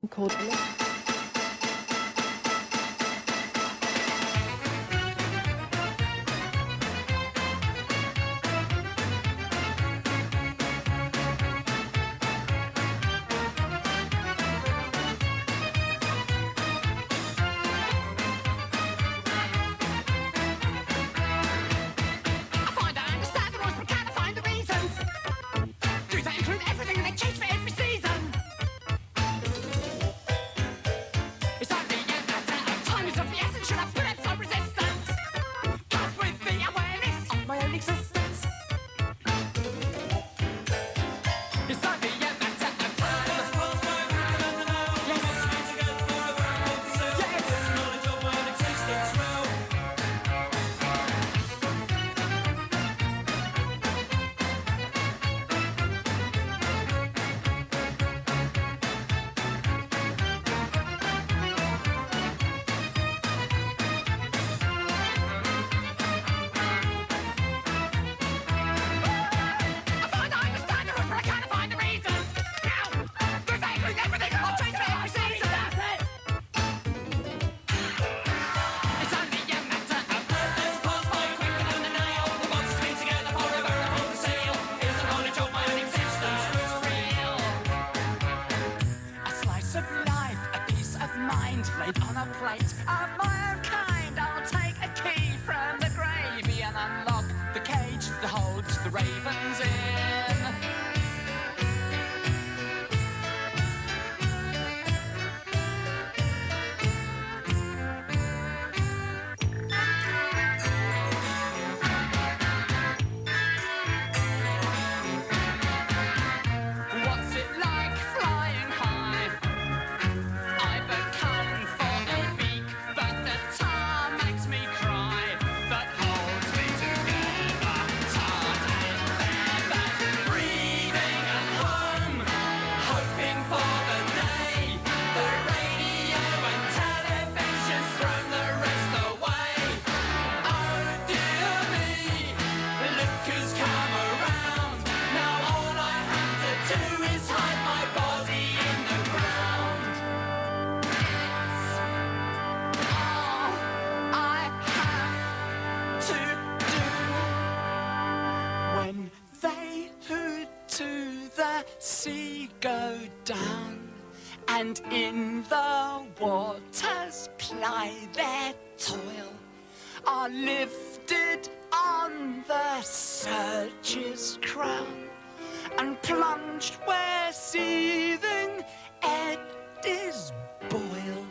called sea go down, and in the waters ply their toil, are lifted on the surge's crown, and plunged where seething eddies boiled.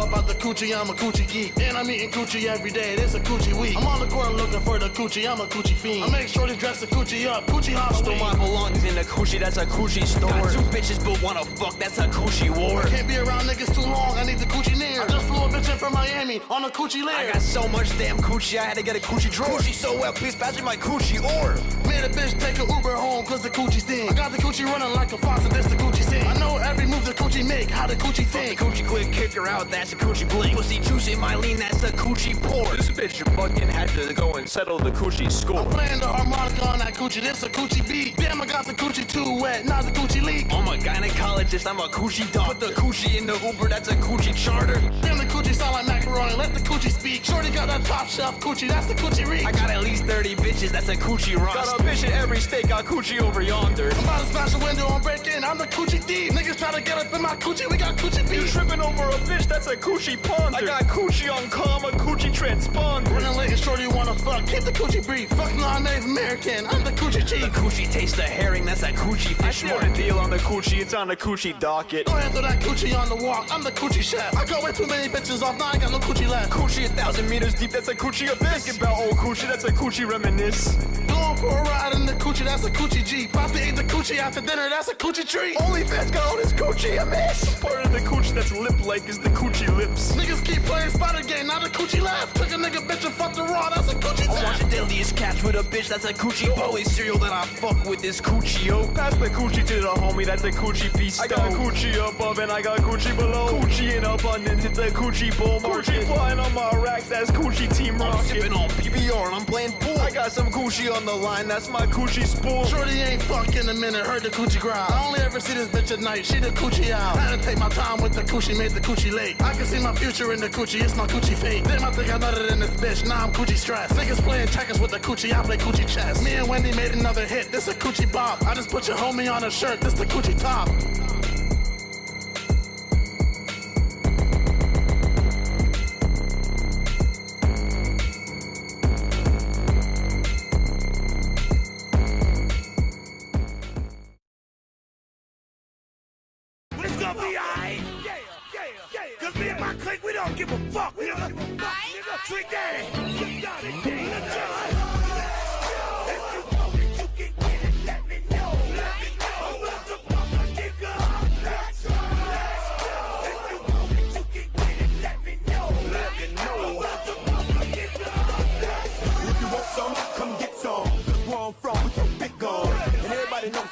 About the coochie, I'm a coochie geek. And I'm eating coochie every day, it's a coochie week. I'm on the court looking for the coochie, I'm a coochie fiend. I make sure to dress the coochie up, coochie Halloween. Store my belongings in a coochie, that's a coochie store. Got two bitches but wanna fuck, that's a coochie war. I can't be around niggas too long, I need the coochie near. I just flew a bitch in from Miami on a coochie lair. I got so much damn coochie, I had to get a coochie drawer. Coochie so well, please pass me my coochie or. Made a bitch take a Uber home cause the coochie sting. I got the coochie running like a faucet, that's the coochie sing. I know every move the coochie make, how the coochie think. The coochie quick, kick her out, that's a coochie blink. Pussy juice in my lean, that's a coochie pour. This bitch you fucking had to go and settle the coochie score. I'm playing the harmonica on that coochie, this a coochie beat. Damn, I got the coochie too wet, not the coochie leak. I'm a gynecologist, I'm a coochie doctor. Put the coochie in the Uber, that's a coochie charter. Damn, the coochie sound like macaroni, let the coochie speak. Shorty got that top shelf coochie, that's the coochie reach. I got at least 30 bitches, that's a coochie roster. Got a bitch in every state, got coochie over yonder. I'm about to smash a window, I'm breaking, I'm the coochie thief. Niggas try to get up in my coochie, we got coochie beef. You tripping over a bitch, that's a coochie ponder. I got coochie on calm, a coochie transponder. Running late and shorty wanna fuck, keep the coochie brief. Fuck non-Native American, I'm the coochie chief. The coochie tastes the herring, that's a coochie fish. I a deal on the coochie, it's on the coochie docket. Go ahead, throw that coochie on the walk, I'm the coochie chef. I got way too many bitches off, now I got no coochie left. Coochie 1,000 meters deep, that's a coochie abyss. Think about old coochie, that's a coochie reminisce. Going for a ride in the coochie, that's a coochie Jeep. About to eat the coochie after dinner, that's a coochie treat. OnlyFans got all this coochie amiss. Part of the coochie that's lip-like is the coochie lips. Niggas keep playing spider game, now the coochie left. Took a nigga bitch and fucked the raw, that's a coochie tap. I watch the deadliest catch with a bitch, that's a coochie boy. Cereal that I fuck with is coochie o. Pass the coochie to the homie, that's a coochie piece. I got coochie above and I got coochie below. Coochie in abundance, it's a coochie bull market. Coochie flying on my racks, that's coochie team rocket. I'm sipping on PBR and I'm playing pool. I got some coochie on the line, that's my coochie spool. Shorty ain't fucked in a minute, heard the coochie growl. I only ever see this bitch at night, she the coochie owl. Had to take my time with the coochie, made the coochie late. I can see my future in the coochie, it's my coochie fate. Damn, I think I nutted in this bitch, now I'm coochie stressed. Niggas playing checkers with the coochie, I play coochie chess. Me and Wendy made another hit, this a coochie bop. I just put your homie on a shirt, this the coochie top. It's gonna be alright. Yeah. Cause me and my clique, we don't give a fuck. We don't give a fuck. Nigga, trick that. You got it, nigga.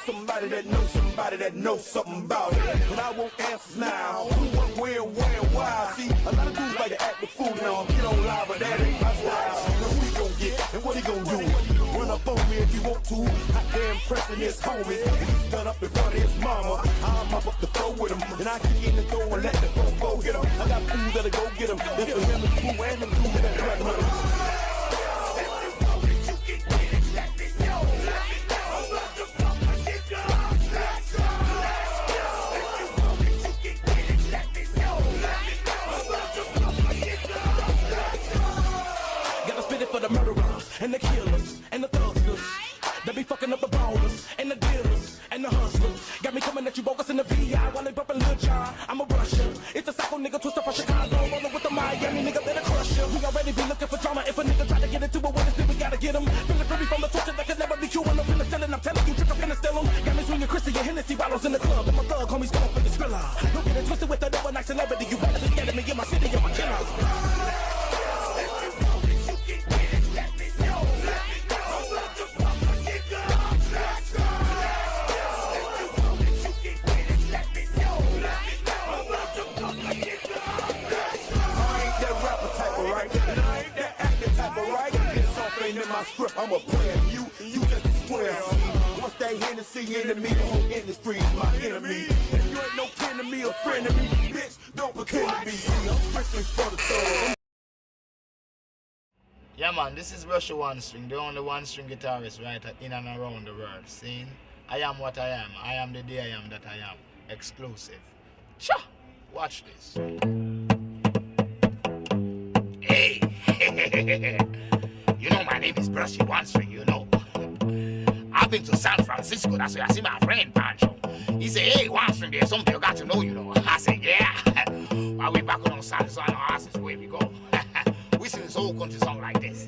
Somebody that knows something about it. But I won't answer now. Who, what, where, why? See, a lot of dudes like to act the fool now. Get on live, but that ain't my style. Now who he gon' get and what he gon' do? Run up on me if you want to. Hot damn pressing his homies. He's done up in front of his mama. I'm up the floor with him. And I kick in the door and let the phone go get him. I got fools that'll go get him. If the him is cool and them dudes that run with him. For the murderers and the killers and the thuggers that be fucking up the ballers and the dealers and the hustlers. Got me coming at you bogus in the VI while they bumping Lil John. I'm a rusher. It's a psycho nigga twister from Chicago, rolling with the Miami nigga better crush ya. We already be looking for drama. If a nigga try to get into it with us, then we gotta get him. Feeling free from the torture that could never be cured. I'm finna steal I'm telling you, trick, I'm finna steal 'em. Got me swinging Chrissy and Hennessy bottles in the club, and my thug homies going for the thriller. Don't get it twisted with the overnight celebrity. You better be scared of me in my city, I'm a killer. In my script, I'm a player. You just a square. Once they Hennessy enemy, the whole industry is my enemy. If you ain't no kin to me or friend to me, bitch, don't pretend to be. I'm strictly for the soul. Yeah man, this is Russia One String, the only one string guitarist right in and around the world. See? I am what I am. I am the day I am that I am. Exclusive. Cha! Watch this. Hey! You know my name is Brushy One String, you know. I've been to San Francisco, that's where I see my friend Pancho. He said, hey, One String, there's something you got to know, you know. I said, yeah. While we back on San Francisco, that's where we go. We sing this whole country song like this.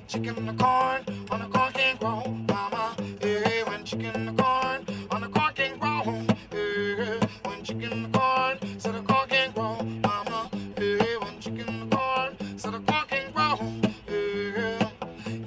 Chicken in the corn, on the corn can't grow, mama. Hey, when chicken in the corn, on the corn can't grow. Hey, when chicken in the corn, so the corn can't grow, mama. Hey, when chicken in the corn, so the corn can't grow. Hey,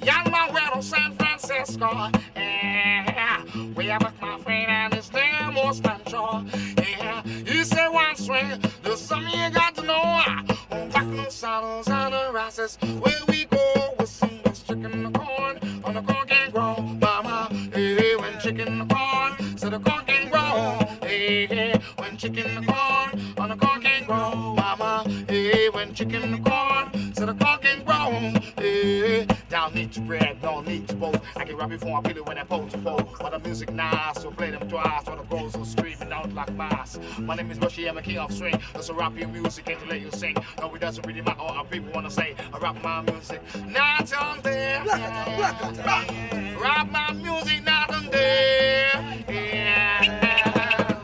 young man, we're on San Francisco. Yeah, we have with my friend and his name was Pancho. Yeah, he said One String, there's something you got to know. Back on the saddles and the rasses, where we go with some chicken in the corn, on the corn can grow, mama. Hey, when chicken in the corn, so the corn can grow. Hey, when chicken in the corn, on the corn can grow, mama. Hey, when chicken in the corn, so the corn can grow. Hey, down need to brag, no need to boast. I can rap before I feel it when I pose to pose. But the music nice, so play them twice. While the girls are screaming out like mass. My name is Bushy, I'm a king of swing. That's a rap your music and to let you sing. No, it doesn't really matter what people wanna say. I rap my music, not on there. Rap my music, not on there. Yeah.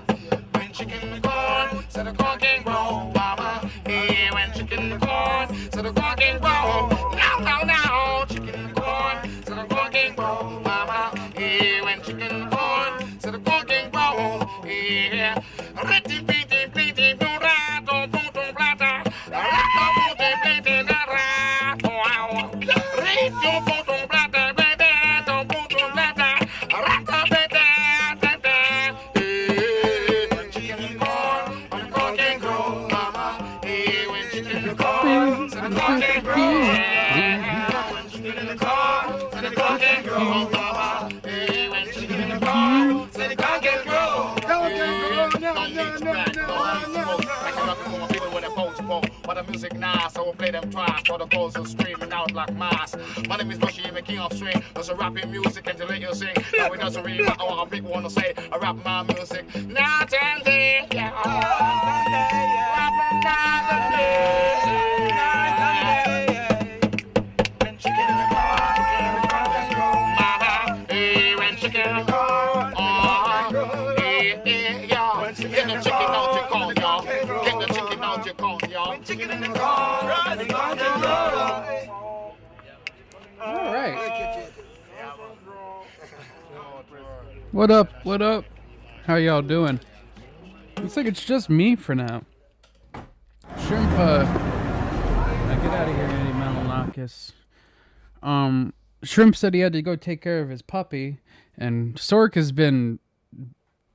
When chicken in the corn, so the corn can grow, mama. Yeah, when chicken in the corn, so the corn can grow. Now, chicken in the corn, so the corn can grow, mama. Yeah, when chicken in the corn, so the corn can grow. Yeah. Chicken in the corn, so the corn can grow. Yeah, when chicken in the corn. corn can grow, mama. Hey, when chicken in the corn, say the corn can grow. But the music nice, so we'll play them twice. For the calls are screaming out like mass. My name is Bushy, the king of swing. There's a rapping music and to let you sing. Now it doesn't really matter what people want to say. I rap my music night and day. Yeah. Rap night and day. When chicken in the corn can grow, mama. Hey, when chicken in the corn, yeah. Get the chicken out your corn, y'all. Get the chicken out your corn, y'all. Chicken in the corn, the corn can grow. All right. What up? What up? How y'all doing? Looks like it's just me for now. Shrimp, now get out of here, Andy Malonakis. Shrimp said he had to go take care of his puppy, and Sork has been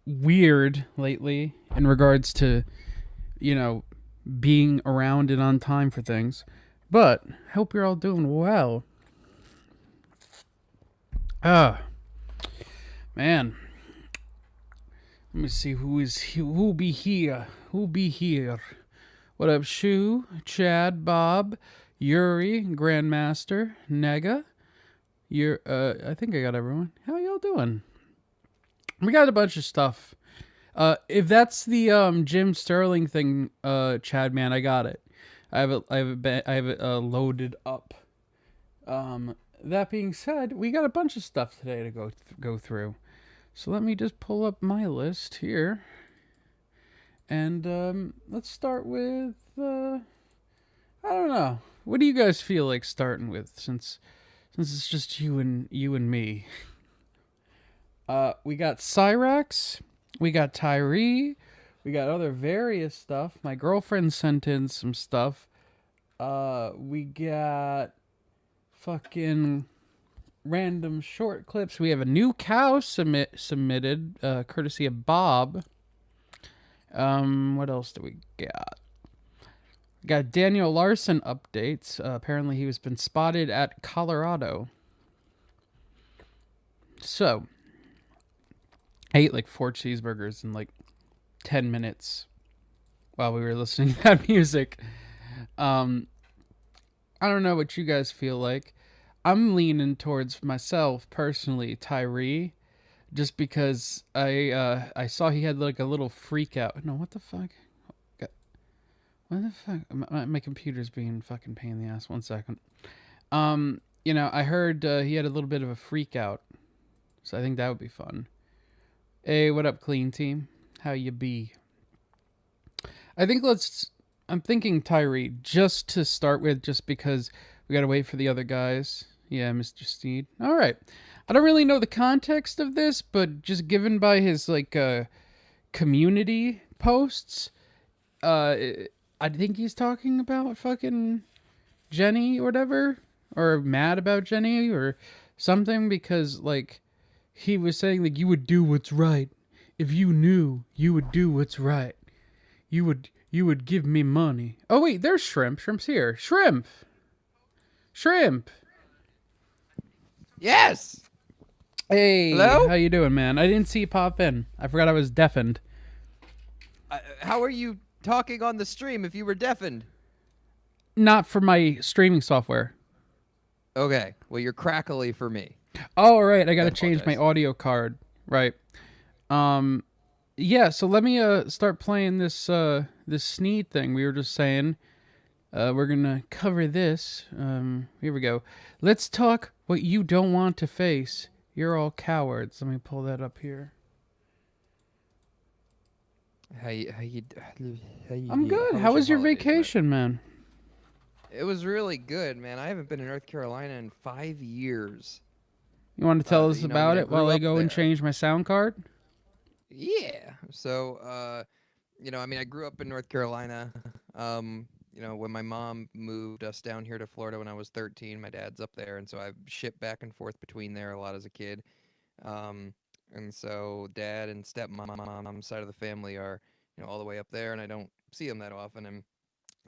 weird lately in regards to, you know, being around and on time for things. But hope you're all doing well. Man. Let me see who'll be here. Who'll be here? What up, Shu, Chad, Bob, Yuri, Grandmaster, Nega. I think I got everyone. How y'all doing? We got a bunch of stuff. If that's the Jim Sterling thing, Chad, man, I got it. I have it loaded up. That being said, we got a bunch of stuff today to go through. So let me just pull up my list here. And let's start with I don't know. What do you guys feel like starting with since it's just you and me? We got Cyrax, we got Tyree, we got other various stuff. My girlfriend sent in some stuff. We got fucking random short clips. We have a new cow submitted, courtesy of Bob. What else do we got? We got Daniel Larson updates. Apparently he was been spotted at Colorado. So, I ate like 4 cheeseburgers in like 10 minutes while we were listening to that music. I don't know what you guys feel like. I'm leaning towards myself personally, Tyree, just because I saw he had like a little freak out. No, what the fuck? What the fuck? My computer's being fucking pain in the ass. 1 second. You know, I heard he had a little bit of a freak out, so I think that would be fun. Hey, what up, clean team? How you be? I think I'm thinking Tyree just to start with, just because we gotta wait for the other guys. Yeah, Mr. Sneed. All right. I don't really know the context of this, but just given by his like community posts, I think he's talking about fucking Jenny or whatever, or mad about Jenny or something, because like he was saying like you would do what's right if you knew you would do what's right. You would give me money. Oh wait, there's Shrimp. Shrimp's here. Shrimp. Yes. Hey, hello? How you doing, man? I didn't see you pop in. I forgot I was deafened. How are you talking on the stream if you were deafened? Not for my streaming software. Okay, well, you're crackly for me. Oh, right. I got to change my audio card. Right. Yeah, so let me start playing this Sneed thing we were just saying. We're going to cover this. Here we go. Let's talk what you don't want to face. You're all cowards. Let me pull that up here. I'm good. How was your vacation, man? It was really good, man. I haven't been in North Carolina in 5 years. You want to tell us about it while I go and change my sound card? Yeah. So, I mean, I grew up in North Carolina. When my mom moved us down here to Florida when I was 13, my dad's up there, and so I shipped back and forth between there a lot as a kid. And so dad and stepmom's side of the family are, all the way up there, and I don't see them that often, and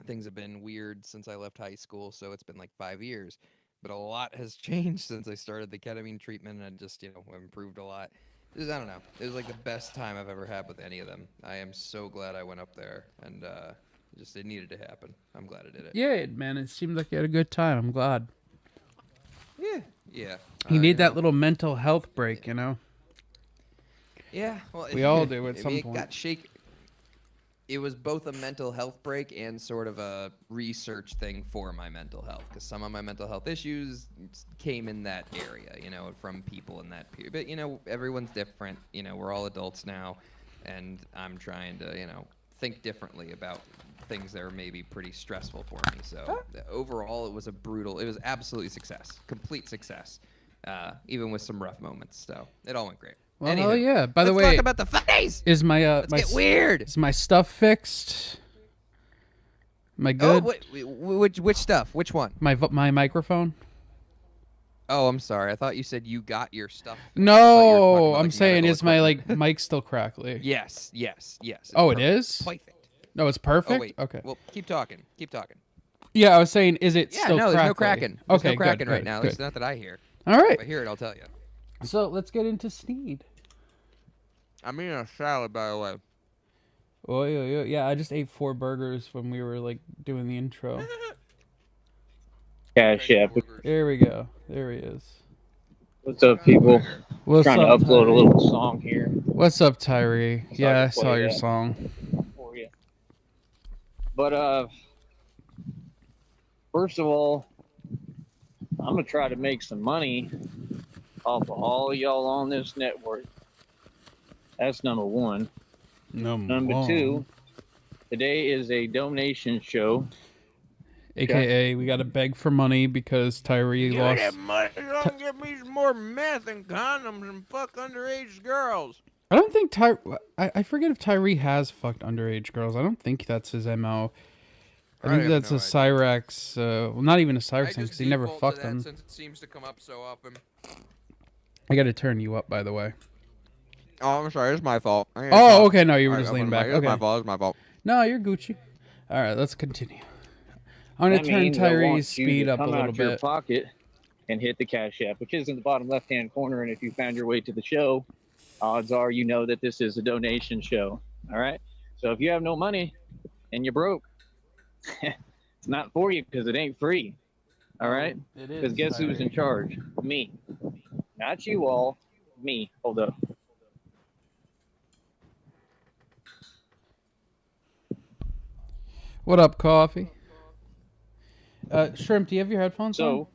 things have been weird since I left high school, so it's been like 5 years. but a lot has changed since I started the ketamine treatment, and I just, improved a lot. I don't know. It was like the best time I've ever had with any of them. I am so glad I went up there, and it needed to happen. I'm glad I did it. Yeah, man, it seemed like you had a good time. I'm glad. Yeah. You need that little mental health break, you know? Yeah. Well, We all do at some point. It was both a mental health break and sort of a research thing for my mental health, because some of my mental health issues came in that area, from people in that period. But, everyone's different. We're all adults now, and I'm trying to, think differently about things that are maybe pretty stressful for me. So overall, it was absolutely complete success, even with some rough moments. So it all went great. Well, Anywho, yeah. By the let's way, talk about the funnies. Is my Let's get weird. Is my stuff fixed? Am I good? Oh, which stuff? Which one? My microphone. Oh, I'm sorry. I thought you said you got your stuff fixed. No, I'm saying is my mic still crackly? Yes. Oh, it is? Perfect. No, it's perfect. Oh, wait. Okay. Well, keep talking. Yeah, I was saying, is it still no, crackly? there's no cracking. There's Okay, no cracking good, right now. At good. least not that I hear. All right. If I hear it, I'll tell you. So let's get into Sneed. I'm eating a salad, by the way. Oh yeah. I just ate 4 burgers when we were doing the intro. Yeah, chef. There we go. There he is. What's up, people? What's Trying up, to upload Tyree? A little song here What's up, Tyree? So I Yeah, I can saw play your that. song. for you. But first of all, I'm gonna try to make some money off of all of y'all on this network. That's number one. Number two, today is a donation show. AKA, we gotta beg for money because Tyree lost. money. Don't get me some more meth and condoms and fuck underage girls. I don't think I forget if Tyree has fucked underage girls. I don't think that's his MO. I think that's a Cyrax. Well, not even a Cyrax thing because he never fucked them. Since it seems to come up so often. I gotta turn you up, by the way. Oh, I'm sorry. It's my fault. Oh, okay. No, you were just leaning back. Okay. It's my fault. No, you're Gucci. All right, let's continue. I'm gonna That turn means I want Tyree's you speed to up a come little out your bit. pocket and hit the Cash App, which is in the bottom left-hand corner. And if you found your way to the show, odds are you know that this is a donation show. All right. So if you have no money and you're broke, it's not for you because it ain't free. All right. It Because guess who's in charge? Me. Not you all. Me. Hold up. What up, Coffee? Shrimp, do you have your headphones on? So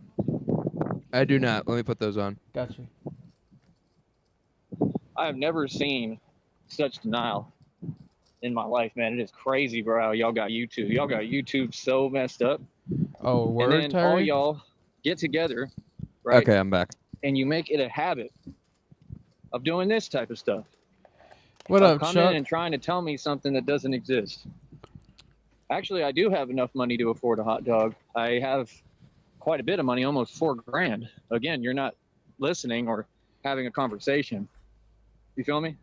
I do not. Let me put those on. Gotcha. I have never seen such denial in my life, man. It is crazy, bro. How y'all got YouTube. Y'all got YouTube so messed up. Oh, word, And then all Tyree? y'all get together, right? Okay, I'm back. And you make it a habit of doing this type of stuff. What up, coming Chuck? in and trying to tell me something that doesn't exist. Actually, I do have enough money to afford a hot dog. I have quite a bit of money, almost $4,000. Again, you're not listening or having a conversation. You feel me?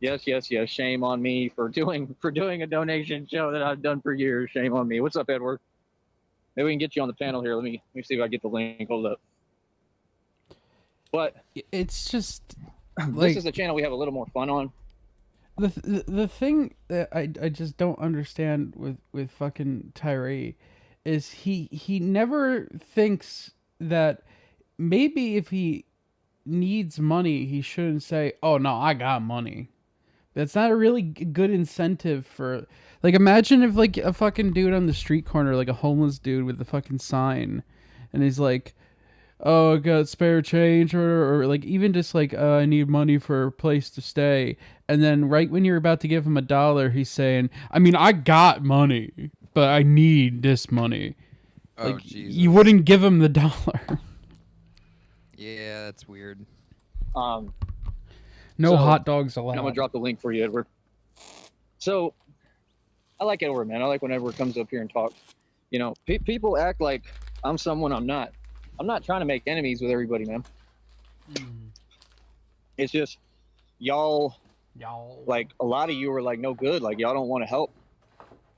Yes. Shame on me for doing a donation show that I've done for years. Shame on me. What's up, Edward? Maybe we can get you on the panel here. Let me see if I get the link. Hold up. But It's just this is a channel we have a little more fun on. the thing that I just don't understand with fucking Tyree is he never thinks that maybe if he needs money he shouldn't say, oh no, I got money. That's not a really good incentive for, imagine if a fucking dude on the street corner, a homeless dude with a fucking sign, and he's like, oh, I got spare change, or even just I need money for a place to stay. And then right when you're about to give him $1, he's saying, I mean, I got money, but I need this money. Oh, Jesus. You wouldn't give him the $1. Yeah, that's weird. No So, hot dogs allowed. I'm gonna drop the link for you, Edward. So, I like Edward, man. I like when Edward comes up here and talks. You know, people act like I'm someone I'm not. I'm not trying to make enemies with everybody, man. It's just y'all. A lot of you are no good. Y'all don't want to help.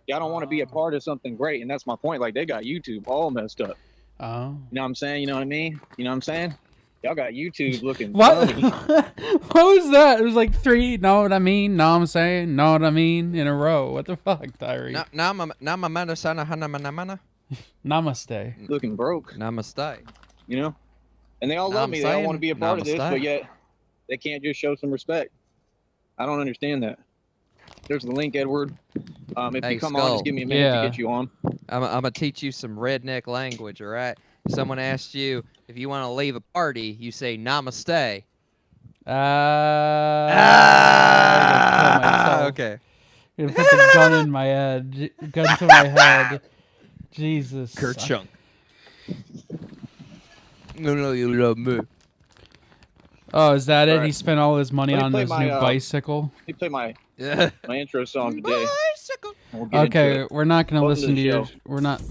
Y'all don't want to be a part of something great, and that's my point. They got YouTube all messed up. Oh. You know what I'm saying? You know what I mean? You know what I'm saying? Y'all got YouTube looking What? funny. What was that? It was like 3. Know what I mean? Know what I'm saying? Know what I mean? In a row. What the fuck, Tyree? Namaste. Namaste. Looking broke. You know? And they all love me. They all want to be a part of this, but yet they can't just show some respect. I don't understand that. There's the link, Edward. If Hey, you come Skull. on, just give me a minute to get you on. I'm gonna teach you some redneck language, all right? If someone asks you if you want to leave a party, you say namaste. Okay. I'm gonna put the gun in my head. Gun to my head. Jesus. Kerchunk. No, you love me. Oh, is that it? Right. He spent all his money Let me on play his my, new bicycle. Let me play my intro song today. Bicycle. We'll get into Okay, it. we're not gonna Welcome to listen the to you. show. We're not.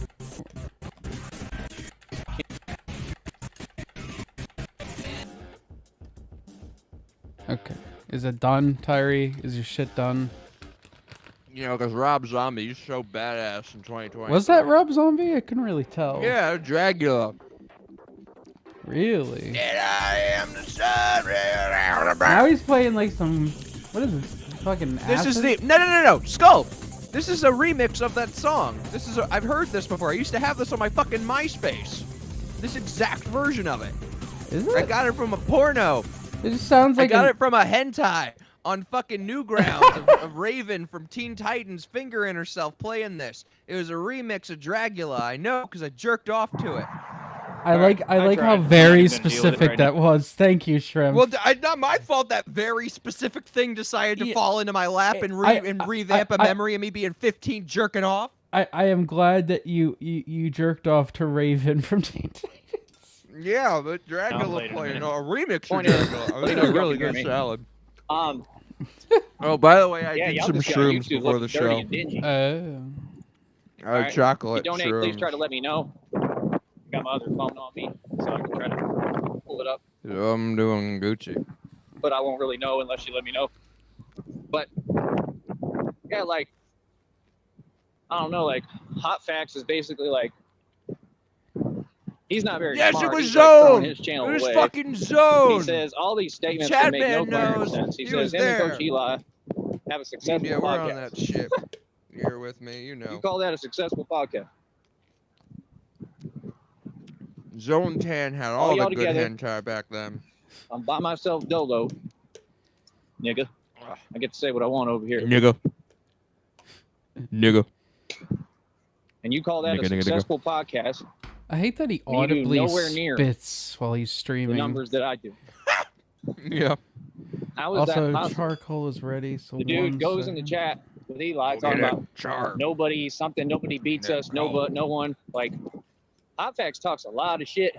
Okay. Is it done, Tyree? Is your shit done? You know, because Rob Zombie's so badass in 2020. Was that Rob Zombie? I couldn't really tell. Yeah, Dracula. Really? And I am the sun. Now he's playing like some. What is this? Fucking. This is acid? the no, Skull. This is a remix of that song. I've heard this before. I used to have this on my fucking MySpace. This exact version of it. Is it? I got it from a porno. It just sounds like. I got it from a hentai on fucking Newgrounds of Raven from Teen Titans fingering herself playing this. It was a remix of Dracula. I know because I jerked off to it. I like how tried. I'm very not even gonna deal with it specific right that was. Thank you, Shrimp. Well, not my fault that very specific thing decided to fall into my lap and revamp a memory of me being 15 jerking off. I am glad that you jerked off to Raven from Teen Titans. Yeah, but Dracula wait a playing a minute. remix of Point is- Dracula. Wait, It was no, a really you hear good me. salad. Um, Oh, by the way, I yeah, did y'all some just got shrooms YouTube before the looking dirty show. and dingy. Oh. I had chocolate If you donate, please shrooms. try to let me know. Got my other phone on me, so I can try to pull it up. I'm doing Gucci. But I won't really know unless you let me know. But yeah, like I don't know, like Hot Facts is basically like he's not very Yes, smart. it was He's, like, throwing Zone. his channel It was away. fucking Zone. He says all these statements Chad that make no Man coherent knows. sense. He He says was him and there. Coach Eli have a successful Yeah, we're on podcast. that ship. You're with me, you know. You call that a successful podcast? Zone 10 had All all y'all the good together. hentai back then. I'm by myself dolo, nigga. I get to say what I want over here. Nigga. And you call that a Nigga, nigga, nigga. successful podcast? I hate that he You do audibly nowhere near spits while he's The streaming. numbers that I do. Yeah. How is Also, that possible? charcoal is ready. So The dude 1 goes in the second. chat with Eli Get talking it, about char. nobody beats Yeah, us, no one. Like, Hot Facts talks a lot of shit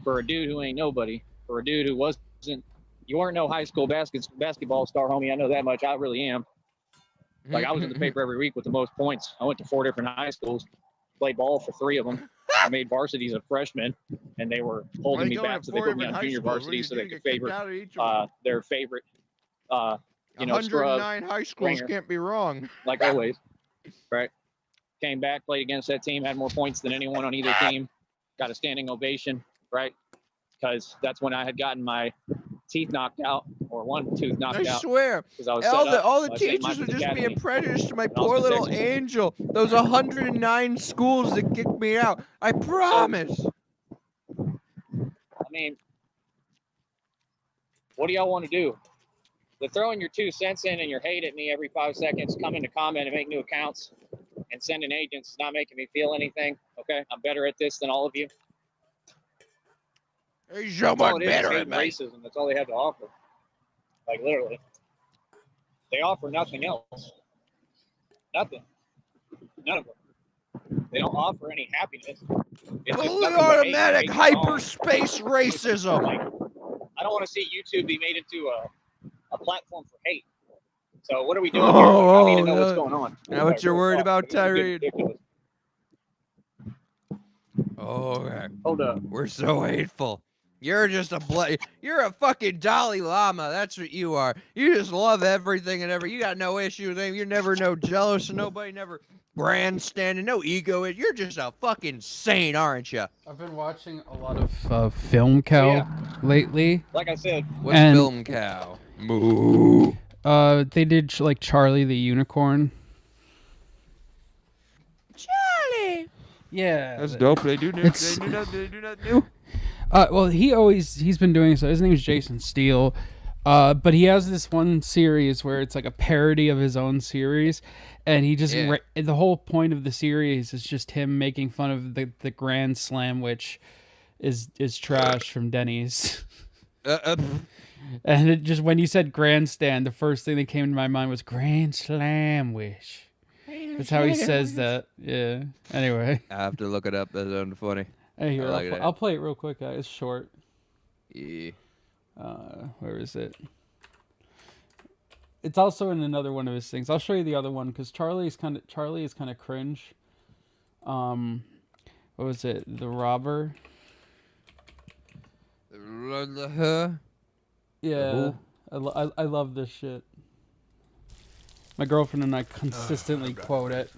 for a dude who ain't nobody, for a dude who wasn't. You weren't no high school basketball star, homie. I know that much. I really am. Like, I was in the paper every week with the most points. I went to 4 different high schools, played ball for 3 of them. I made varsities as a freshman, and they were holding me back, so they put me on junior varsity so they could favor their favorite, scrub, 109 high schools ringer. can't be wrong. like always, right? Came back, played against that team, had more points than anyone on either team, got a standing ovation, right? Because that's when I had gotten my teeth knocked out, or one tooth knocked I out, swear, because I was all set the up all the by St. teachers Michael's were just Academy. being prejudiced to my in poor Austin, little Texas. angel. Those 109 schools that kicked me out. I promise. I mean, what do y'all want to do? They're throwing your 2 cents in and your hate at me every 5 seconds, coming to comment and make new accounts and sending agents is not making me feel anything. Okay, I'm better at this than all of you. He's so That's all much it is, better hate at and me. racism. That's all they have to offer. Like, literally. They offer nothing else. Nothing. None of them. They don't offer any happiness. It's just Fully nothing but hate, automatic hate, and all. hyperspace racism. Like, I don't want to see YouTube be made into a platform for hate. So what are we doing here? Like, I need to know what's going on. Now what you're worried about, This is getting Tyree? ridiculous. Oh, okay. Hold up. We're so hateful. You're just you're a fucking Dalai Lama. That's what you are. You just love everything and every. You got no issue with anything. You're never no jealous of nobody. Never grandstanding, no ego. You're just a fucking saint, aren't you? I've been watching a lot of Film Cow lately. Like I said, What's And- Film Cow? Moo. They did like Charlie the Unicorn. Charlie. Yeah, That's dope. They do It's- they do not do. well, he's been doing so. His name's Jason Steele. But he has this one series where it's like a parody of his own series, and he just Yeah. the whole point of the series is just him making fun of the Grand Slam, which is trash from Denny's. And it just when you said grandstand, the first thing that came to my mind was Grand Slam wish. That's how he says that. Yeah. Anyway, I have to look it up. That sounds funny. hey, here, I like it. I'll play it real quick. It's short. Yeah. Where is it? It's also in another one of his things. I'll show you the other one because Charlie is kind of cringe. What was it? The robber. Yeah, I love this shit. My girlfriend and I consistently quote it.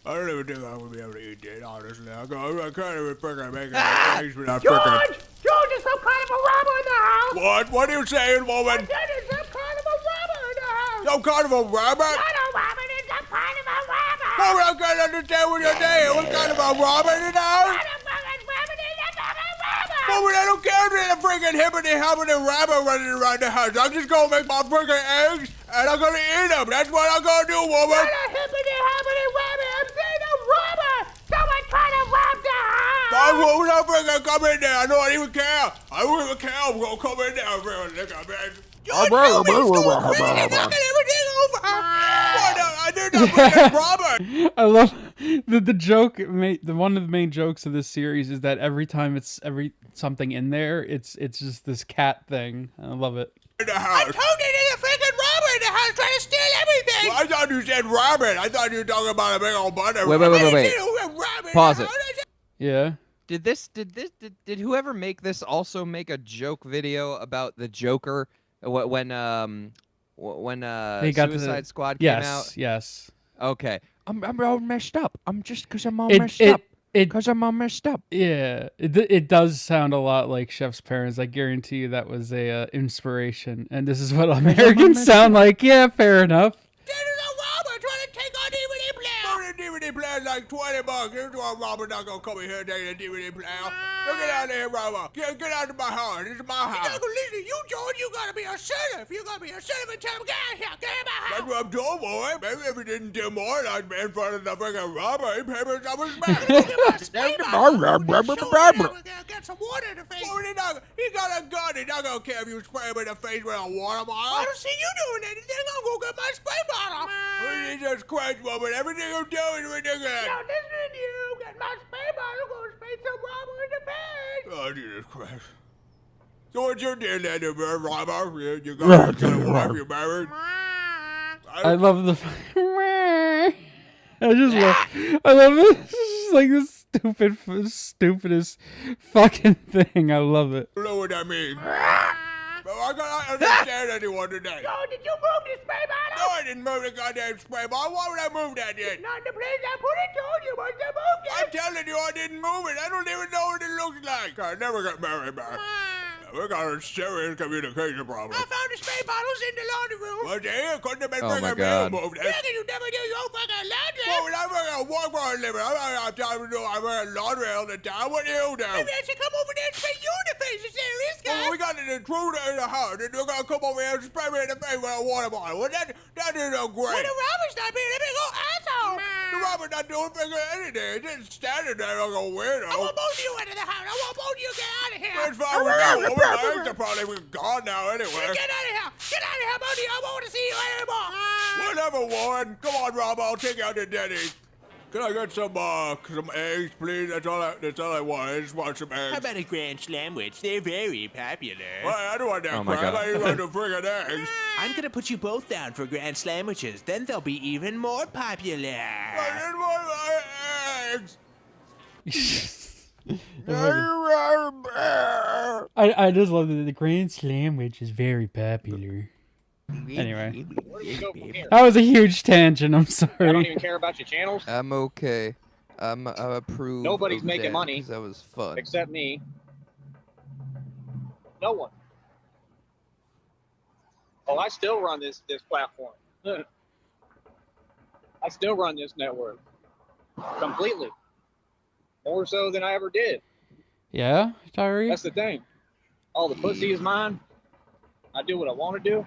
I don't even think I'm gonna be able to eat that, honestly. I can't even freaking make it without freaking. George is some kind of a robber in the house. What? What are you saying, woman? That is some kind of a robber in the house. Some kind of a robber? Not a robber, it's some kind of a robber. Woman, I can't understand what you're saying. What kind of a robber in the house? Not a fucking robber, it's a fucking robber. Woman, I don't care if there's a freaking hippity-hoppity rabbit running around the house. I'm just gonna make my freaking eggs, and I'm gonna eat them. That's what I'm gonna do, woman. Not a hippity-hoppity rabbit, I'm saying a robber. Someone trying to rob the house. I won't freaking come in there. I don't even care. I don't even care. I'm gonna come in there and freaking lick a man. You're going crazy, knocking everything over. What? I did not freaking robber. I love the joke. The one of the main jokes of this series is that every time it's something in there, it's just this cat thing. I love it. In the house. I told you there's a freaking robber in the house trying to steal everything. Well, I thought you said rabbit. I thought you were talking about a big old butter. Wait. Pause it. Yeah. Did whoever make this also make a joke video about the Joker when They got Suicide Squad came out? Yes. Okay. I'm all messed up. I'm just because I'm all It- messed it- up. it- Because I'm all messed up. Yeah, it does sound a lot like Chef's Parents. I guarantee you that was a inspiration, and this is what Americans sound like. Yeah, fair enough. There's a robber trying to take our DVD player. The DVD player's like $20. Here's why Robert not gonna come in here and take the DVD player. Look get out of here, Robert. Get out of my house. This is my I'm house. not gonna listen to you, George. You gotta be a sheriff. You gotta be a sheriff and tell him, get out of here. Get out of my That's house. what I'm doing, boy. Maybe if he didn't do more, I'd be in front of the freaking robber. He paid me some respect. Get my spray bottle. Get some water in the face. He got a gun. He's not gonna care if you spray him in the face with a water bottle. I don't see you doing anything. I'm gonna go get my spray bottle. Jesus Christ, woman. Everything you do is ridiculous. Now listen to you. Get my spray bottle. Go spray some robber in the face. Oh, Jesus Christ. So what's your deal then, robber? You got a wife, you married? I love the. I love it. It's just like the stupidest fucking thing. I love it. I don't know what that means. But I gotta understand anyone today. Yo, did you move this spray bottle? No, I didn't move the goddamn spray bottle. Why would I move that then? Not the place I put it to. You must have moved I'm it. telling you, I didn't move it. I don't even know what it looks like. I never got married back. We got a serious communication problem. I found the spray bottles in the laundry room. Well, damn, couldn't have been Oh, my freaking God. me who moved it. Reckon you never do your fucking laundry. Well, when I freaking work for a living, I don't have time to do I wear laundry all the time. What do you do? Maybe I should come over there and spray you in the face. Is serious, guy? Well, we got an intruder in the house, and you're gonna come over here and spray me in the face with a water bottle. Well, that is no great. When the robber's not being a big old asshole. The robber not doing freaking anything. He's just standing there like a weirdo. I want both of you out of the house. I want both of you to get out of here. It's fine with me. Well, my eggs are probably gone now anyway. Get out of here. Get out of here, both of you. I don't want to see you anymore. Whatever, Warren. Come on, Rob. I'll take you out to Denny's. Can I get some eggs, please? That's all I want. I just want some eggs. How about a Grand Slamwich? They're very popular. Well, I don't want that Oh, my crap. God. I just want the friggin' eggs. I'm gonna put you both down for Grand Slamwiches. Then they'll be even more popular. I didn't want my eggs. I just love that the Grand Slam, which is very popular. Anyway, Where do we go from here? that was a huge tangent. I'm I don't sorry. even care about your channels. I'm okay. I approve. Nobody's of making that money 'cause that was fun. except me. No one. Oh, I still run this platform. I still run this network completely, more so than I ever did. Yeah, Tyree? That's the thing. All the pussy is mine. I do what I want to do.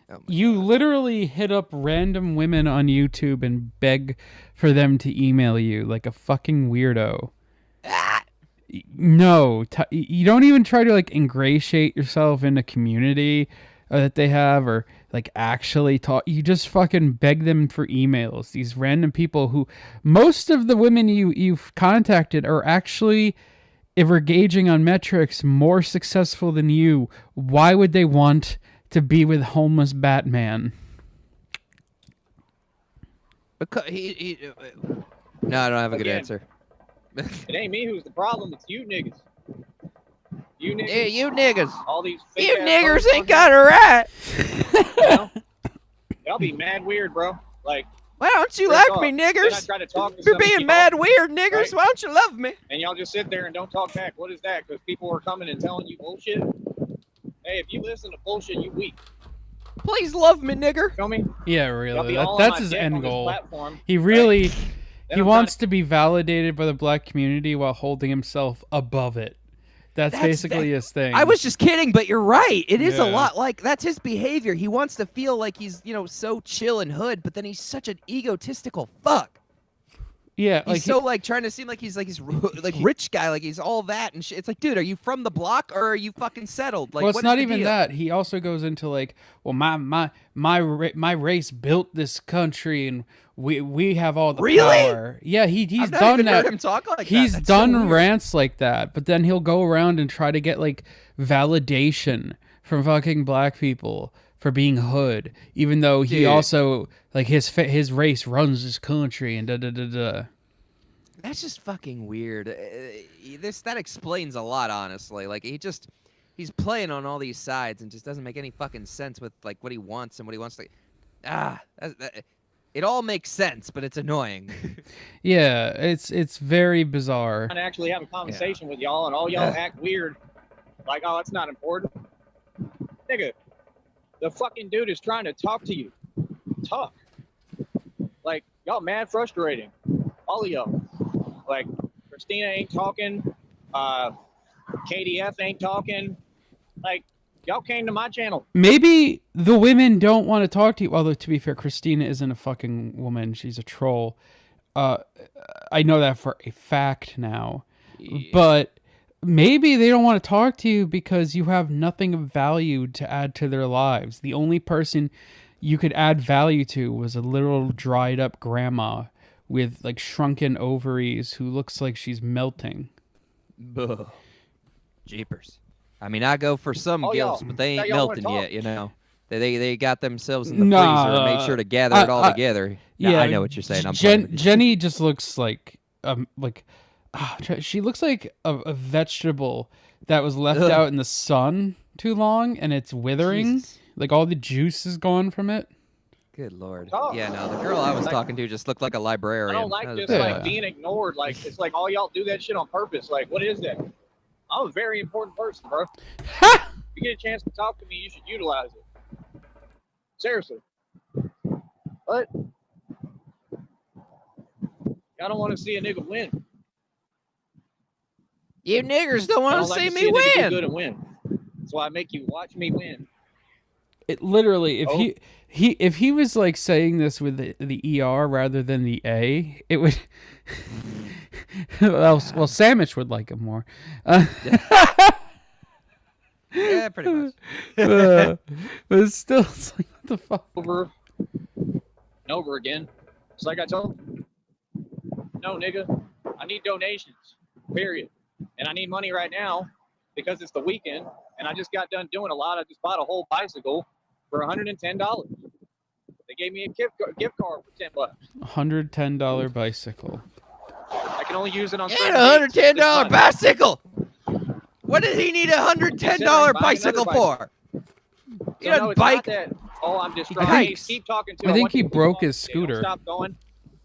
Oh You literally hit up random women on YouTube and beg for them to email you like a fucking weirdo. No, you don't even try to like ingratiate yourself in a community that they have or like actually talk. You just fucking beg them for emails. These random people who most of the women you've contacted are actually, if we're gauging on metrics, more successful than you. Why would they want to be with homeless Batman? Because no, I don't have a good Again. answer. It ain't me who's the problem. It's you niggas. You niggas. Yeah, you niggas. All these. You fake-ass niggers motherfuckers, ain't got it right. you know? Y'all be mad weird, bro. Like, Why don't you Real like talk. me, then I niggers? try to talk to You're some of being y'all, mad weird, niggers. right? Why don't you love me? and y'all just sit there and don't talk back. What is that? Because people are coming and telling you bullshit. Hey, if you listen to bullshit, you weak. Please love me, nigger. Feel me? Yeah, Y'all really. be all on That's my his dick end on this goal. platform, He really, Then he I'm wants to be validated by the black community while holding himself above it. That's basically his thing. I was just kidding, but you're right. It is a Yeah. lot like that's his behavior. He wants to feel like he's, so chill and hood, but then he's such an egotistical fuck. Yeah, He's like so like trying to seem like he's like rich guy, like he's all that and shit. It's like, dude, are you from the block or are you fucking settled? Like, well, it's what is not the even deal? that. He also goes into like, well, my race built this country, and we have all the Really? power. Yeah, he's I've not done even that. heard him talk like that. He's That's so done weird. rants like that, but then he'll go around and try to get like validation from fucking black people for being hood, even though he Dude. also like his race runs this country and da da da da. That's just fucking weird. That explains a lot, honestly. Like he's playing on all these sides and just doesn't make any fucking sense with like what he wants and what he wants to. It all makes sense, but it's annoying. Yeah, it's very bizarre. trying to actually have a conversation with y'all, and all y'all act weird. Like, oh, it's not important. Nigga, the fucking dude is trying to talk to you. Talk. Like, y'all mad frustrating. All of y'all. Like, Christina ain't talking. KDF ain't talking. Like, y'all came to my channel. Maybe the women don't want to talk to you. Although, to be fair, Christina isn't a fucking woman. She's a troll. I know that for a fact now. Yeah. But maybe they don't want to talk to you because you have nothing of value to add to their lives. The only person you could add value to was a little dried up grandma with like shrunken ovaries who looks like she's melting. Ugh. Jeepers. I mean, I go for some Oh, y'all. gilfs, but they Now ain't y'all wanna melting yet, talk. They got themselves in the Nah, freezer and made sure to gather it all together. Nah, Yeah, I know what you're saying. I'm playing with you. Jenny just looks like she looks like a vegetable that was left Ugh. out in the sun too long and it's withering. Jesus. Like all the juice is gone from it. Good lord. Talk. Yeah, no, the girl I was Like- talking to just looked like a I librarian. don't like That was this, bad. like, being ignored. Like, it's like all y'all do that shit on purpose. Like, what is that? I'm a very important person, bro. If you get a chance to talk to me, you should utilize it. Seriously. What? I don't want to see a nigga win. You niggers don't I want don't to like see to me see a nigga do win. good and win. That's why I make you watch me win. It literally, if Oh. if he was like saying this with the ER rather than the A, it would. well, Sandwich would like him more. Yeah, pretty much. But it's still, it's like, what the fuck? Over and over again. It's like I told you. No, nigga. I need donations. Period. And I need money right now because it's the weekend and I just got done doing a lot. I just bought a whole bicycle for $110. They gave me a gift card for $10. $110 bicycle. I can only use it on Yeah, certain a dates this $110 month. bicycle. What did he need a $110 Considering buying bicycle another for? He So no, doesn't it's not bike. that. Oh, I'm distraught. hikes. Keep talking to. I think want he you to keep broke going. his Okay, don't scooter. Stop going.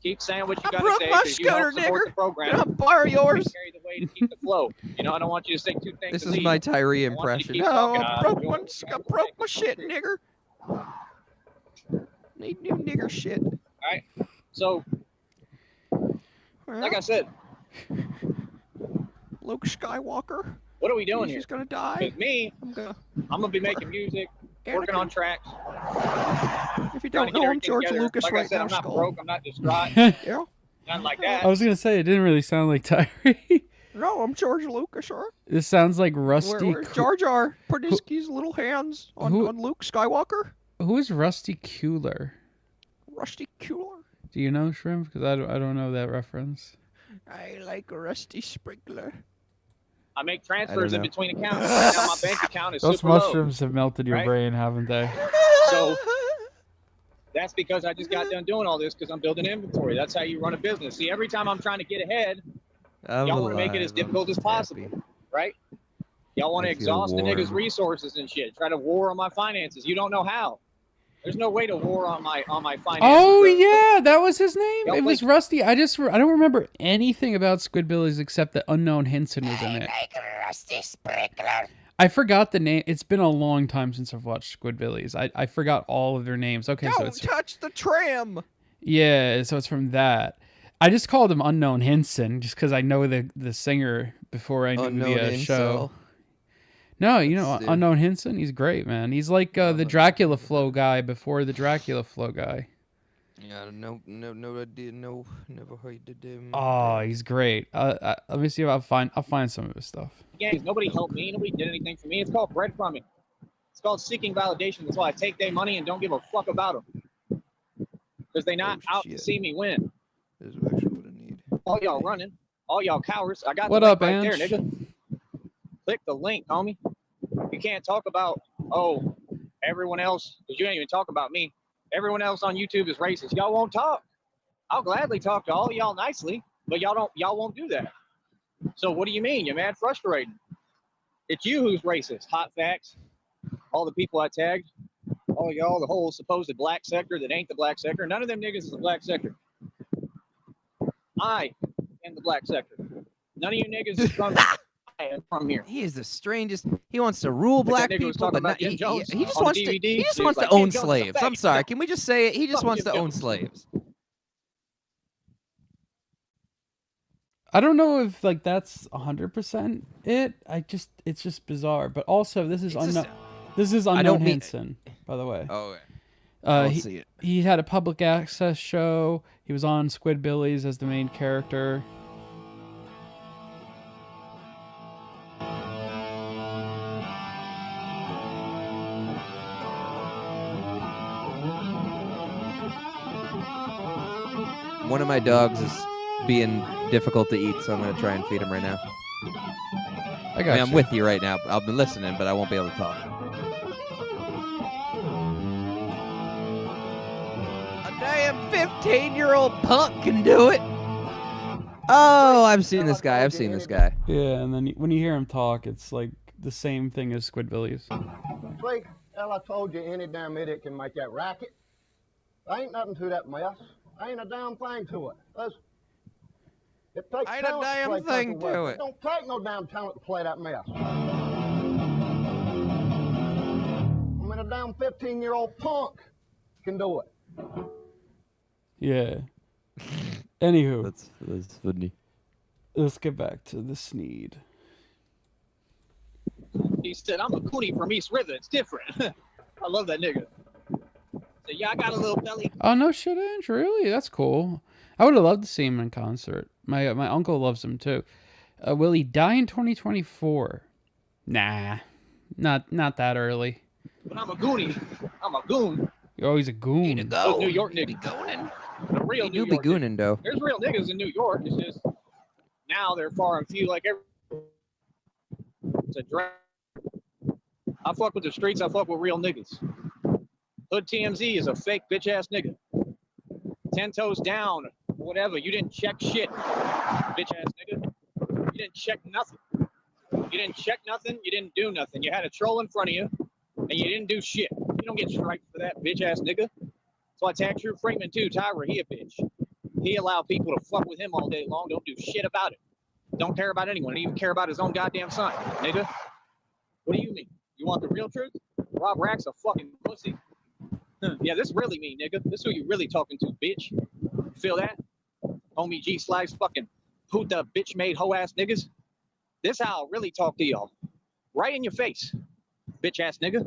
Keep saying what you I got to broke say my because you help scooter, support nigger. the program. Can I borrow yours? Carry the weight to keep the flow. You know, I don't want you to say two things. This to is leave. my Tyree I want you to impression. keep No, talking. I broke my shit, nigger. Need new nigger shit. All right. So, like I said, Luke Skywalker. what are we doing here? He's gonna die. Because me, I'm gonna be making music, working on tracks. If you trying don't to get know, I'm everything George together. Lucas like right I said, now. I'm not Skull. broke. I'm not distraught. Yeah. Nothing like that. I was gonna say it didn't really sound like Tyree. No, I'm George Lucas, sir. This sounds like Rusty. Where's Jar Jar? Put his little hands on Luke Skywalker. Who is Rusty Cooler? Rusty Cooler. Do you know, Shrimp? Because I don't know that reference. I like a rusty sprinkler. I make transfers in know. between accounts. Right now my bank account is Those super low. mushrooms have melted your right? brain, haven't they? So that's because I just got done doing all this because I'm building inventory. That's how you run a business. See, every time I'm trying to get ahead, y'all want to make it as difficult as possible, right? Y'all want to exhaust the niggas' resources and shit. Try to war on my finances. You don't know how. There's no way to war on my finances. Oh yeah, that was his name. Y'all It was Rusty. I don't remember anything about Squidbillies except that Unknown Hinson was in it. Like a rusty sprinkler. I forgot the name. It's been a long time since I've watched Squidbillies. I forgot all of their names. Okay, so Don't it's touch the tram. yeah. So it's from that. I just called him Unknown Hinson just because I know the singer before I knew the show. No, you know Unknown Hinson. He's great, man. He's like the Dracula Flow guy before the Dracula Flow guy. Yeah, no idea, never heard of him. Oh, he's great. Let me see if I'll find some of his stuff. Gangs, nobody helped me. Nobody did anything for me. It's called breadcrumbing. It's called seeking validation. That's why I take their money and don't give a fuck about them. Because they not out to see me win. This is actually what I need. All y'all running. All y'all cowards. I got What the link up, right there, Ange? nigga. Click the link, homie. You can't talk about, everyone else, because you ain't even talk about me. Everyone else on YouTube is racist. Y'all won't talk. I'll gladly talk to all of y'all nicely, but y'all won't do that. So what do you mean? You're mad frustrating. It's you who's racist. Hot facts. All the people I tagged. All y'all, the whole supposed black sector that ain't the black sector. None of them niggas is the black sector. I am the black sector. None of you niggas is from here. He is the strangest. He wants to rule black that nigga was people, talking but about not, Jim Jones he just on wants DVD. to. He just He wants was to like, own Jim Jones is a slaves. I'm faggot. sorry. Can we just say it? He just Fuck wants Jim to own Jones. slaves. I don't know if like that's 100% it. It's just bizarre. But also this is unknown. This is Unknown don't mean- Hinson, by the way. Oh, I don't he, see it. He had a public access show. He was on Squidbillies as the main character. One of my dogs is being difficult to eat, so I'm going to try and feed him right now. I got I'm you. with you right now. I'll be listening, but I won't be able to talk. A damn 15-year-old punk can do it. Oh, I've seen this guy. I've seen this guy. Yeah, and then when you hear him talk, it's like the same thing as Squidbillies. See, hell, I told you any damn idiot can make that racket. There ain't nothing to that mess. Ain't a damn thing to it. Listen, it takes Ain't a talent damn to play thing country to western. it. Don't take no damn talent to play that mess. I mean, a damn 15-year-old punk can do it. Yeah. Anywho, That's funny. let's get back to the Sneed. He said, I'm a coonie from East River. It's different. I love that nigga. So, yeah, I got a little belly. Oh no shit, Ange, really? That's cool. I would have loved to see him in concert. My uncle loves him too. Will he die in 2024? Nah, not that early. But I'm a goonie. I'm a goon. Oh, he's a goon. Those New York niggas. The real He New do be York gooning, though. There's real niggas in New York. It's just now they're far and few. Like it's a drag. I fuck with the streets. I fuck with real niggas. Hood TMZ is a fake bitch ass nigga. 10 toes down, whatever. You didn't check shit, bitch ass nigga. You didn't check nothing. You didn't check nothing. You didn't do nothing. You had a troll in front of you, and you didn't do shit. You don't get striped for that, bitch ass nigga. So I tagged True Freeman too. Tyra, he a bitch. He allowed people to fuck with him all day long. Don't do shit about it. Don't care about anyone. Don't even care about his own goddamn son, nigga. What do you mean? You want the real truth? Rob Rack's a fucking pussy. Yeah, this really me, nigga. This who you really talking to, bitch. You feel that? Homie G Slice fucking puta bitch made hoe ass niggas. This how I'll really talk to y'all. Right in your face. Bitch ass nigga.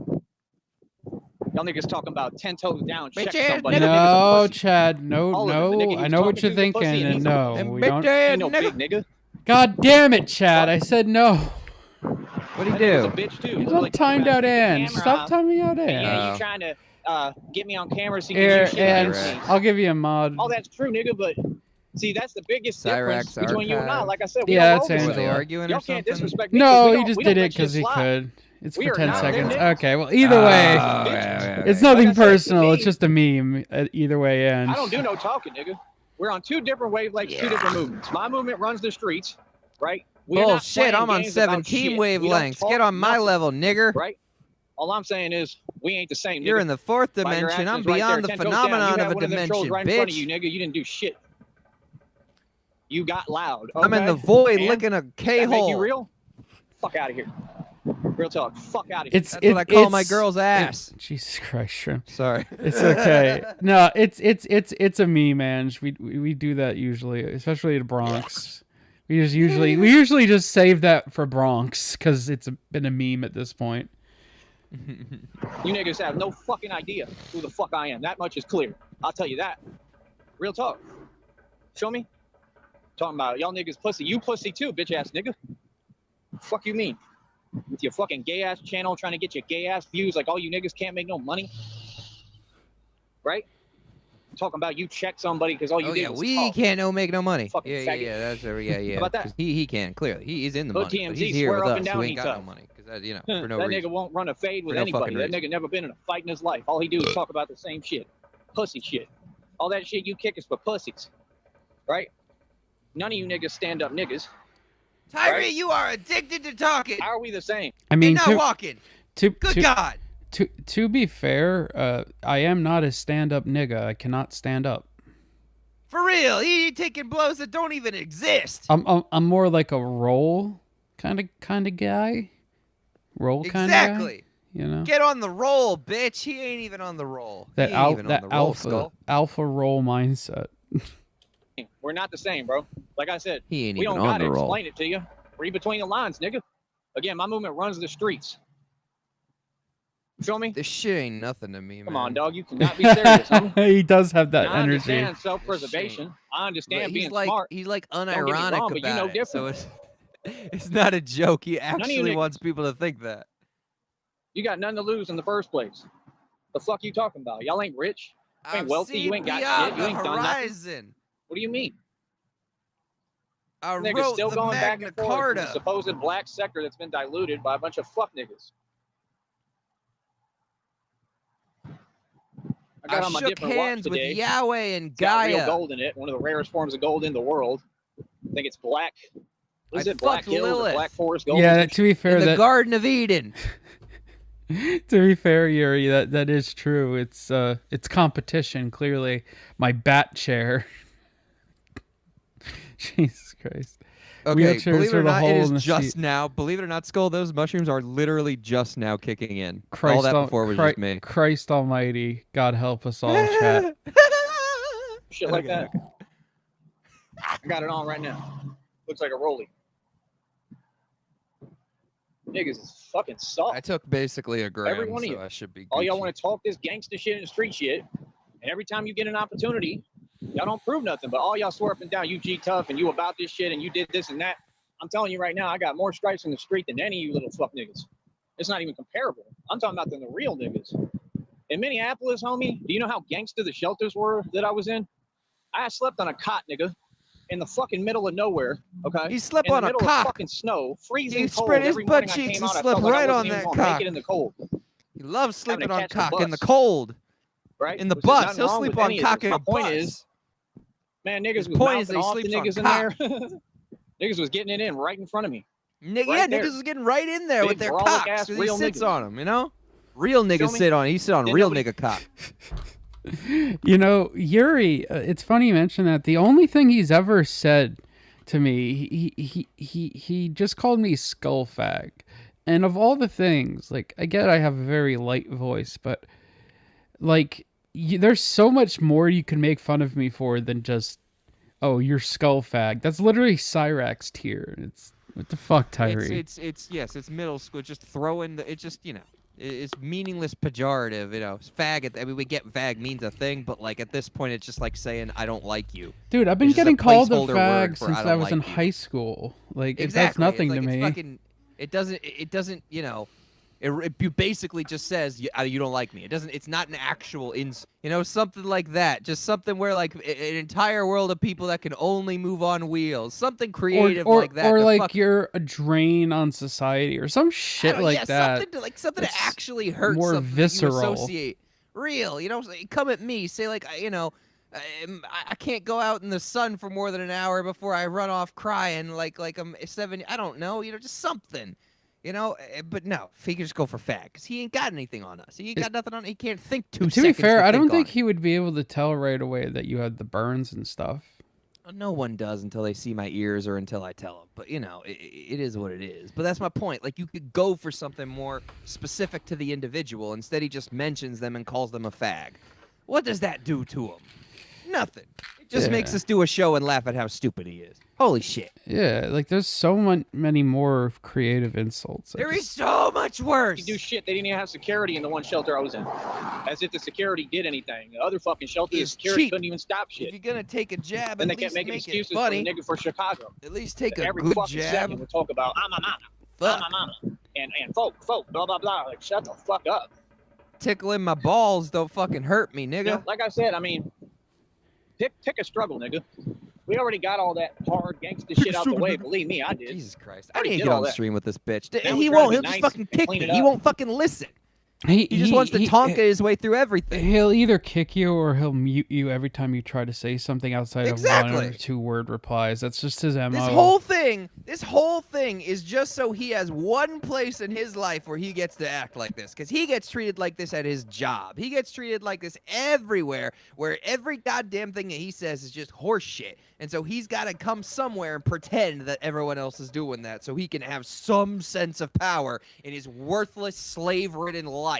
Y'all niggas talking about 10 toes down, check somebody. No, Chad. No, All of it. The nigga no. you I know what talking you're to, the pussy, thinking, and and he's no, a we big don't. damn Ain't no big nigga. God damn it, Chad! I said no. What'd he That nigga's a do? bitch too. You Look don't like timed dumbass out camera in. Stop off. timing out in. Yeah, Oh. you trying to get me on camera so you can Here, do shit and against me. I'll give you a mod. All that's true, nigga, but see, that's the biggest difference Cyrax between you and I. archive. Like I said, we Yeah, don't that's roll Were the they Angela. arguing Y'all or can't something? disrespect me. No, we he don't- just we did don't it let shit because he slide. could. It's We for are 10 not them seconds. niggas. Okay, well, either way, it's nothing Like I said, personal. It's me- just a meme. Either way ends. I don't do no talking, nigga. We're on two different wavelengths, two different movements. My movement runs the streets, right? We're not Bullshit, playing I'm on games about 17 shit. We don't wavelengths. talk Get on my nothing, level, nigger. right? All I'm saying is we ain't the same. You're nigga. in the fourth By your dimension. I'm actions right there, beyond the 10 toes down. phenomenon You had of a one them trolls dimension, right in front of you, bitch. nigga. You didn't do shit. You got loud. I'm in the okay? void And licking a that make you K-hole. real? Fuck out of here. Real talk. Fuck out of here. That's what I call my girl's ass. Jesus Christ, Shrimp. Sorry. It's okay. No, it's a meme, man. We do that usually, especially in Bronx. We usually just save that for Bronx because it's been a meme at this point. You niggas have no fucking idea who the fuck I am. That much is clear. I'll tell you that. Real talk. Show me. Talking about y'all niggas pussy. You pussy too, bitch ass nigga. Fuck you mean? With your fucking gay ass channel trying to get your gay ass views like all you niggas can't make no money. Right? Talking about you check somebody because all you Oh did yeah, was we talk. can't make no money. Fucking Yeah, faggot. that's yeah. How about that? 'Cause he can clearly. He's in the Look, money. But TMZ he's here swear with up and us down who he ain't got tough. no money because for no that reason. nigga won't run a fade with For no fucking anybody. That reason. nigga never been in a fight in his life. All he do is talk about the same shit. Pussy shit. All that shit you kick is for pussies. Right? None of you niggas stand up niggas. Tyree, right? you are addicted to talking. How are we the same? I mean, and not walking. Good God. To be fair, I am not a stand-up nigga. I cannot stand up. For real, he taking blows that don't even exist. I'm more like a roll kind of guy. Roll kind of guy. Exactly. You know. Get on the roll, bitch. He ain't even on the roll. That he ain't even on the roll, Skull. alpha roll mindset. We're not the same, bro. Like I said, He ain't we even don't on gotta the roll. explain it to you. Read between the lines, nigga. Again, my movement runs the streets. Feel me? This shit ain't nothing to me, man. Come on, dog. You cannot be serious, homie. He does have that I energy. understand self-preservation. I understand He's being like smart. he's like get me unironic wrong, but you about know it. different. So it's not a joke. He of you actually niggas- wants people to think that. You got nothing to lose in the first place. The fuck you talking about? Y'all ain't rich. You ain't I've wealthy. You seen ain't got beyond shit. You the ain't done nothing. horizon. What do you mean? I Niggas wrote still the going back Magna and forth in the Carta. supposed black sector that's been diluted by a bunch of fuck niggas. I got on my shook different watch hands with today. Yahweh and It's got real Gaia. gold in it. One of the rarest forms of gold in the world. I think it's black. What is I it? Black fucked Hills or Lilith Black Forest gold? Yeah, to be fair, In the that Garden of Eden. to be fair, Yuri, that is true. It's competition. Clearly, my bat chair. Jesus Christ. Okay, Wheelchairs believe it for or the not, hole it in is the just seat. now. Believe it or not, Skull, those mushrooms are literally just now kicking in. Christ all that al- before was Chri- just me. Christ Almighty, God help us all, chat. Shit like that. I got it on right now. Looks like a rollie. Niggas is fucking soft. I took basically a gram, Every one of so you. I should be All y'all Gucci. want to talk this gangster shit and street shit, and every time you get an opportunity, y'all don't prove nothing, but all y'all swear up and down, you G tough and you about this shit and you did this and that. I'm telling you right now, I got more stripes in the street than any of you little fuck niggas. It's not even comparable. I'm talking about the real niggas. In Minneapolis, homie, do you know how gangster the shelters were that I was in? I slept on a cot, nigga, in the fucking middle of nowhere, okay? He slept in on the a middle cock. Of fucking snow, freezing He cold. spread his Every butt morning I cheeks came and out, I slept felt like right I on wasn't even that gonna cock. make it in the cold, He loves sleeping on catch the cock in the bus. cold. right? In the Which there's bus. nothing He'll wrong sleep with on any of cock this. in My a point bus. is, man, niggas His was point is mouthing that he off the sleeps on niggas in cock. there. Niggas was getting it in right in front of me. Yeah, right there. niggas was getting right in there with Big their brolic cocks ass because he real sits niggas. on them, you know? Real niggas me. sit on. He sit on Then real nobody- nigga cock. You know, Yuri, it's funny you mention that. The only thing he's ever said to me, he just called me skull fag. And of all the things, like, I get I have a very light voice, but like, there's so much more you can make fun of me for than just, oh, you're skull fag. That's literally Cyrax tier. It's what the fuck, Tyree? It's middle school. Just throwing the. It just it's meaningless pejorative. Fag. I mean, we get fag means a thing, but like at this point, it's just like saying I don't like you. Dude, I've been It's just a getting called a placeholder fag word for since I I don't was in like you. high school. Like, it does Exactly. nothing it's to like, me. it's fucking, it doesn't. It basically just says you don't like me. It doesn't. It's not an actual something like that. Just something where like an entire world of people that can only move on wheels. Something creative like that. Or to like fuck- you're a drain on society or some I shit don't- like yeah, that. Something to It's actually hurt. more something visceral. That you associate real. Come at me. Say like I can't go out in the sun for more than an hour before I run off crying like I'm 7. I don't know. Just something. But no, he can just go for fag because he ain't got anything on us. He ain't got nothing on. He can't think 2 To seconds. be fair, I don't think on he would be able to tell right away that you had the burns and stuff. it. No one does until they see my ears or until I tell them. But it is what it is. But that's my point. Like you could go for something more specific to the individual. Instead, he just mentions them and calls them a fag. What does that do to him? Nothing. It just makes us do a show and laugh at how stupid he is. Holy shit. Yeah, like there's so many more creative insults. There is so much worse. You do shit. They didn't even have security in the one shelter I was in. As if the security did anything. The other fucking shelter, the It's security cheap. couldn't even stop If shit. you're gonna take a jab, And they at kept least making make excuses it for funny. the nigga for Chicago. At least take a Every good fucking jab. second we talk about, I'm a mama. Fuck. I'm a mama. And folk, blah, blah, blah. Like, shut the fuck up. Tickling my balls don't fucking hurt me, nigga. You know, like I said, I mean, pick a struggle, nigga. We already got all that hard gangsta shit out the way. Believe me, I did. Jesus Christ. I Already need to did get all on the that. stream with this bitch. Now He we try to won't. be He'll nice just fucking and kick clean me. it He up. won't fucking listen. He just wants to Tonka his way through everything. He'll either kick you or he'll mute you every time you try to say something outside of 1 or 2 word replies. That's just his MO. This whole thing is just so he has one place in his life where he gets to act like this. Because he gets treated like this at his job. He gets treated like this everywhere, where every goddamn thing that he says is just horse shit. And so he's got to come somewhere and pretend that everyone else is doing that so he can have some sense of power in his worthless, slave-ridden life.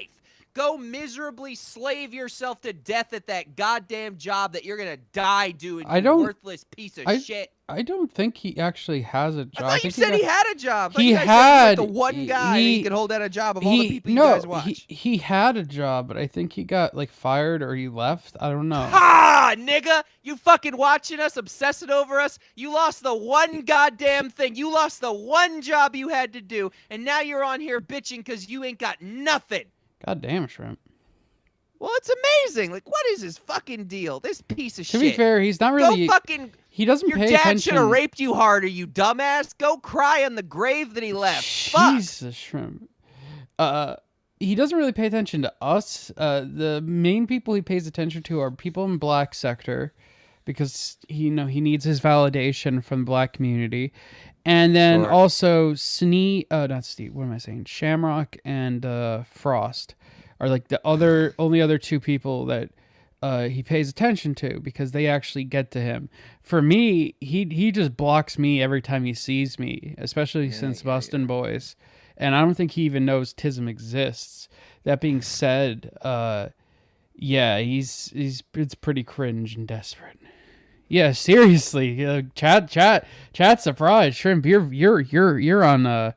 Go miserably slave yourself to death at that goddamn job that you're going to die doing, you worthless piece of shit. I don't think he actually has a job. I thought you said he had a job. I thought He you guys said had like the one guy that could hold down a job of all the people you no, guys watch. he had a job, but I think he got like fired or he left. I don't know. Ha, nigga! You fucking watching us, obsessing over us? You lost the one goddamn thing. You lost the one job you had to do, and now you're on here bitching because you ain't got nothing. God damn, Shrimp. Well, it's amazing. Like, what is his fucking deal? This piece of To shit. be fair, he's not really. Go fucking. He doesn't Your pay dad attention. should have raped you harder, you dumbass. Go cry on the grave that he left. Fuck. Jesus, Shrimp. He doesn't really pay attention to us. The main people he pays attention to are people in black sector, because he needs his validation from the black community, and then also not Steve. What am I saying? Shamrock and Frost are like the only other 2 people that he pays attention to because they actually get to him. For me, he just blocks me every time he sees me, especially since Bustin' Boys. And I don't think he even knows tism exists. That being said, it's pretty cringe and desperate. Yeah, seriously, chat surprised. Shrimp, you're on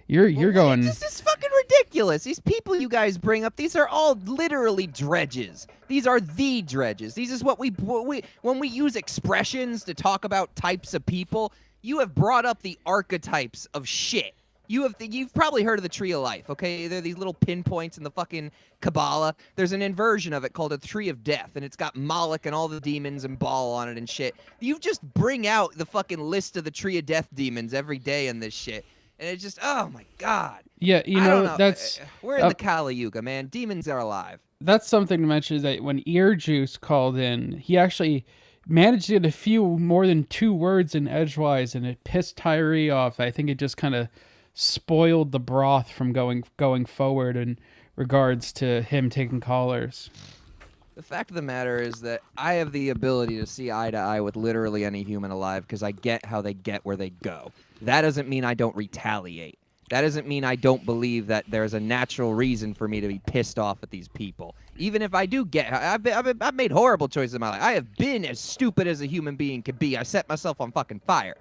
you're going. This is fucking ridiculous. These people you guys bring up, these are all literally dredges. These are the dredges. These is what we when we use expressions to talk about types of people. You have brought up the archetypes of shit. You've probably heard of the Tree of Life, okay? They're these little pinpoints in the fucking Kabbalah. There's an inversion of it called a Tree of Death, and it's got Moloch and all the demons and Baal on it and shit. You just bring out the fucking list of the Tree of Death demons every day in this shit. And it's just, oh my God. Yeah, I don't know. that's... We're in the Kali Yuga, man. Demons are alive. That's something to mention, is that when Ear Juice called in, he actually managed to get a few more than 2 words in edgewise, and it pissed Tyree off. I think it just kind of spoiled the broth from going forward, and regards to him taking callers. The fact of the matter is that I have the ability to see eye to eye with literally any human alive because I get how they get where they go. That doesn't mean I don't retaliate. That doesn't mean I don't believe that there's a natural reason for me to be pissed off at these people. Even if I do get... I've made horrible choices in my life. I have been as stupid as a human being could be. I set myself on fucking fire.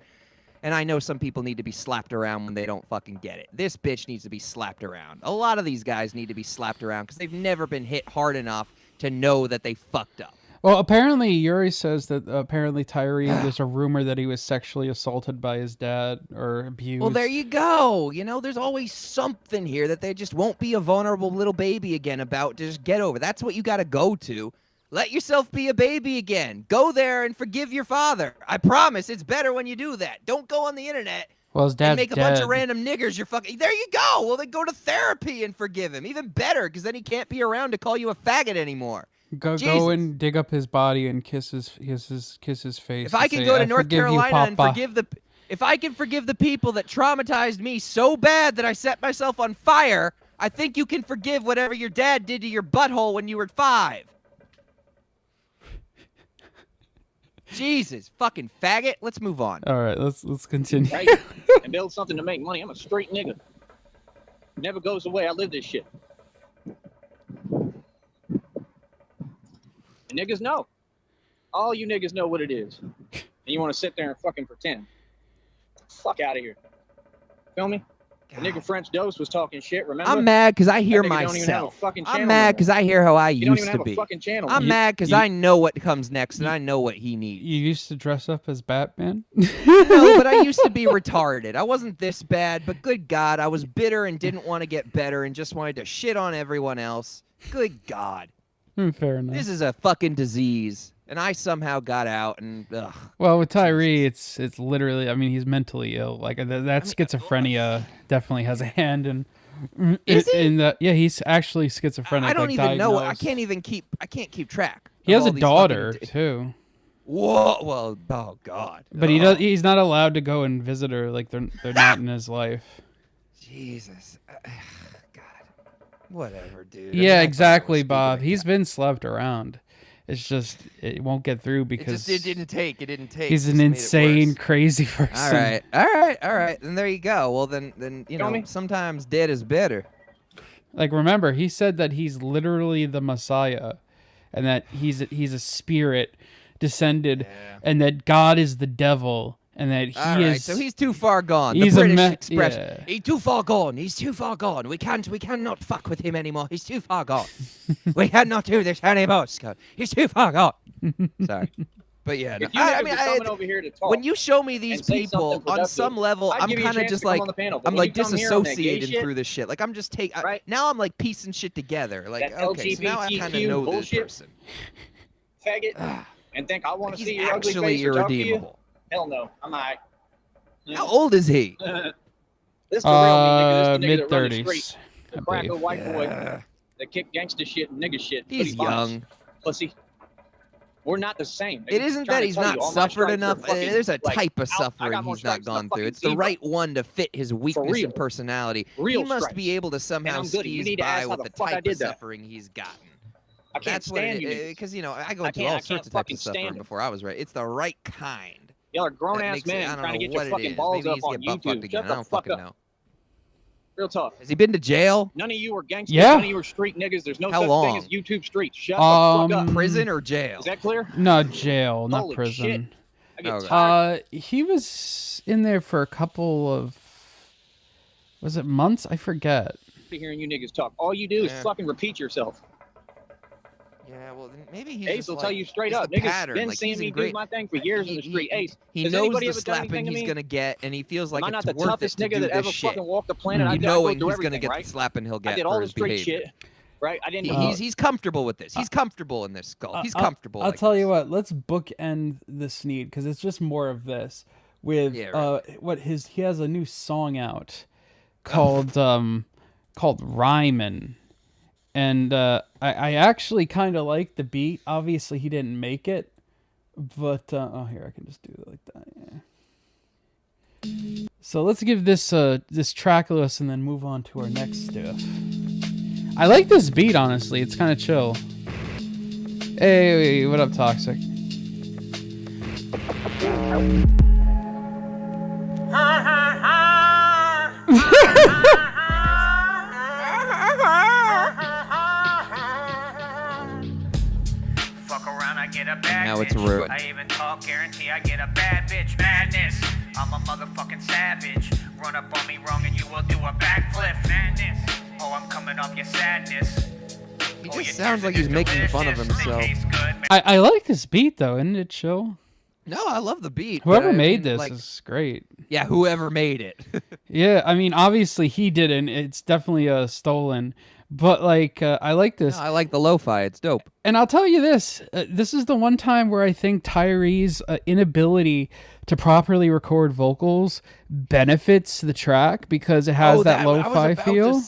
And I know some people need to be slapped around when they don't fucking get it. This bitch needs to be slapped around. A lot of these guys need to be slapped around because they've never been hit hard enough to know that they fucked up. Well, apparently Yuri says that apparently Tyree, there's a rumor that he was sexually assaulted by his dad or abused. Well, there you go. You know, there's always something here that they just won't be a vulnerable little baby again about to just get over. That's what you got to go to. Let yourself be a baby again. Go there and forgive your father. I promise it's better when you do that. Don't go on the internet Well, his dad's and make a dead. bunch of random niggers you're fucking... There you go. Well, then go to therapy and forgive him. Even better, because then he can't be around to call you a faggot anymore. Go and dig up his body and kiss his face. If I can go to North Carolina and if I can forgive the people that traumatized me so bad that I set myself on fire, I think you can forgive whatever your dad did to your butthole when you were 5. Jesus, fucking faggot. Let's move on. All right, let's continue. Right? And build something to make money. I'm a straight nigga. Never goes away. I live this shit. And niggas know. All you niggas know what it is. And you want to sit there and fucking pretend. Fuck out of here. Feel me? The nigga French Dose was talking shit, remember? I'm mad because I hear That nigga don't even have a myself. fucking I'm channel mad anymore. because I hear how I You don't used even to have a be. fucking channel. I'm mad because I know what comes next and I know what he needs. You used to dress up as Batman? No, but I used to be retarded. I wasn't this bad, but good God, I was bitter and didn't want to get better and just wanted to shit on everyone else. Good God. Fair enough. This is a fucking disease. And I somehow got out and ugh. Well, with Tyree, it's literally, I mean, he's mentally ill. Like that schizophrenia definitely has a hand in Is he? in the, yeah, he's actually schizophrenic. I don't like, even know. I diagnosed. can't keep track. He of has all a these daughter fucking too. Whoa, well, oh God. But he's not allowed to go and visit her. Like they're not in his life. Jesus. God. Whatever, dude. Yeah, I exactly, thought I was Bob. stupid. He's been slept around. It's just it won't get through because It didn't take. It didn't take. he's It an just made it insane, worse. crazy person. All right. Then there you go. Well, then you Tell know, me. sometimes dead is better. Like remember, he said that he's literally the Messiah, and that he's a spirit descended, and that God is the devil, and that he All is. right, so he's too far gone. he's the a British me- expression. yeah. He's too far gone. He's too far gone. We cannot fuck with him anymore. He's too far gone. We cannot do this anymore, Scott. He's too far gone. Sorry. But yeah, no, If you niggas are coming over here to talk when you show me these and say people something on productive, some level, I'd I'm give you a kind of chance just to come like on the panel, but I'm when like you come here on that gay disassociating shit, through this shit. Like I'm just right? now I'm like piecing shit together. Like That okay, so now I kind of LGBTQ know bullshit. this person. Faggot. And think I want to He's see your ugly actually face or talk to you? irredeemable. Hell no. I'm alright. How old is he? This the real me, nigga. This the nigga Mid that run the 30s. street. The I cracker believe. white boy that kick gangster shit and nigga shit. He's Pussy bonnets. young. Pussy. We're not the same. nigga. It isn't Trying that to he's tell not you, all my suffered stripes are enough. fucking, There's a like, type of out. I suffering got more he's not stripes than a gone through. fucking It's the zebra. right one to fit his weakness real. and personality. Real He must stripes. be able to somehow I'm good. You squeeze need to ask by how with the the fuck I type did of that. suffering he's gotten. I can't That's what stand you. because you know I go I into can't- all I sorts can't of types fucking of suffering stand it. before I was right. It's the right kind. Y'all are grown That ass makes it- I men don't trying to know get your what it fucking is. balls Maybe up he's on getting butt fucked YouTube. again. Shut I the don't fuck fucking up. know. Real talk. Has he been to jail? None of you are gangsters. Yeah. None of you are street niggas. There's no How such long? thing as YouTube streets. Shut the fuck up. Prison or jail? Is that clear? No, jail, not Holy prison. shit. I get Okay. tired. He was in there for a couple of, was it months? I forget. of hearing you niggas talk. All you do is Yeah. fucking repeat yourself. Yeah, well then maybe he's Ace just will like, tell you straight it's up. the Niggas pattern. been Like, seeing he's me in do great. my thing for years in the street. Ace, He has knows anybody the ever done anything slapping to he's me? gonna get, and he feels like Am I not it's the worth toughest it to nigga do that this ever shit. fucking walked the planet? I go Knowing through he's gonna everything, get right? the slapping he'll get I did for all the his straight behavior. shit, right? I didn't. He's comfortable with this. He's comfortable in this skull. He's comfortable. I'll like tell this. you what. Let's bookend the Sneed because it's just more of this. With Yeah, he has a new song out called called Ryman. And I actually kind of like the beat. Obviously, he didn't make it, but here I can just do it like that. Yeah. So let's give this this track list and then move on to our next stuff. I like this beat, honestly. It's kind of chill. Hey, what up, Toxic? Fuck around, I get a bad Now it's bitch. ruined. I even talk, guarantee I get a bad bitch. Madness, I'm a motherfucking savage. Run up on me wrong and you will do a backflip. Madness, oh, I'm coming off your sadness. He Oh, your just sounds tears like are he's making fun of delicious. They himself. taste good. I like this beat, though. Isn't it chill? No, I love the beat. but Whoever I made mean, this like, is great. yeah, whoever made it. Yeah, I mean, obviously he didn't. It's definitely stolen. But, like, I like this. No, I like the lo-fi. It's dope. And I'll tell you this. This is the one time where I think Tyree's inability to properly record vocals benefits the track because it has that lo-fi feel.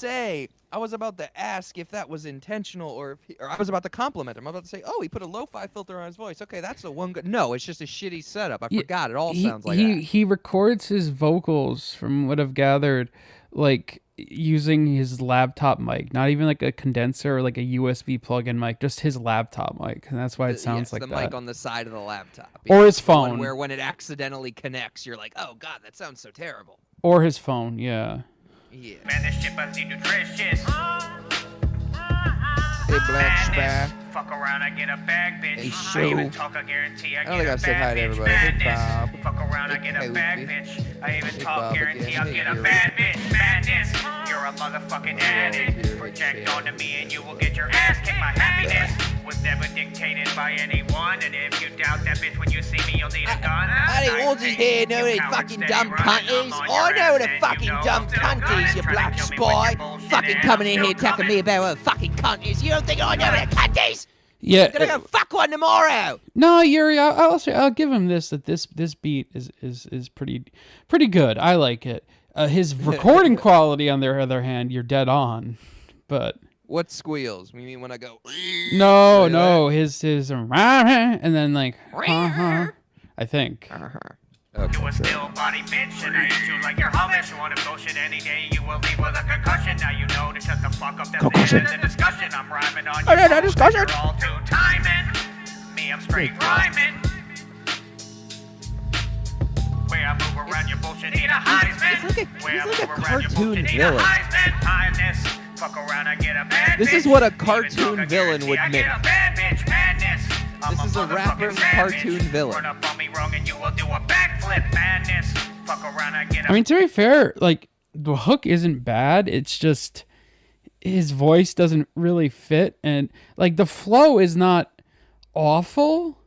I was about to ask if that was intentional or I was about to compliment him. I was about to say, oh, he put a lo-fi filter on his voice. Okay, that's the one good. No, it's just a shitty setup. I forgot. It all sounds like that. He records his vocals, from what I've gathered, like using his laptop mic, not even like a condenser or like a USB plug-in mic, just his laptop mic, and that's why it sounds like the that. mic on the side of the laptop. Or his The one phone. where when it accidentally connects, you're like, oh god, that sounds so terrible. Or his phone, yeah. Yeah. Man, this shit must be nutritious. Hey, Black Spy. Fuck around, I get a bag, bitch. Hey, I Show. even talk, I guarantee I don't get think a I've said hi bad to bitch. everybody. Hey, Madness. Bob. Fuck around, I Hey, get a bag, Kofi. bitch. I even Hey, talk, Bob guarantee again. I'll Hey, get a Yuri. bad bitch. Madness. You're a motherfucking addict. Yuri, Project shit. onto me and you will get your ass kicked. My happiness was never dictated by anyone. And if you doubt that bitch when you see me, you'll need a gun. I didn't want to hear no of the fucking dumb cunties. I know what a fucking dumb cunt is, you black spy. Fucking coming in here talking me about what a fucking cunt is. You don't think I know what a cunt is? Yeah. I'm gonna go fuck one tomorrow. No, Yuri, I'll give him this, that this beat is pretty good. I like it. His recording quality, on the other hand, you're dead on. But What squeals? You mean when I go? no, his and then like I think. You a still body bitch, and I eat you like you're hummus. You want to bullshit any day, you will leave with a concussion. Now you know to shut the fuck up. That's the end of the discussion. I'm rhyming on you. no, discussion. You're all too timing. Me, I'm straight rhyming. Where I move around your bullshit, need a Heisman. He's like a cartoon villain. Heisman. Fuck around, I get a bad This bitch. is what a Even cartoon talk, I villain guarantee would I make. get a bad bitch. Madness. This is a rapper's cartoon villain. Run up on me wrong and you will do a backflip. Madness. Fuck around, I get a I mean, to be fair, like the hook isn't bad. It's just his voice doesn't really fit, and like the flow is not awful.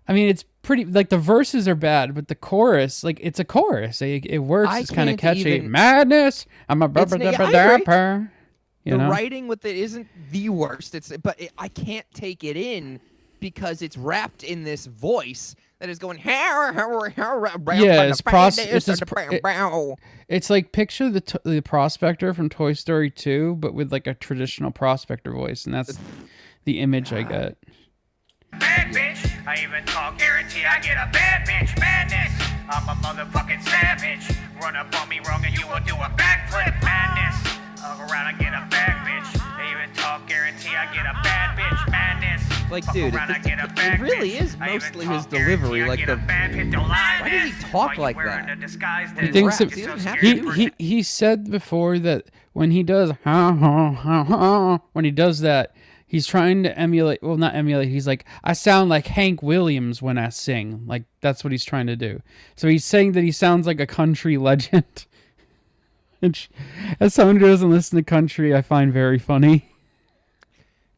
I mean, it's pretty, like the verses are bad, but the chorus, like it's a chorus. It works. It's kind of can't catchy. even- Madness. I'm a I agree. dapper. You The know? writing with it isn't the worst. I can't take it in because it's wrapped in this voice that is going. Yeah, it's like picture the prospector from Toy Story 2, but with like a traditional prospector voice, and that's the image I get. bad bitch. I even talk, guarantee I get a bad bitch. Madness. I'm a motherfucking savage. Run up on me wrong and you will do a backflip. Madness. Around, I get a bad bitch. I even talk, guarantee I get a bad bitch. Madness. Like, Fuck dude, around, I it get a bad really bitch. is I even mostly his talk, guarantee delivery. I Like get the a bad bitch. Don't lie, why does he miss. talk Why you like wearing that? a disguise He that thinks raps. if- He doesn't so have scared to to do breathe. He said before that when he does when he does that, he's trying to emulate, well, not emulate, he's like, I sound like Hank Williams when I sing. Like, that's what he's trying to do. So he's saying that he sounds like a country legend. Which, as someone who doesn't listen to country, I find very funny.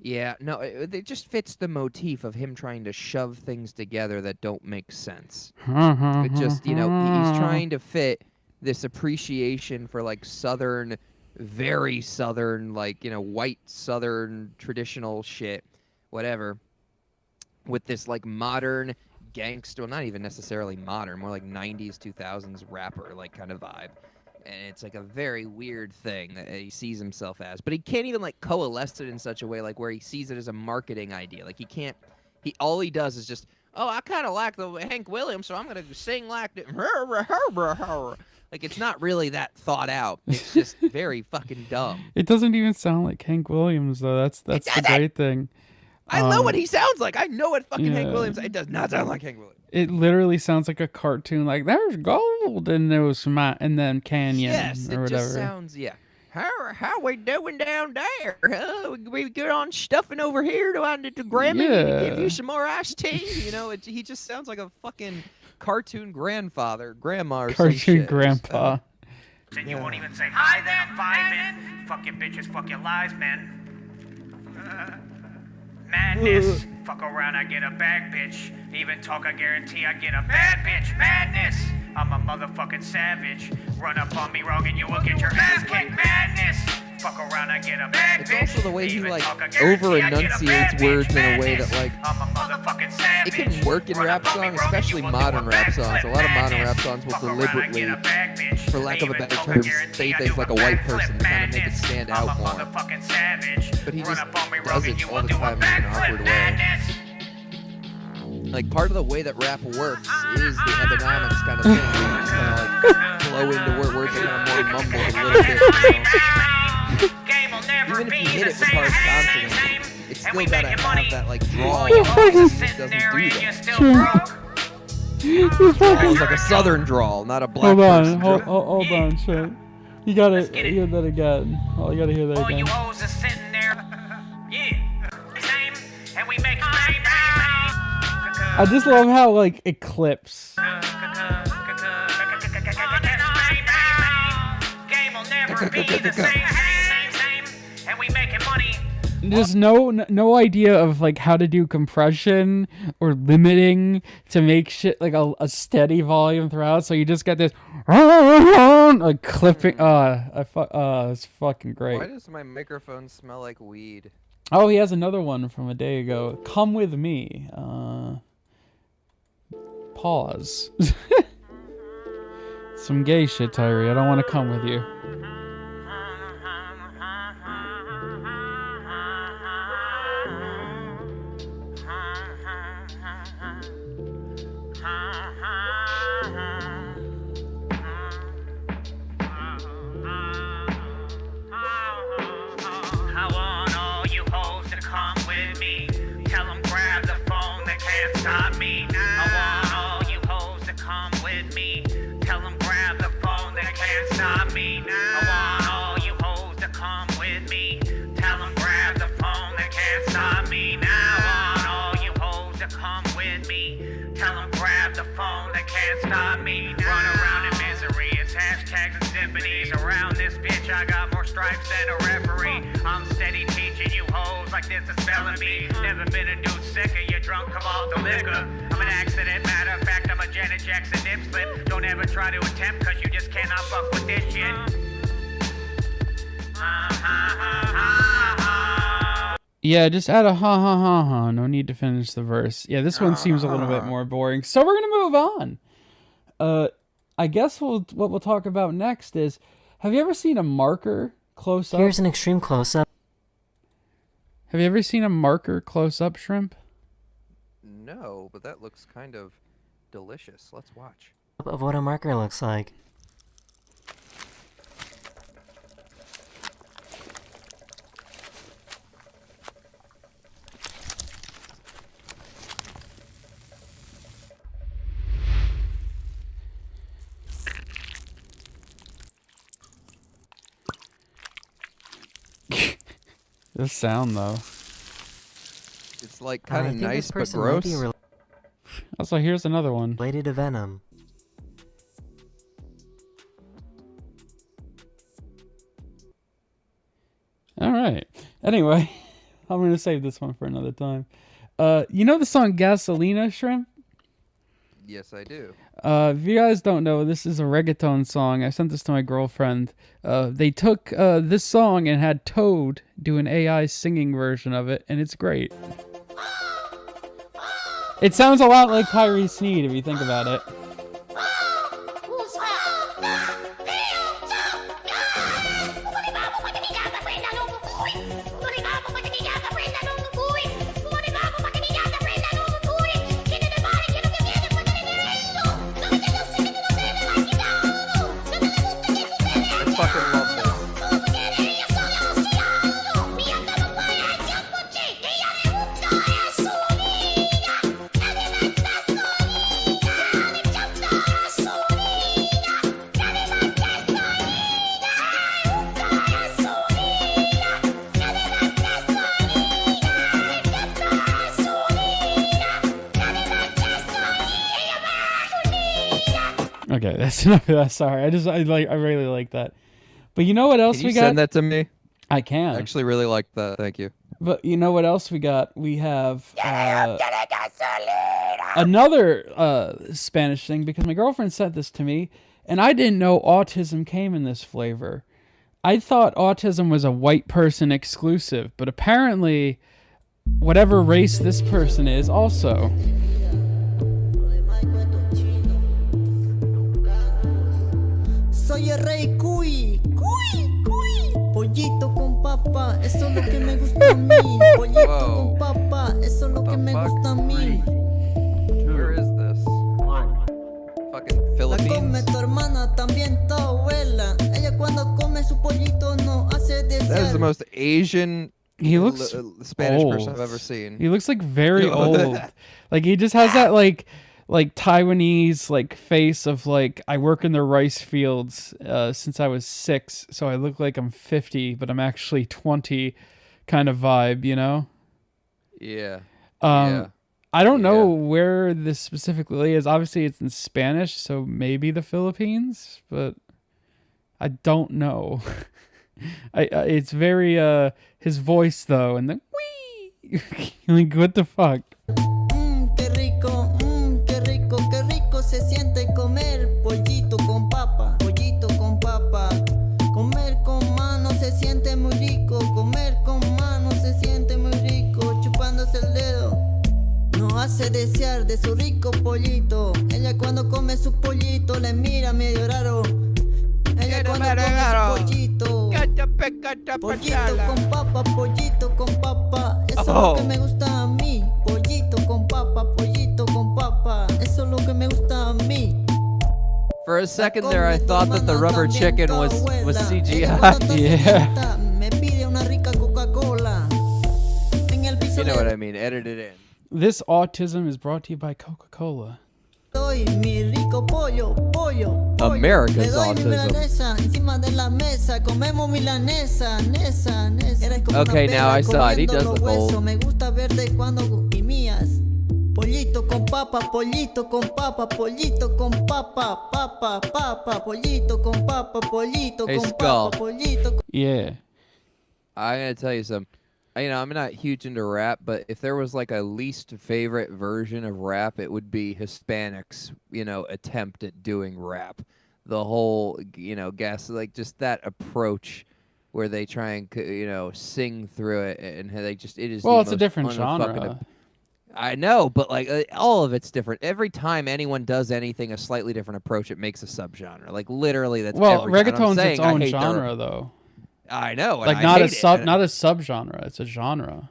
Yeah, no, it just fits the motif of him trying to shove things together that don't make sense. It just, he's trying to fit this appreciation for like southern, very southern, like, white southern traditional shit, whatever, with this like modern gangster, well, not even necessarily modern, more like 90s, 2000s rapper, like kind of vibe. And it's like a very weird thing that he sees himself as. But he can't even like coalesce it in such a way like where he sees it as a marketing idea. Like all he does is just, oh, I kind of like the Hank Williams, so I'm going to sing like that. Like, it's not really that thought out. It's just very fucking dumb. It doesn't even sound like Hank Williams, though. That's the great thing. I know what he sounds like. I know what fucking Hank Williams. It does not sound like Hank Williams. It literally sounds like a cartoon. Like, there's gold, and there was some, and then canyon, Yes, or it whatever. just sounds, yeah. How we doing down there? Huh? We good on stuffing over here? Do I need to grab it and give you some more iced tea? You know, he just sounds like a fucking cartoon grandfather, grandma, or some Cartoon shit. grandpa. And you won't even say hi then, vibing. Fuck your bitches, fuck your lies, man. Madness. Fuck around, I get a bag, bitch. Even talk, I guarantee I get a bad bitch. Madness. I'm a motherfucking savage. Run up on me wrong and you will get your ass kicked. Madness. Fuck around, I get a bag, It's bitch. also the way he, Even like, talk, I guarantee I get a over-enunciates bad words bitch. in a way that, Madness. like, I'm a motherfucking savage. it can work in Run rap up on me songs, wrong and especially you will do modern a rap backflip. songs. A lot of modern rap Madness. songs will Fuck around, I deliberately, get a bag, bitch. for lack of a Even better talk, I term, guarantee say I things do like a a white backflip. person to kind of make it Madness. stand I'm out a more. motherfucking savage. But he Run just up on me does wrong it and you all will the do a time in an awkward backflip. way. Madness. Like, part of the way that rap works is the ebonics kind of thing. You just kind of, like, flow into words that kind of more mumbled a little bit, you know? Even if you hit it with hard consonants, it's still gotta have that, like, drawl. It just doesn't do that. It's like a southern drawl, not a black person drawl. Hold on, shit. You gotta hear that again. Oh, you gotta hear that All you again. hoes are sitting there. Yeah. Same. And we make I just love how, like, it clips. Game will never be the same. And we making money. There's no idea of, like, how to do compression or limiting to make shit like a steady volume throughout. So you just get this like clipping. It's fucking great. Why does my microphone smell like weed? Oh, he has another one from a day ago. Come with me. Pause. Some gay shit, Tyree. I don't want to come with you. I want all you hoes to come with me. Tell them grab the phone, they can't stop me. I want all you hoes to come with me. Tell them grab the phone, they can't stop me. I want all you hoes to come with me. Tell them grab the phone, they can't stop me. Now I want all you hoes to come with me. Tell them grab the phone, they can't stop me. Run around in misery, it's hashtags and symphonies. Around this bitch, I got more stripes than a referee. I'm steady teaching you hoes like this is spelling bee. Never been a dude sicker, you're drunk, come off the liquor. I'm an accident, matter of fact, I'm a Janet Jackson nip slip. Don't ever try to attempt, cause you just cannot fuck with this shit. Yeah, just add a ha ha ha ha. No need to finish the verse. Yeah, this one seems a little bit more boring. So we're gonna move on. I guess what we'll talk about next is, have you ever seen a marker close up? Here's an extreme close up. Have you ever seen a marker close up, Shrimp? No, but that looks kind of delicious. Let's watch. Of what a marker looks like. The sound though. It's like kind of nice but person might be gross. Also, here's another one. Related to Venom. All right. Anyway, I'm gonna save this one for another time. You know the song Gasolina, Shrimp? Yes, I do. If you guys don't know, this is a reggaeton song. I sent this to my girlfriend. They took this song and had Toad do an AI singing version of it, and it's great. It sounds a lot like Kyrie Sneed if you think about it. Okay, that's enough of that. Sorry, I really like that. But you know what else Can you we got? send that to me? I can. I actually really like that. Thank you. But you know what else we got? We have another Spanish thing, because my girlfriend sent this to me, and I didn't know autism came in this flavor. I thought autism was a white person exclusive, but apparently, whatever race this person is, also. Soy el rey cuy, cuy, cuy. Pollito con papa, eso es lo que me gusta a mí. Pollito con papa, eso es lo que me gusta a mí. Where is this? Fucking La come Philippines. tu hermana, también tu abuela. Ella cuando come su pollito no hace desear. That is the most Asian He looks Spanish old. person I've ever seen. He looks like very old. Like he just has that like Taiwanese like face of like, I work in the rice fields since I was 6, so I look like I'm 50, but I'm actually 20 kind of vibe, you know? Yeah. I don't know where this specifically is. Obviously it's in Spanish, so maybe the Philippines, but I don't know. It's very his voice though, and the wee like what the fuck? Qué rico se siente comer pollito con papa, pollito con papa. Comer con mano se siente muy rico, comer con mano se siente muy rico, chupándose el dedo. No hace desear de su rico pollito. Ella cuando come su pollito le mira medio raro. Ella cuando come su pollito, pollito con papa, pollito con papa. Eso es lo que me gusta a mí. Pollito con papa, pollito con papa. Eso es lo que me gusta a mí. For a second there, I thought that the rubber chicken was CGI. Yeah. Me pide una rica Coca-Cola. En el piso You know what I mean. Edit it in. This autism is brought to you by Coca-Cola. doy mi rico pollo, pollo, pollo. America's Le doy mi autism. milanesa encima de la mesa. Comemos milanesa, nesa, nesa. Eres como Okay, una now I perra saw it. He comiendo does los look huesos. old. Me gusta verte cuando mías. Pollito con papa, pollito con papa, pollito con papa, papa, papa, pollito con papa, pollito Hey, con Skull. papa, pollito con... Yeah. I'm gonna tell you something. You know, I'm not huge into rap, but if there was like a least favorite version of rap, it would be Hispanics, you know, attempt at doing rap. The whole, you know, like just that approach where they try and, you know, sing through it, and they just, it is. Well, the it's a most different unfucking- genre. I know, but like all of it's different. Every time anyone does anything, a slightly different approach, it makes a subgenre. Like literally, that's Well, every time. And I'm reggaeton's saying its I own hate their- genre, though. I know, and Like I not a hate sub, it. not a subgenre. It's a genre.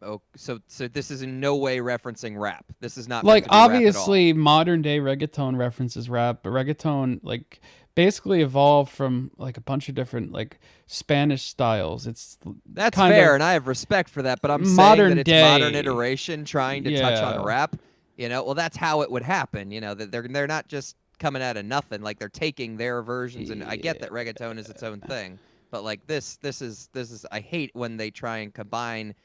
Oh, so this is in no way referencing rap. This is not Like meant to be rap at all. obviously, modern day reggaeton references rap, but reggaeton like basically evolved from like a bunch of different like Spanish styles. It's That's kind fair, of and I have respect for that. But I'm modern saying that it's day. modern iteration trying to touch Yeah. on rap. You know, well, that's how it would happen. You know, that they're not just coming out of nothing. Like they're taking their versions, and I get that reggaeton is its own thing. But like this is I hate when they try and combine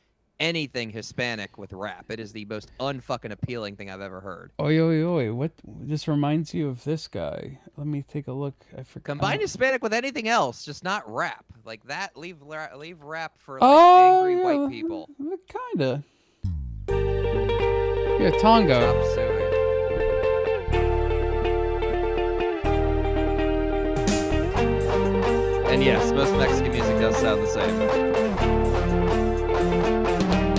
anything Hispanic with rap. It is the most unfucking appealing thing I've ever heard. Oi, oi, oi. What? This reminds you of this guy. Let me take a look. I forgot. Combine Hispanic with anything else, just not rap. Like that, leave rap for like Oh, angry yeah, white people. Kinda. Yeah, Tongo. Stop suing. And yes, most Mexican music does sound the same.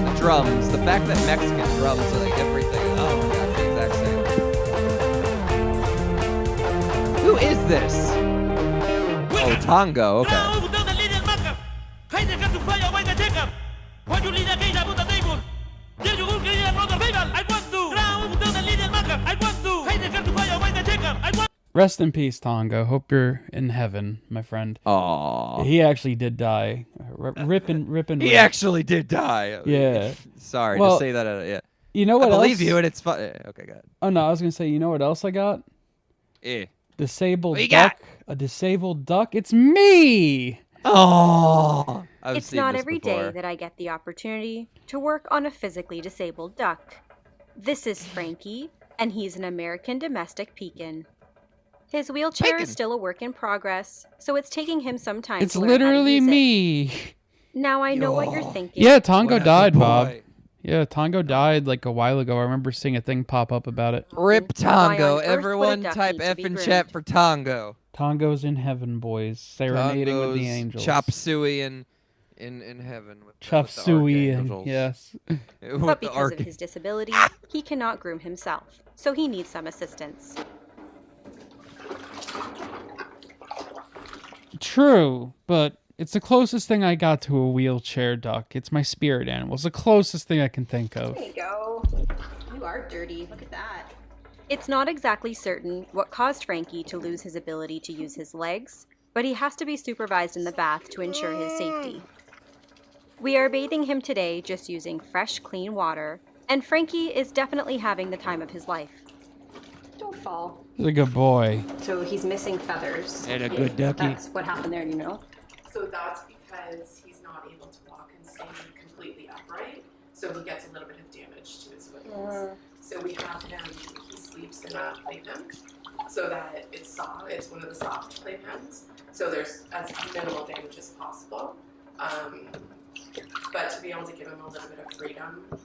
The drums, the fact that Mexican drums are like everything. Oh my god, the exact same. Who is this? Oh, Tongo. Okay. Rest in peace, Tongo. Hope you're in heaven, my friend. Aww. He actually did die. Ripping. He actually did die. Yeah. Sorry Well, to say that. Yeah. You know what I believe else? you, and it's fun. Okay, go ahead. Oh no, I was gonna say. You know what else I got? Disabled What you duck. got? A disabled duck. It's me. Oh. It's not every day that I get the opportunity to work on a physically disabled duck. This is Frankie, and he's an American domestic Pekin. His wheelchair is still a work in progress, so it's taking him some time It's to learn how to literally use it. me. Now I know what you're thinking. Yeah, Tongo died, Bob. Yeah, Tongo died like a while ago. I remember seeing a thing pop up about it. Rip Why on Tongo. earth would a Everyone duck type need to F be in groomed? chat for Tongo. Tongo's in heaven, boys. Serenading with the Tongo's angels. Chop Suey in heaven. With Chop with the Suey, archangels. yes. With But the because of his disability, he cannot groom himself, so he needs some assistance. True, but it's the closest thing I got to a wheelchair duck. It's my spirit animal. It's the closest thing I can think of. There you go. You are dirty. Look at that. It's not exactly certain what caused Frankie to lose his ability to use his legs, but he has to be supervised in the bath to ensure his safety. We are bathing him today just using fresh, clean water, and Frankie is definitely having the time of his life. Don't fall. He's a good boy. So he's missing feathers. And a good ducky. That's what happened there, you know? So that's because he's not able to walk and stay completely upright, so he gets a little bit of damage to his wings. So we have him, he sleeps in a playpen, so that it's soft, it's one of the soft playpens, so there's as minimal damage as possible. But to be able to give him a little bit of freedom. And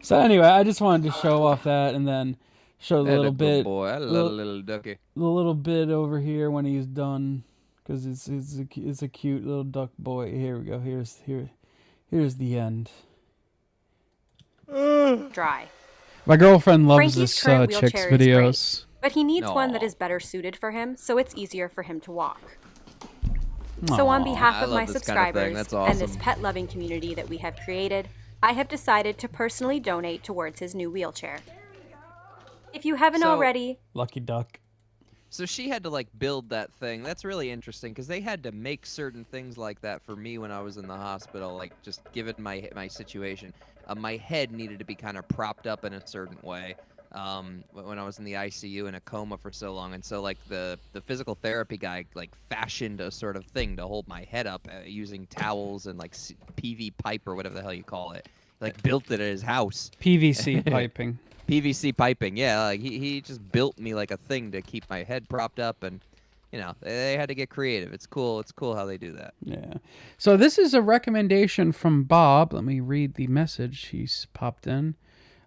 So anyway, I just wanted to show off that and then show the That a little good bit. boy. I love a little ducky. The little bit over here when he's done, because it's a cute little duck boy. Here we go. Here's the end. Dry. My girlfriend loves Frankie's this current chick's wheelchair is great, videos. but he needs one that Aw. is better suited for him, so it's easier for him to walk. So on Aw. behalf I of love my this kind of thing. subscribers That's and this awesome. pet-loving community that we have created, I have decided to personally donate towards his new wheelchair. If you haven't So- already, Lucky duck. So she had to like build that thing. That's really interesting because they had to make certain things like that for me when I was in the hospital. Like just given my situation, my head needed to be kind of propped up in a certain way. When I was in the ICU in a coma for so long, and so like the physical therapy guy like fashioned a sort of thing to hold my head up using towels and like PV pipe or whatever the hell you call it. Like built it at his house. PVC piping. PVC piping, yeah. Like he just built me like a thing to keep my head propped up, and you know they had to get creative. It's cool. It's cool how they do that. Yeah. So this is a recommendation from Bob. Let me read the message he's popped in.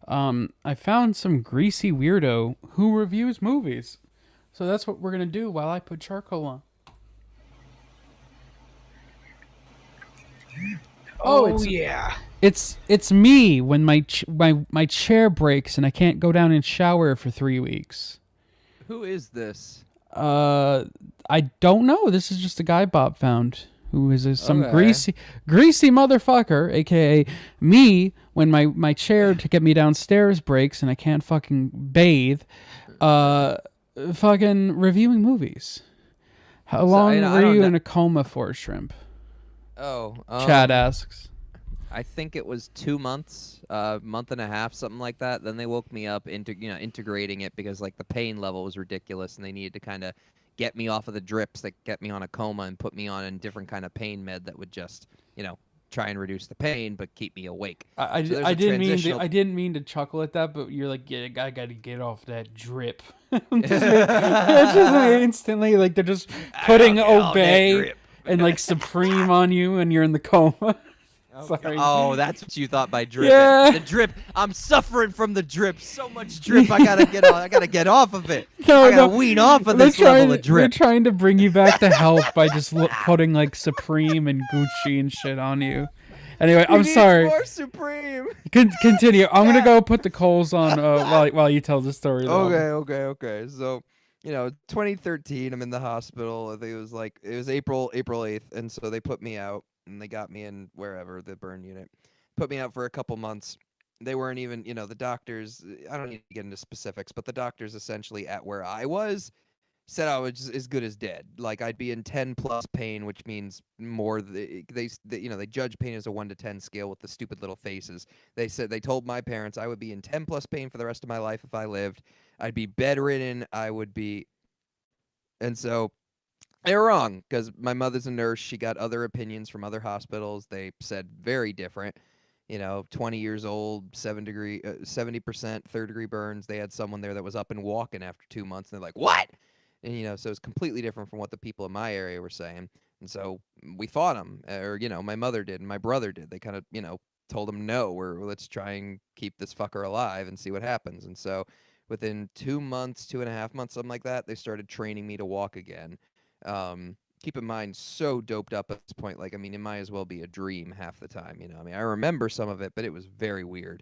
I found some greasy weirdo who reviews movies. So that's what we're going to do while I put charcoal on. It's me when my chair breaks and I can't go down and shower for 3 weeks. Who is this? I don't know. This is just a guy Bob found who is some Okay. greasy motherfucker, aka me when my chair to get me downstairs breaks and I can't fucking bathe. Fucking reviewing movies. How long I were don't you kn- in a coma for, Shrimp? Oh, Chad asks. I think it was 2 months, month and a half, something like that. Then they woke me up into integrating it because like the pain level was ridiculous, and they needed to kind of get me off of the drips that get me on a coma and put me on a different kind of pain med that would just try and reduce the pain but keep me awake. I So there's a I didn't mean to chuckle at that, but you're like, yeah, I got to get off that drip. Just instantly, like they're just putting get off that Obey drip. and like Supreme on you, and you're in the coma. Sorry. Oh, that's what you thought by drip. Yeah. The drip. I'm suffering from the drip. So much drip. I gotta get off. I gotta get off of it. No, I gotta no. wean off of They're this level of They're drip. trying to bring you back to health by just putting like Supreme and Gucci and shit on you. Anyway, I'm sorry. More Supreme. Continue. I'm gonna go put the coals on while you tell the story. though. Okay. So, 2013, I'm in the hospital. I think it was April 8th, and so they put me out and they got me in wherever, the burn unit. Put me out for a couple months. They weren't even, the doctors, I don't need to get into specifics, but the doctors essentially at where I was said I was as good as dead. Like I'd be in 10 plus pain, which means more. They judge pain as a 1 to 10 scale with the stupid little faces. They told my parents I would be in 10 plus pain for the rest of my life if I lived. I'd be bedridden. And so they were wrong because my mother's a nurse. She got other opinions from other hospitals. They said very different. 20 years old, 70% third-degree burns. They had someone there that was up and walking after 2 months, and they're like, what? And, so it's completely different from what the people in my area were saying. And so we fought them, or, my mother did and my brother did. They kind of, told him, no, let's try and keep this fucker alive and see what happens. And so within 2 months, 2.5 months, something like that, they started training me to walk again. Keep in mind, so doped up at this point, like, it might as well be a dream half the time, I remember some of it, but it was very weird.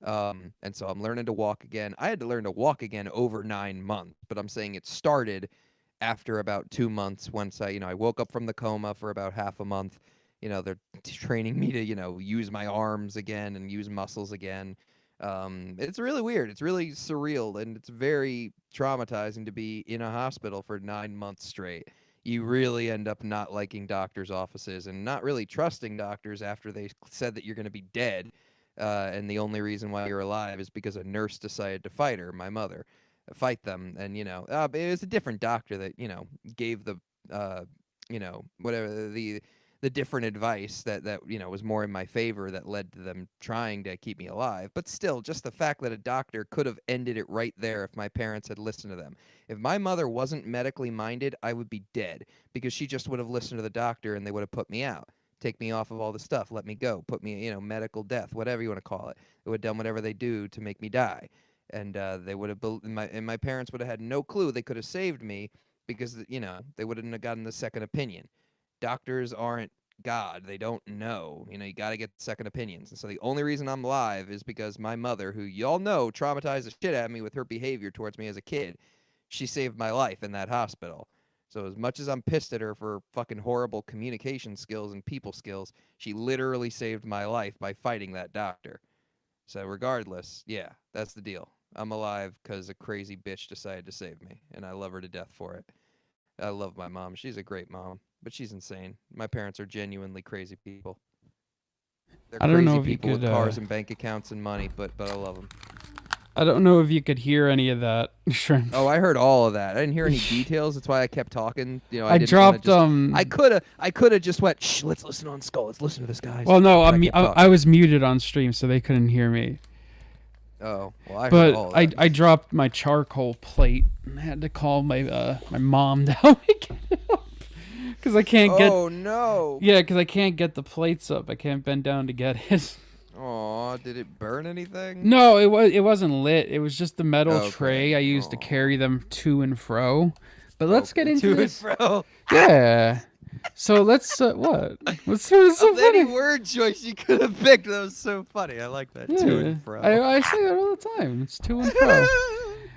And so I'm learning to walk again. I had to learn to walk again over 9 months, but I'm saying it started after about 2 months once I woke up from the coma for about half a month. They're training me to, use my arms again and use muscles again. It's really weird. It's really surreal, and it's very traumatizing to be in a hospital for 9 months straight. You really end up not liking doctors' offices and not really trusting doctors after they said that you're going to be dead. And the only reason why you're alive is because a nurse decided to fight her, my mother, fight them. And, it was a different doctor that, gave the, whatever, the different advice that was more in my favor that led to them trying to keep me alive. But still, just the fact that a doctor could have ended it right there if my parents had listened to them. If my mother wasn't medically minded, I would be dead, because she just would have listened to the doctor and they would have put me out. Take me off of all the stuff, let me go, put me, medical death, whatever you want to call it. They would have done whatever they do to make me die. And they would have, my parents would have had no clue they could have saved me, because, they wouldn't have gotten the second opinion. Doctors aren't God. They don't know. You got to get second opinions. And so the only reason I'm alive is because my mother, who y'all know traumatized the shit out of me with her behavior towards me as a kid, she saved my life in that hospital. So as much as I'm pissed at her for fucking horrible communication skills and people skills, she literally saved my life by fighting that doctor. So regardless, yeah, that's the deal. I'm alive because a crazy bitch decided to save me, and I love her to death for it. I love my mom. She's a great mom, but she's insane. My parents are genuinely crazy people. They're I don't know crazy if you people could, with cars and bank accounts and money, but I love them. I don't know if you could hear any of that, Shrimp. Oh, I heard all of that. I didn't hear any details. That's why I kept talking. I dropped I could have just went, shh, let's listen on Skull. Let's listen to this guy. Well, no, I was muted on stream, so they couldn't hear me. Oh, well, I heard all of that. I dropped my charcoal plate and I had to call my my mom down to get it up, because I can't get. Oh no. Yeah, because I can't get the plates up. I can't bend down to get it. Aw, did it burn anything? No, it wasn't lit. It was just the metal tray I used to carry them to and fro. But let's get into this. To and fro. Yeah. So let's what? What's so Of funny? any word choice you could have picked, that was so funny. I like that. Yeah. To and fro. I say that all the time. It's to and fro.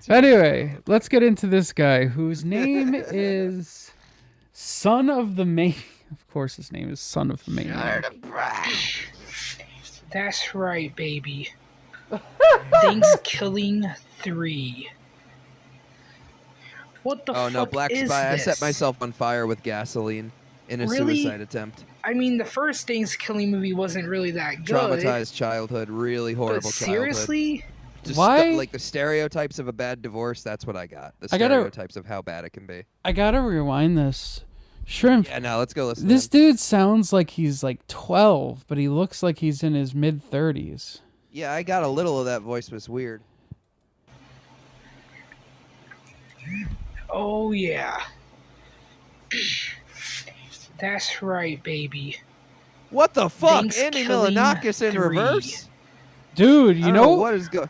Anyway, let's get into this guy whose name is Son of the Main. Of course, his name is Son of the Main. That's right, baby. Thanksgiving 3. What the fuck Oh no, Black is Spy. this? I set myself on fire with gasoline in a Really? suicide attempt. I mean, the first Thanksgiving movie wasn't really that good. Traumatized childhood, really horrible But childhood. seriously? Just Why? like the stereotypes of a bad divorce, that's what I got. The I gotta- stereotypes of how bad it can be. I gotta rewind this. Shrimp. Yeah, no, let's go listen This to him. dude sounds like he's like 12, but he looks like he's in his mid-30s. Yeah, I got a little of that voice, was weird. Oh, yeah. That's right, baby. What the fuck? Andy Thanksgiving Milonakis in 3. reverse? Dude, I you don't know what is going.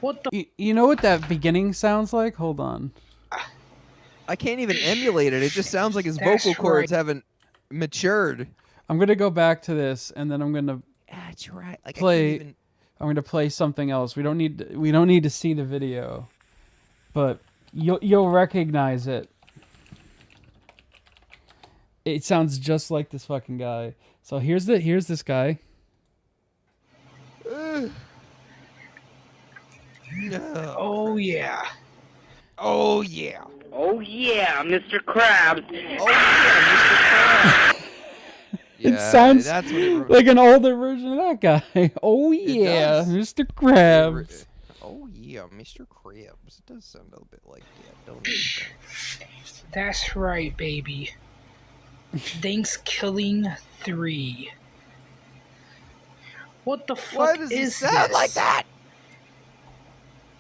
you know what that beginning sounds like? Hold on. I can't even emulate it. It just sounds like his That's vocal cords right. haven't matured. I'm gonna go back to this, and then I'm gonna That's right. Like, play. I can't even... I'm gonna play something else. We don't need to see the video, but you'll recognize it. It sounds just like this fucking guy. So here's this guy. No. Oh, yeah. Oh yeah. Oh yeah, Mr. Krabs. Oh yeah, Mr. Krabs. It sounds that's what it like an older version of that guy. Oh yeah, does. Mr. Krabs. Oh yeah, Mr. Krabs. It does sound a little bit like that, don't it? That's right, baby. Thanksgiving 3. What the fuck Why does he sound this? like that?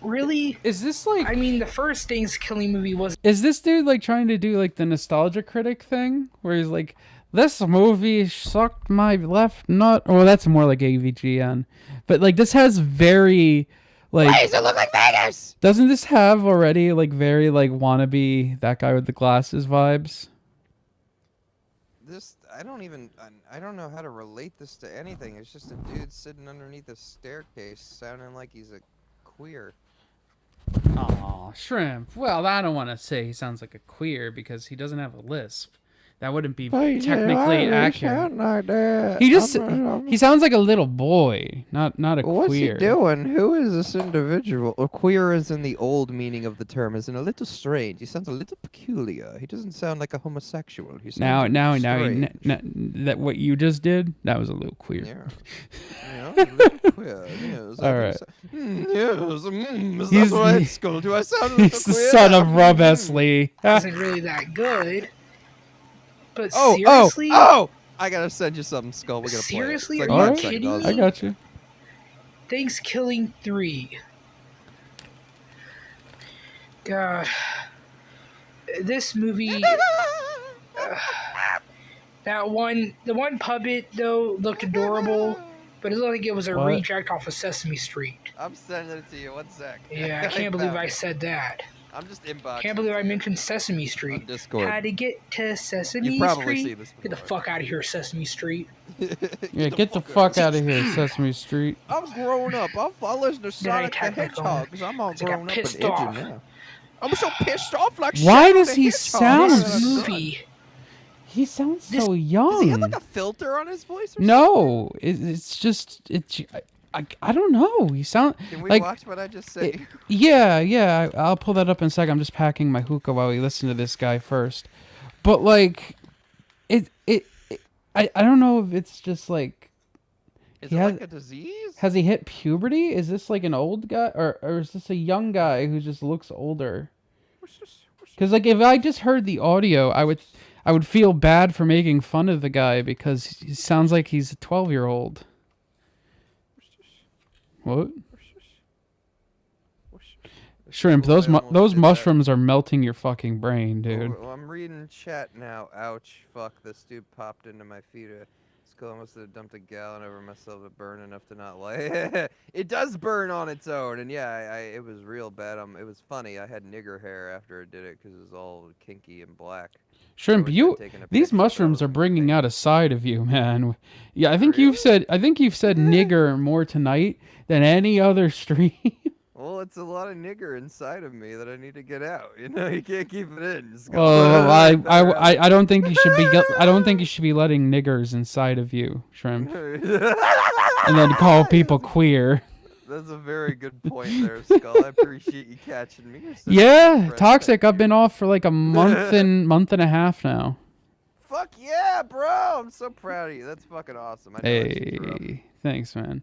Really? Is this like? I mean, the first Thanksgiving movie was. Is this dude like trying to do like the nostalgia critic thing, where he's like, "This movie sucked my left nut"? Oh, that's more like AVGN. But like, this has very, like. Why does it look like Vegas? Doesn't this have already like very like wannabe that guy with the glasses vibes? This I don't know how to relate this to anything. It's just a dude sitting underneath a staircase, sounding like he's a queer. Aw, Shrimp. Well, I don't want to say he sounds like a queer because he doesn't have a lisp. That wouldn't be technically accurate. Like that. He just he sounds like a little boy, not a What's queer. he doing? Who is this individual? Or queer is in the old meaning of the term, is in a little strange. He sounds a little peculiar. He doesn't sound like a homosexual. He sounds That what you just did, that was a little queer. Yeah, a little queer. Yes, All right. Is that right, Skull? Do I sound a little He's the queer? son of Rob S. Lee. Wasn't really that good. But Oh, seriously? I gotta send you something, Skull. We're gonna Seriously? play it. Are you It's like kidding 5 me? seconds. I got you. Thanksgiving 3. God. This movie... the one puppet, though, looked adorable, but it looked like it was a What? reject off of Sesame Street. I'm sending it to you. 1 sec. Yeah, I can't believe I said that. I'm just inboxing. Can't believe I mentioned Sesame Street. On Discord. How to get to Sesame You've probably Street? seen this Get the fuck out of here, Sesame Street. Yeah, get the fuck out of here, Sesame Street. I'm grown up. I listen to Sonic the attack my phone. Hedgehog because I'm all So I got grown up and pissed edgy off. now. I'm so pissed off like Why Sonic does the he Hedgehog. sound This movie... He sounds so young. Does he have like a filter on his voice or No, it's just I don't know. He sound something? Can we like watch what I just said? yeah. I'll pull that up in a second. I'm just packing my hookah while we listen to this guy first. But like, I don't know if it's just like. Is it like a disease? Has he hit puberty? Is this like an old guy, or is this a young guy who just looks older? Because like if I just heard the audio, I would feel bad for making fun of the guy because he sounds like he's a 12-year-old. What? Shrimp, those mushrooms are melting your fucking brain, dude. Oh, I'm reading chat now. Ouch. Fuck. This dude popped into my feed. Skull must have dumped a gallon over myself to burn enough to not lie. It does burn on its own. And yeah, it was real bad. It was funny. I had nigger hair after I did it because it was all kinky and black. Shrimp, these mushrooms are bringing out a side of you, man. Yeah, I think you've said nigger more tonight than any other stream. Well, it's a lot of nigger inside of me that I need to get out. You know, you can't keep it in. Oh, I don't think you should be. I don't think you should be letting niggers inside of you, Shrimp, and then call people queer. That's a very good point there, Skull. I appreciate you catching me. Yeah, toxic. I've been off for like a month and a half now. Fuck yeah, bro! I'm so proud of you. That's fucking awesome. I know Hey, thanks, man.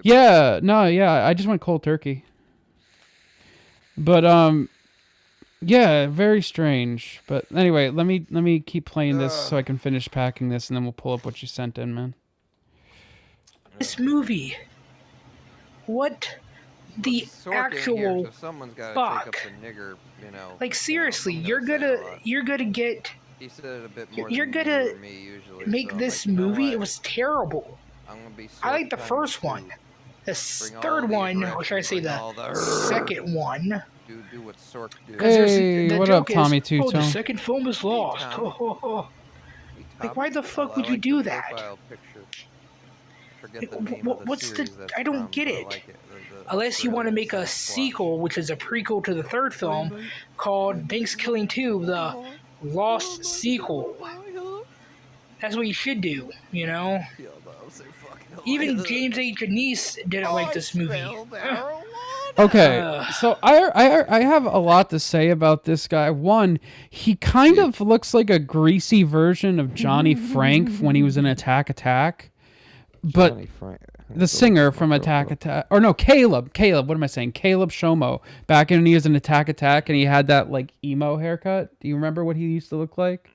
Yeah, no, yeah. I just went cold turkey. But yeah, very strange. But anyway, let me keep playing this so I can finish packing this, and then we'll pull up what you sent in, man. This movie. What the actual someone's gotta fuck? take up the nigger, you know. Like seriously, you're gonna get. He said it a bit more You're than gonna you or me usually, make so this like, you know movie. what? It was terrible. I'm gonna be I like the so first kind one. The Bring all third the one, aggression, or should I say bring all the the second one? Do what Sork do. 'Cause there's- Hey, the what up, joke is, Tommy oh, Two the Tone? second film is lost. Like, why the fuck would you do that? Forget the name of the What's the? series that's I don't from, get but I it. like it. The Unless you want to make a Squash. sequel, which is a prequel to the third film, called Thanksgiving 2, the Lost Sequel. That's what you should do, you know? Even James A. Janice didn't like this movie. Okay, so I have a lot to say about this guy. One, he kind of looks like a greasy version of Johnny Frank when he was in Attack Attack. But Johnny Frank. the singer from Attack Attack, or no, Caleb, what am I saying? Caleb Shomo, back when he was in Attack Attack and he had that like emo haircut. Do you remember what he used to look like?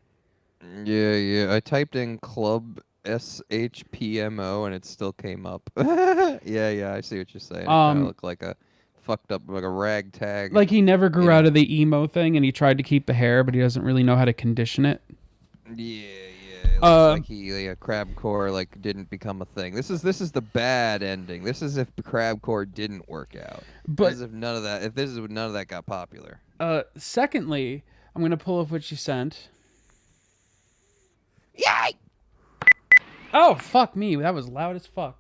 Yeah. I typed in club SHPMO and it still came up. yeah, I see what you're saying. It kind of looked like a fucked up, like a ragtag. Like he never grew out of the emo thing, and he tried to keep the hair, but he doesn't really know how to condition it. Yeah. It looks like he crabcore like didn't become a thing. This is the bad ending. This is if crabcore didn't work out. But this is if none of that got popular. Secondly, I'm gonna pull up what you sent. Yay! Oh fuck me, that was loud as fuck.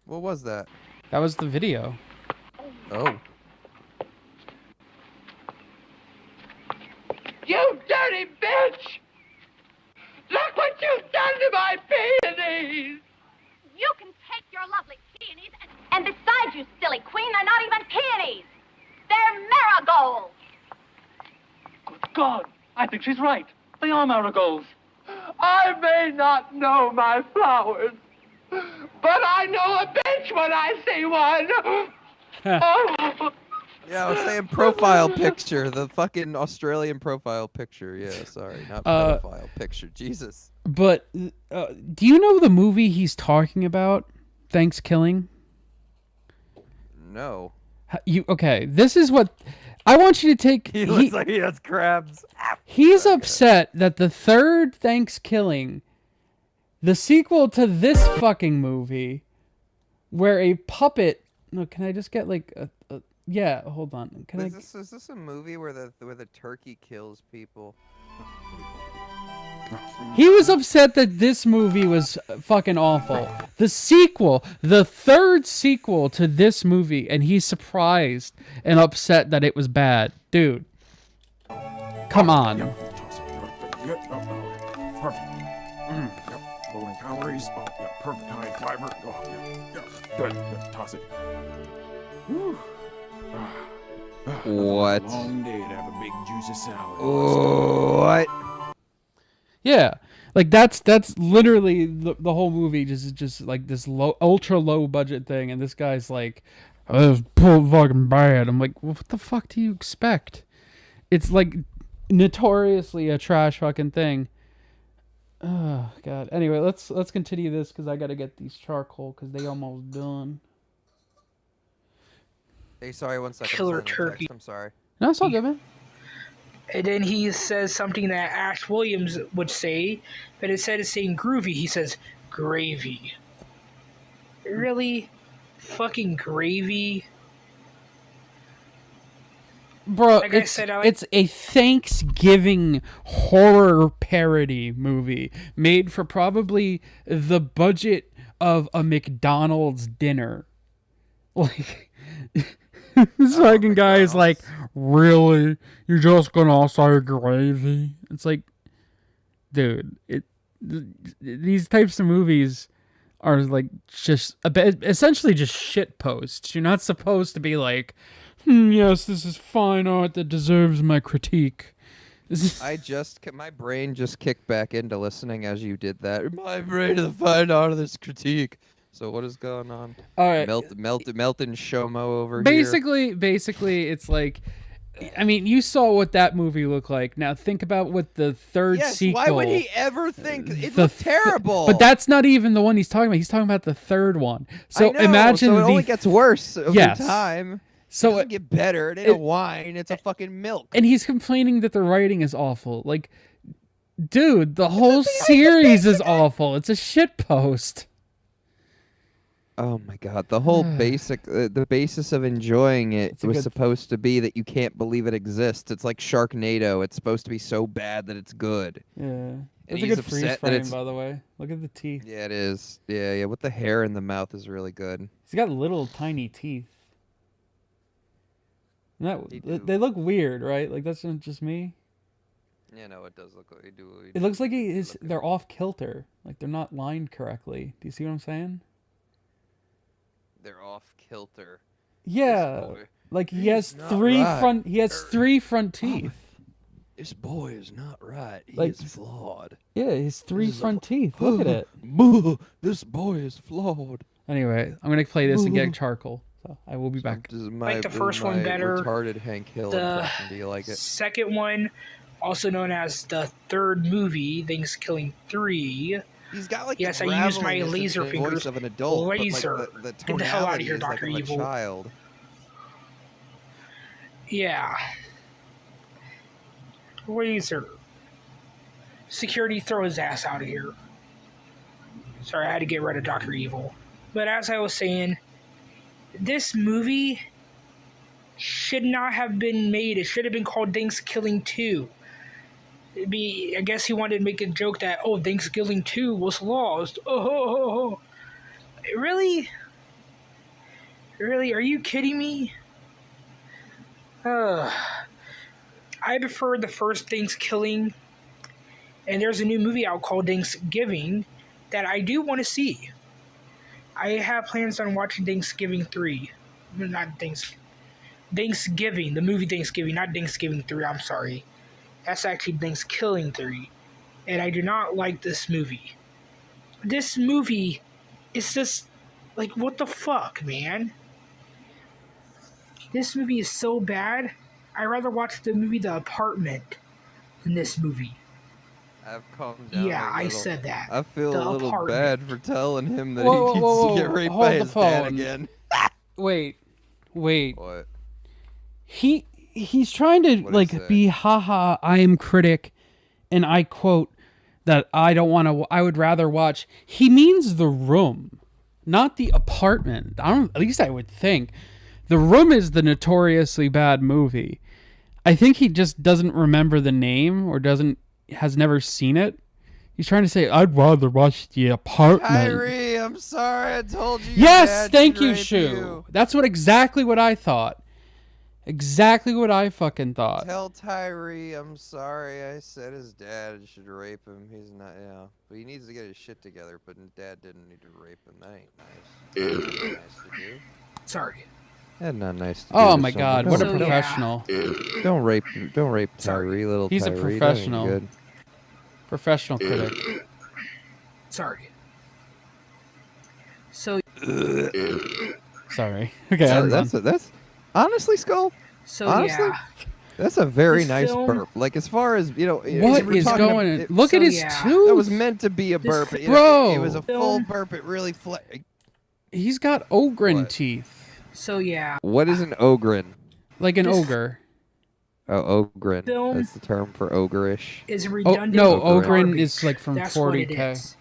What was that? That was the video. Oh. You dirty bitch! Look what you've done to my peonies! You can take your lovely peonies and besides, you silly queen, they're not even peonies. They're marigolds. Good God, I think she's right. They are marigolds. I may not know my flowers, but I know a bitch when I see one. Oh. Yeah, I was saying profile picture, the fucking Australian profile picture. Yeah, sorry, not pedophile picture. Jesus. But do you know the movie he's talking about? Thanksgiving? No. Okay? This is what I want you to take. He looks like he has crabs. He's upset that the third Thanksgiving, the sequel to this fucking movie, where a puppet. No, can I just get like a yeah, hold on. Is this a movie where the turkey kills people? He was upset that this movie was fucking awful. The sequel, the third sequel to this movie, and he's surprised and upset that it was bad. Dude. Come on. Perfect. Low in calories. Oh, yeah, perfect. High in fiber. Oh, yeah. Good. Toss it. Whew. What? Long day to have a big juicy salad. What? Yeah, like that's literally the whole movie. Just like this ultra low budget thing, and this guy's like, "Oh, this is fucking bad." I'm like, well, what the fuck do you expect? It's like notoriously a trash fucking thing. Oh god. Anyway, let's continue this because I gotta get these charcoal because they almost done. Hey, sorry, 1 second. Killer turkey. I'm sorry. No, it's all good, man. And then he says something that Ash Williams would say, but instead of saying groovy, he says gravy. Really? Fucking gravy? Bro, Like it's a Thanksgiving horror parody movie made for probably the budget of a McDonald's dinner. Like, this fucking guy is like, really? You're just gonna say gravy? It's like, dude, these types of movies are like just essentially just shit posts. You're not supposed to be like, yes, this is fine art that deserves my critique. My brain just kicked back into listening as you did that. My brain is the fine art of this critique. So what is going on? All right, Melton Shomo over here. Basically, it's like, I mean, you saw what that movie looked like. Now think about what the third sequel. Why would he ever think it looked terrible? But that's not even the one he's talking about. He's talking about the third one. So I know, imagine so it only gets worse over time. So it doesn't get better. It ain't a wine. It's a fucking milk. And he's complaining that the writing is awful. Like, dude, the whole series is awful. It's a shit post. Oh my god, the whole the basis of enjoying it was supposed to be that you can't believe it exists. It's like Sharknado. It's supposed to be so bad that it's good. Yeah. It's a good freeze frame, by the way. Look at the teeth. Yeah, it is. Yeah. With the hair in the mouth is really good. He's got little tiny teeth. They look weird, right? Like, that's not just me. Yeah, no, it does look like they do. It looks like they're off kilter. Like, they're not lined correctly. Do you see what I'm saying? They're off kilter. Yeah, like he has three front teeth. This boy is not right. He Like, is flawed. Yeah, his three front teeth. Look at it. This boy is flawed. Anyway, I'm gonna play this and get charcoal. So I will be back. Like the first one better. Retarded Hank Hill impression. Do you like it? Second one, also known as the third movie, Thanksgiving 3, He's got like yes, the I used my graveliness in laser the fingers. voice of an adult, Laser. but like the Get the hell out of tonality here, is like Dr. of a Evil. child. Yeah. Laser. Security, throw his ass out of here. Sorry, I had to get rid of Dr. Evil. But as I was saying, this movie should not have been made. It should have been called Thanksgiving 2. I guess he wanted to make a joke that, oh, Thanksgiving 2 was lost. Oh. Really? Really? Are you kidding me? I prefer the first Thanksgiving, and there's a new movie out called Thanksgiving that I do want to see. I have plans on watching Thanksgiving 3. Thanksgiving, the movie Thanksgiving, not Thanksgiving 3, I'm sorry. That's actually Thanksgiving 3. And I do not like this movie. This movie is just, like, what the fuck, man? This movie is so bad, I'd rather watch the movie The Apartment than this movie. I've calmed down. Yeah, I said that. I feel The a little Apartment. bad for telling him that Whoa, he whoa, needs whoa, to get raped hold by the his dad phone. again. Wait. What? He's trying to be haha, I am critic, and I quote that I would rather watch. He means The Room, not The Apartment. At least I would think. The Room is the notoriously bad movie. I think he just doesn't remember the name or has never seen it. He's trying to say, I'd rather watch The Apartment. Tyree, I'm sorry I told you. Yes, thank you, Shu. That's exactly what I thought. Exactly what I fucking thought. Tell Tyree I'm sorry I said his dad should rape him. He's not, but he needs to get his shit together, but his dad didn't need to rape him. That ain't nice. Nice to do. Sorry. That's not nice to do. Oh to my God, someone. what a professional. Don't rape Tyree, little He's a Tyree. professional. That ain't good. Professional critic. Sorry. So. Sorry. Okay, So that's honestly, Skull. So honestly, yeah. That's a very This nice film- burp. Like as far as What is going? Look at his That tooth. was meant to be a burp. Bro. It was a full burp. It really He's got ogren teeth. So yeah. What is an ogren? Like an This- ogre. Oh, ogren. Film That's the term for ogreish. Is Oh, redundant. no, garbage. ogren is like from That's what it 40K. is.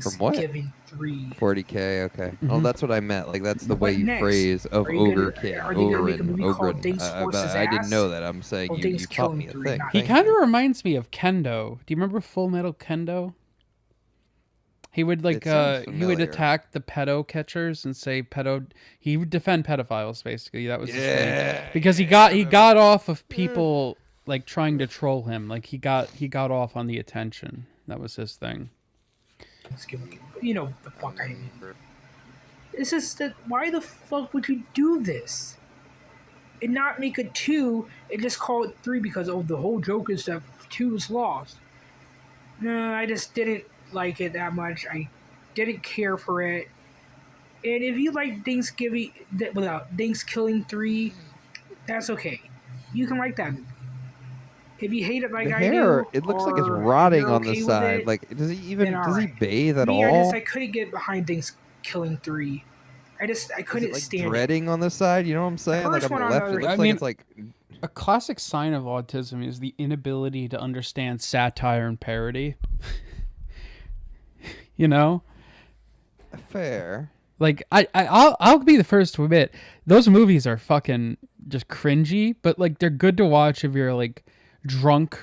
From what? Thanksgiving 3. 40K. Okay. Oh, Mhm. that's what I meant. Like that's the way What you next? phrase of Are you ogre gonna- king. are they gonna make a Ogren. movie called Ogren. Things Horse's I didn't Ass? know that. I'm saying Or you Things taught me a Killing 3, thing. not He Thank kind of you. reminds me of Kendo. Do you remember Full Metal Kendo? He would It sounds he would familiar. attack the pedo catchers and say he would defend pedophiles basically. That was his thing. Because he got off of people like trying to troll him. Like he got off on the attention. That was his thing. You know the fuck I mean. It's just that why the fuck would you do this? And not make it 2 and just call it 3 because the whole joke is that 2 is lost. No, I just didn't like it that much. I didn't care for it. And if you like Thanksgiving 3, that's okay. You can like that movie. If you hate it like The I hair, do, it looks like it's or rotting you're on the okay with side. it, Like, does he then does he alright. bathe at Me, all? I couldn't get behind Thanksgiving 3. I Is couldn't it like stand it. dreading on the side? You know what I'm saying? Like first on one the on left, the it other- looks I like mean- it's like A classic sign of autism is the inability to understand satire and parody. You know? fair. Like I'll be the first to admit those movies are fucking just cringy, but like they're good to watch if you're like drunk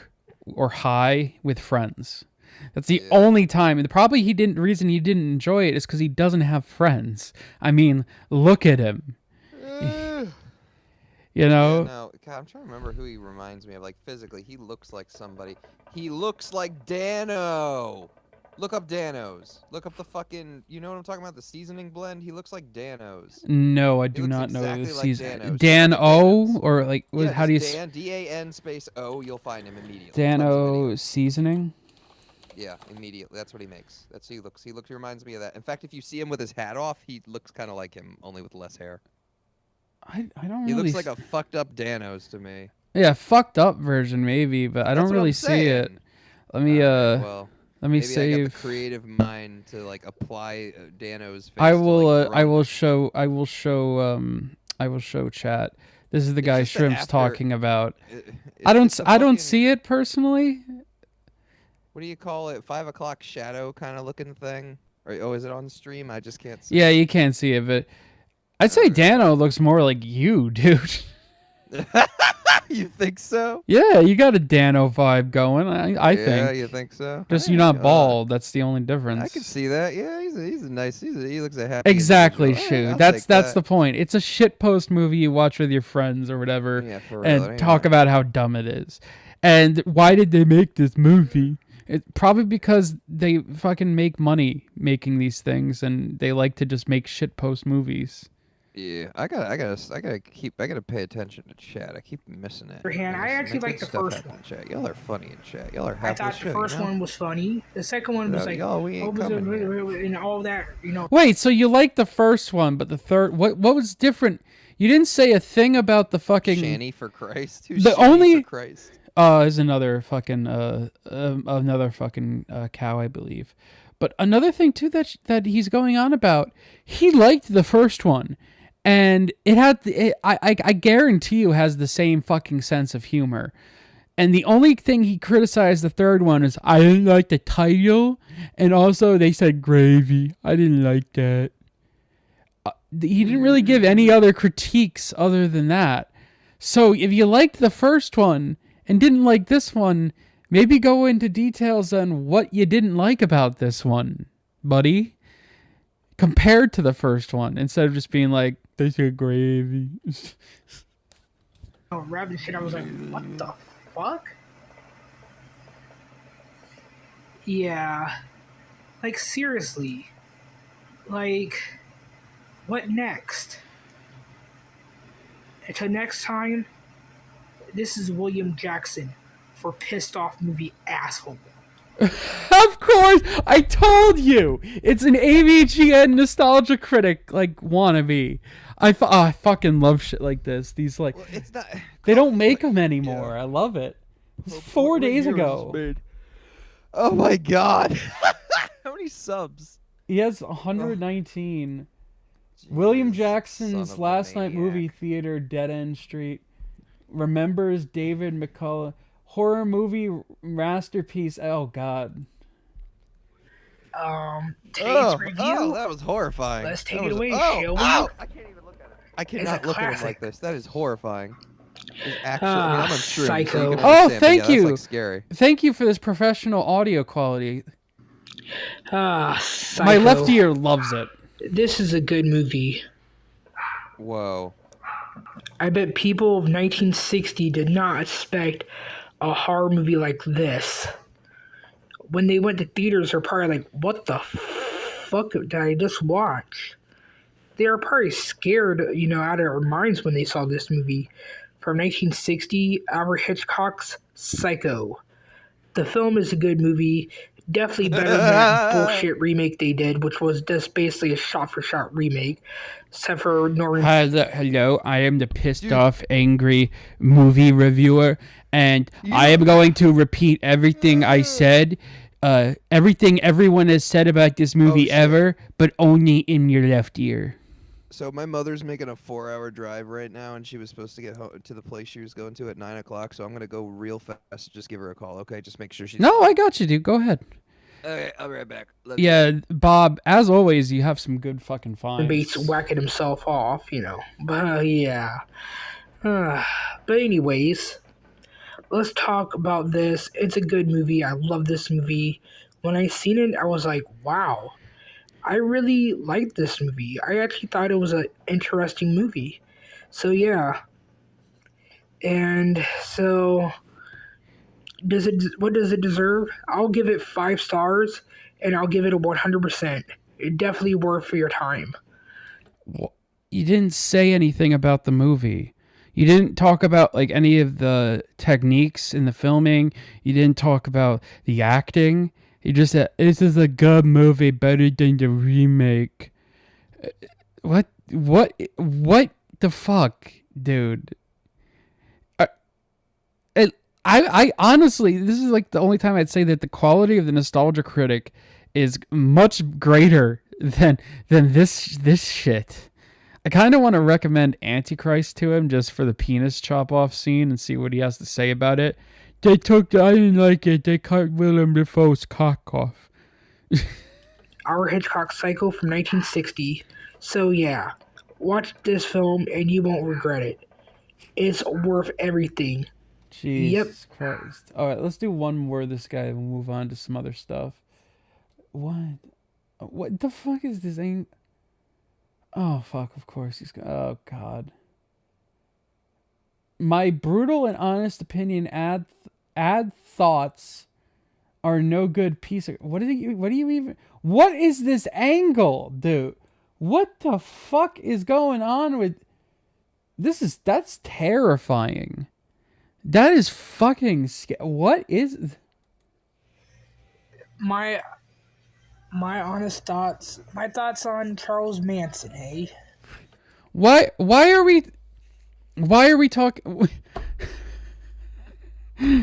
or high with friends. That's the only time, and probably reason he didn't enjoy it is because he doesn't have friends. I mean, look at him. You know? Yeah, no, God, I'm trying to remember who he reminds me of. Like physically, he looks like somebody. He looks like Dano. Look up Danos. Look up the fucking. You know what I'm talking about? The seasoning blend. He looks like Danos. No, I do looks not know exactly the like season. Danos. Dan O or like Yeah, how do you just Dan DAN space O. You'll find him immediately. Dan O seasoning? Yeah, immediately. That's what he makes. That's he looks. He reminds me of that. In fact, if you see him with his hat off, he looks kind of like him, only with less hair. I don't He really. looks like a fucked up Danos to me. Yeah, fucked up version maybe, but I That's don't what really I'm see it. saying. Let me well. Let me Maybe I got the save. creative mind to like apply Dano's face. I will. To, like, I will show. I will show. I will show chat. This is the guy just that Shrimp's after- talking about. it- I don't. it's a I don't fucking- see it personally. What do you call it? 5 o'clock shadow kind of looking thing? Or is it on stream? I just can't see. Yeah, you can't see it, but I'd say Dano looks more like you, dude. You think so? Yeah, you got a Dano vibe going. I think. Yeah, you think so? Just you're not bald. That's the only difference. I can see that. Yeah, he's a nice. He looks a happy. Exactly, individual. Shu. Yeah, I'll That's take that's that. the point. It's a shitpost movie you watch with your friends or whatever, Yeah, for real, it and ain't talk that. about how dumb it is. And why did they make this movie? Probably because they fucking make money making these things, and they like to just make shitpost movies. Yeah, I gotta pay attention to chat. I keep missing it. other hand, I actually like the first one. Chat. Y'all are funny in chat. Y'all are I half thought the first one was funny. The second one was No, like, y'all, we ain't coming and all that, you know. Wait, so you like the first one, but the third, what was different? You didn't say a thing about the fucking Shanny for Christ. Who's The Shanny only for Christ? is another fucking cow, I believe. But another thing too that he's going on about, he liked the first one, and it had I guarantee you has the same fucking sense of humor. And the only thing he criticized the third one is I didn't like the title, and also they said gravy. I didn't like that. He didn't really give any other critiques other than that. So if you liked the first one and didn't like this one, maybe go into details on what you didn't like about this one, buddy, compared to the first one, instead of just being like, they said gravy. Rabbit shit, I was like, what the fuck? Yeah. Like, seriously. Like, what next? Until next time, this is William Jackson for Pissed Off Movie Asshole. Of course, I told you, it's an AVGN nostalgia critic like wannabe. I fucking love shit like this. These like, it's not. They don't make them anymore. I love it. It's 4 days ago. Oh my god! How many subs? He has 119. William Jackson's Last Night Movie Theater, Dead End Street. Remembers David McCullough. Horror movie masterpiece. Oh god. Today's review. Oh, that was horrifying. Let's take That it was- away, oh, shall we? ow! I can't even look at it. I It's cannot a look at him classic. like this. That is horrifying. It's actually, I mean, I'm on shrooms, so you psycho. can Oh, understand, but thank yeah, you. That's like scary. Thank you for this professional audio quality. Psycho. My left ear loves it. This is a good movie. Whoa. I bet people of 1960 did not expect a horror movie like this. When they went to theaters, they're probably like, what the fuck did I just watch? They were probably scared, out of their minds when they saw this movie. From 1960, Alfred Hitchcock's Psycho. The film is a good movie. Definitely better than that bullshit remake they did, which was just basically a shot-for-shot remake. Except for Norman. Hello, I am the pissed off, angry movie reviewer, and I am going to repeat everything I said, everything everyone has said about this movie ever, but only in your left ear. So my mother's making a 4-hour drive right now, and she was supposed to get to the place she was going to at 9 o'clock. So I'm gonna go real fast. Just give her a call, okay? Just make sure she's. No, I got you, dude. Go ahead. Okay, I'll be right back. Yeah, Bob, as always, you have some good fucking finds. Bates whacking himself off, But yeah. But anyways, let's talk about this. It's a good movie. I love this movie. When I seen it, I was like, wow. I really liked this movie. I actually thought it was an interesting movie. So yeah. And so what does it deserve? I'll give it 5 stars, and I'll give it a 100%. It's definitely worth for your time. Well, you didn't say anything about the movie. You didn't talk about like any of the techniques in the filming. You didn't talk about the acting. You just said, this is a good movie, better than the remake. What the fuck, dude? I honestly, this is like the only time I'd say that the quality of the Nostalgia Critic is much greater than this shit. I kind of want to recommend Antichrist to him just for the penis chop off scene and see what he has to say about it. I didn't like it. They cut Willem Dafoe's cock off. Our Hitchcock Psycho from 1960. So yeah, watch this film and you won't regret it. It's worth everything. Jesus Christ. All right, let's do one more of this guy and we'll move on to some other stuff. What the fuck is this? Oh, fuck, of course he's... Oh, God. My brutal and honest opinion add thoughts are no good piece of... What do you even... What is this angle, dude? What the fuck is going on with... That's terrifying. That is fucking... What is... My honest thoughts. My thoughts on Charles Manson, hey? Why are we talking...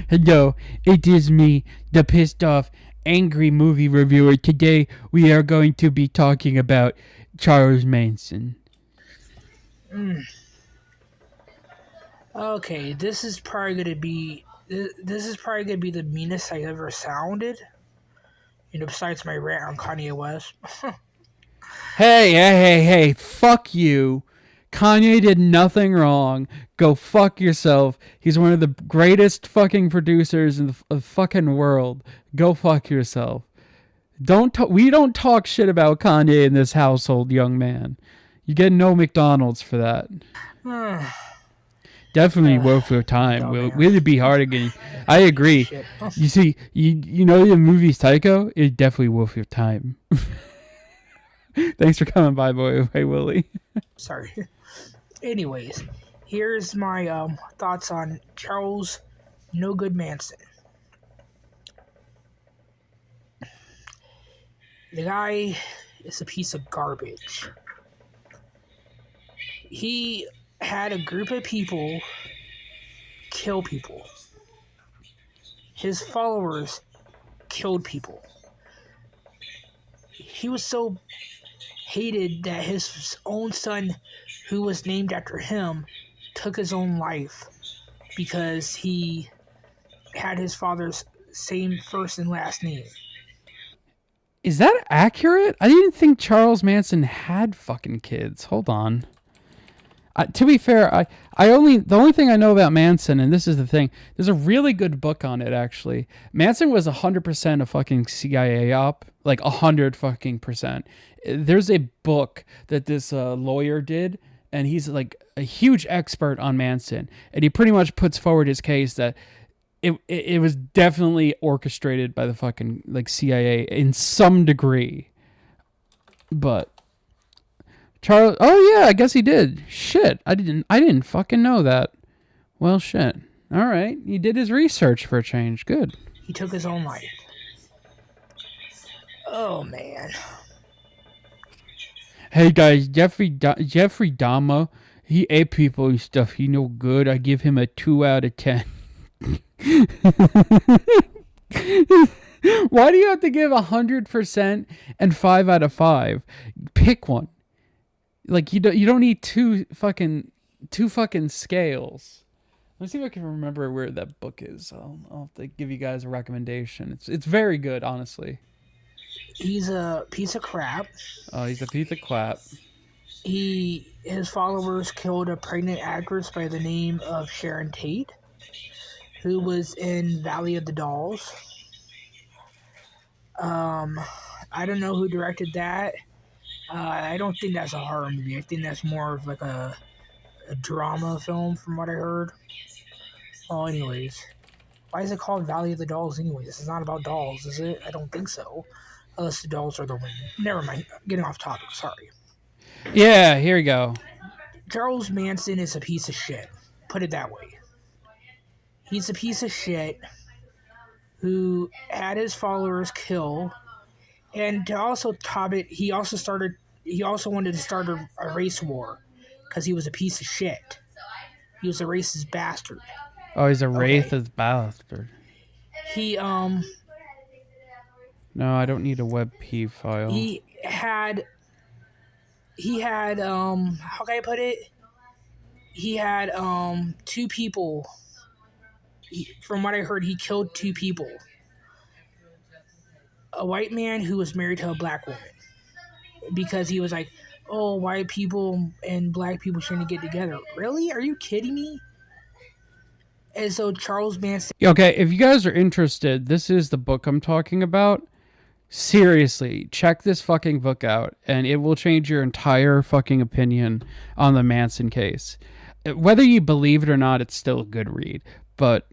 Hello, it is me, the pissed off, angry movie reviewer. Today we are going to be talking about Charles Manson. Okay, this is probably gonna be the meanest I ever sounded. You know, besides my rant on Kanye West. Hey, fuck you. Kanye did nothing wrong. Go fuck yourself. He's one of the greatest fucking producers in the fucking world. Go fuck yourself. We don't talk shit about Kanye in this household, young man. You get no McDonald's for that. Definitely worth your time. Will it be hard again? I agree. You see, you know the movie Psycho? It's definitely worth your time. Thanks for coming by, boy. Hey, Willie. Sorry. Anyways, here's my thoughts on Charles No Good Manson. The guy is a piece of garbage. He had a group of people kill people. His followers killed people. He was so hated that his own son, who was named after him, took his own life because he had his father's same first and last name. Is that accurate? I didn't think Charles Manson had fucking kids. Hold on. To be fair, the only thing I know about Manson, and this is the thing, there's a really good book on it, actually. Manson was 100% a fucking CIA op, like 100 fucking %. There's a book that this lawyer did, and he's like a huge expert on Manson, and he pretty much puts forward his case that it was definitely orchestrated by the fucking like CIA in some degree. But Charles, oh yeah, I guess he did. Shit, I didn't fucking know that. Well, shit. All right, he did his research for a change. Good. He took his own life. Oh man. Hey guys, Jeffrey Dahmer, he ate people and stuff. He no good. I give him a 2 out of 10. Why do you have to give 100% and 5 out of 5? Pick one. Like you don't need two fucking scales. Let's see if I can remember where that book is. I'll have to give you guys a recommendation. It's very good, honestly. He's a piece of crap. Oh, he's a piece of crap. His followers killed a pregnant actress by the name of Sharon Tate, who was in Valley of the Dolls. I don't know who directed that. I don't think that's a horror movie. I think that's more of like a drama film from what I heard. Well, anyways. Why is it called Valley of the Dolls anyways? This is not about dolls, is it? I don't think so. Unless the dolls are the women. Never mind. Getting off topic. Sorry. Yeah, here we go. Charles Manson is a piece of shit. Put it that way. He's a piece of shit who had his followers kill. And to also top it, he also wanted to start a race war because he was a piece of shit. He was a racist bastard. Oh, he's a racist bastard. He No, I don't need a WebP file. he had how can I put it? He had two people. From what I heard, he killed two people. A white man who was married to a black woman. Because he was like, oh, white people and black people shouldn't get together. Really? Are you kidding me? And so Charles Manson... Okay, if you guys are interested, this is the book I'm talking about. Seriously, check this fucking book out, and it will change your entire fucking opinion on the Manson case. Whether you believe it or not, it's still a good read, but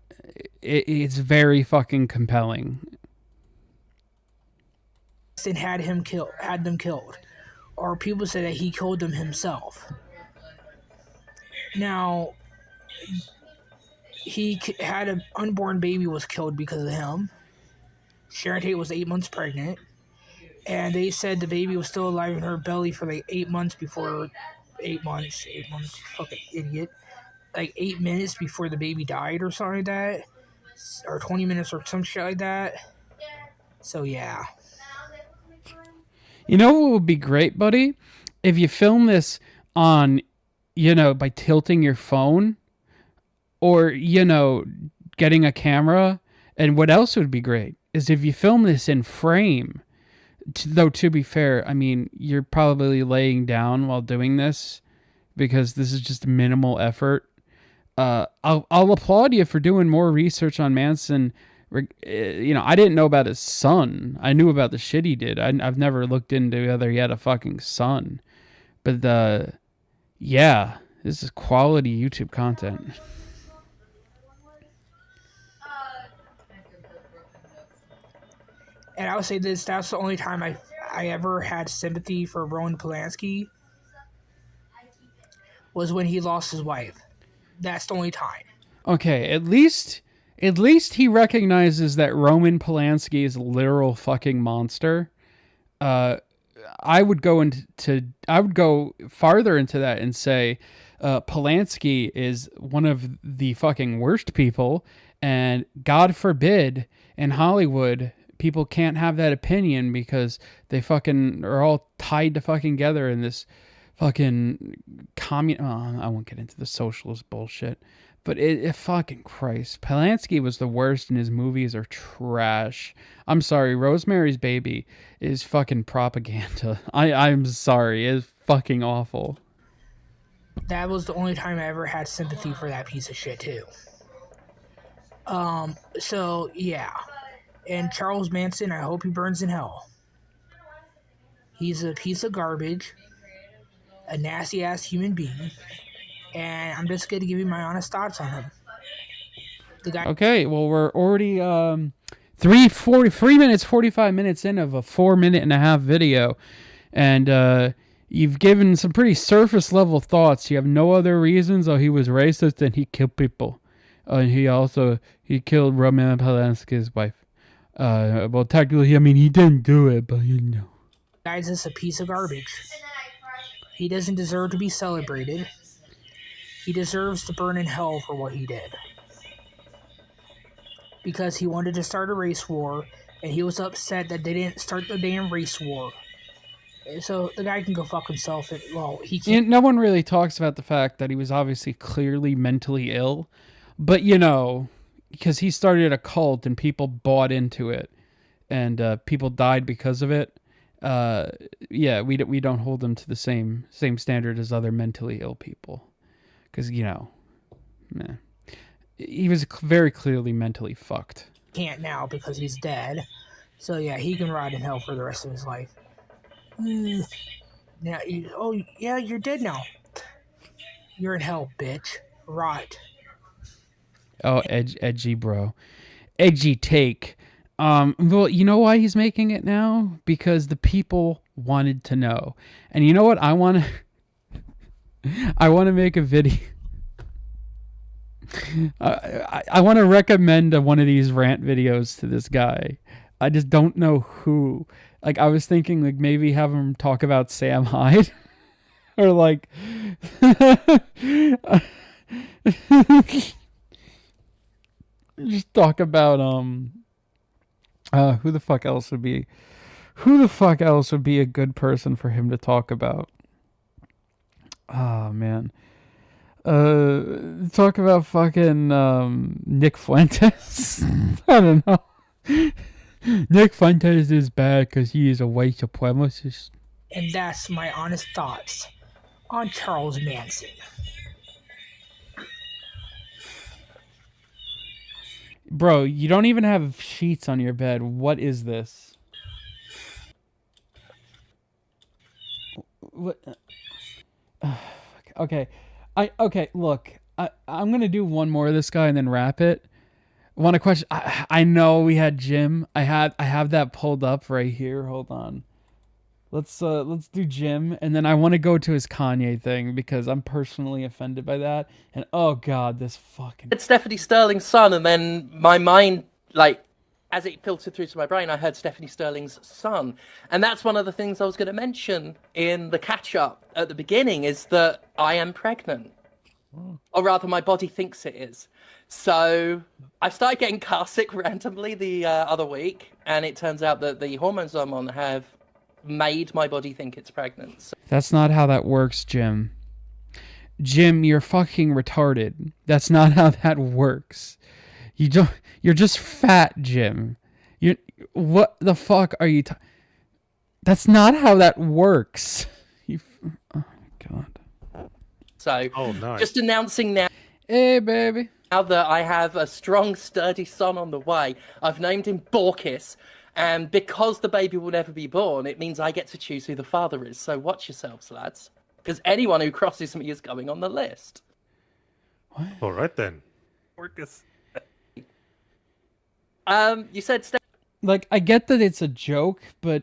it's very fucking compelling. Had them killed, or people say that he killed them himself. Now, he had an unborn baby was killed because of him. Sharon Tate was 8 months pregnant, and they said the baby was still alive in her belly for like 8 months before 8 months, fucking idiot, like 8 minutes before the baby died or something like that, or 20 minutes or some shit like that. So yeah. You know what would be great, buddy? If you film this on, by tilting your phone, or, getting a camera. And what else would be great is if you film this in frame. Though, to be fair, I mean, you're probably laying down while doing this because this is just minimal effort. I'll applaud you for doing more research on Manson. I didn't know about his son. I knew about the shit he did. I've never looked into whether he had a fucking son. But, yeah, this is quality YouTube content. And I would say that's the only time I ever had sympathy for Roman Polanski was when he lost his wife. That's the only time. Okay, at least he recognizes that Roman Polanski is a literal fucking monster. I would go farther into that and say Polanski is one of the fucking worst people, and God forbid in Hollywood people can't have that opinion because they fucking are all tied to fucking together in this fucking I won't get into the socialist bullshit, but it fucking Christ. Polanski was the worst and his movies are trash. I'm sorry, Rosemary's Baby is fucking propaganda. I'm sorry, it's fucking awful. That was the only time I ever had sympathy for that piece of shit too. So yeah. And Charles Manson, I hope he burns in hell. He's a piece of garbage, a nasty-ass human being, and I'm just going to give you my honest thoughts on him. The guy. Okay, well, we're already 3 minutes, 45 minutes in of a 4.5-minute video, and you've given some pretty surface-level thoughts. You have no other reasons. Oh, he was racist and he killed people. And he killed Roman Polanski's wife. Well, technically, I mean, he didn't do it, but Guy's just a piece of garbage. He doesn't deserve to be celebrated. He deserves to burn in hell for what he did. Because he wanted to start a race war, and he was upset that they didn't start the damn race war. So the guy can go fuck himself. He can't. No one really talks about the fact that he was obviously clearly mentally ill, but because he started a cult and people bought into it, and people died because of it. We don't hold him to the same standard as other mentally ill people, because he was very clearly mentally fucked. Can't now because he's dead. So yeah, he can rot in hell for the rest of his life. Now, you're dead now. You're in hell, bitch. Rot. Oh, edgy bro. Edgy take. Well, you know why he's making it now? Because the people wanted to know. And you know what? I want to make a video. I want to recommend one of these rant videos to this guy. I just don't know who. Like, I was thinking, like, maybe have him talk about Sam Hyde. Or, like... Just talk about who the fuck else would be a good person for him to talk about? Oh man. Talk about fucking Nick Fuentes. I don't know. Nick Fuentes is bad because he is a white supremacist. And that's my honest thoughts on Charles Manson. Bro, you don't even have sheets on your bed. What is this? What? Okay. Look. I'm going to do one more of this guy and then wrap it. I want to question. I know we had Jim. I have that pulled up right here. Hold on. Let's do Jim, and then I want to go to his Kanye thing because I'm personally offended by that. And oh god, this fucking. It's Stephanie Sterling's son, and then my mind, like, as it filtered through to my brain, I heard Stephanie Sterling's son, and that's one of the things I was going to mention in the catch-up at the beginning is that I am pregnant, or rather, my body thinks it is. So I started getting car sick randomly the other week, and it turns out that the hormones I'm on have made my body think it's pregnant. So That's not how that works, Jim. Jim, you're fucking retarded. That's not how that works. You're just fat, Jim. What the fuck are you That's not how that works. Oh god. So nice. Just announcing now. Hey baby. Now that I have a strong, sturdy son on the way, I've named him Borkis. And because the baby will never be born, it means I get to choose who the father is. So watch yourselves, lads. Because anyone who crosses me is going on the list. What? All right, then. Borkis. You said... Like, I get that it's a joke, but...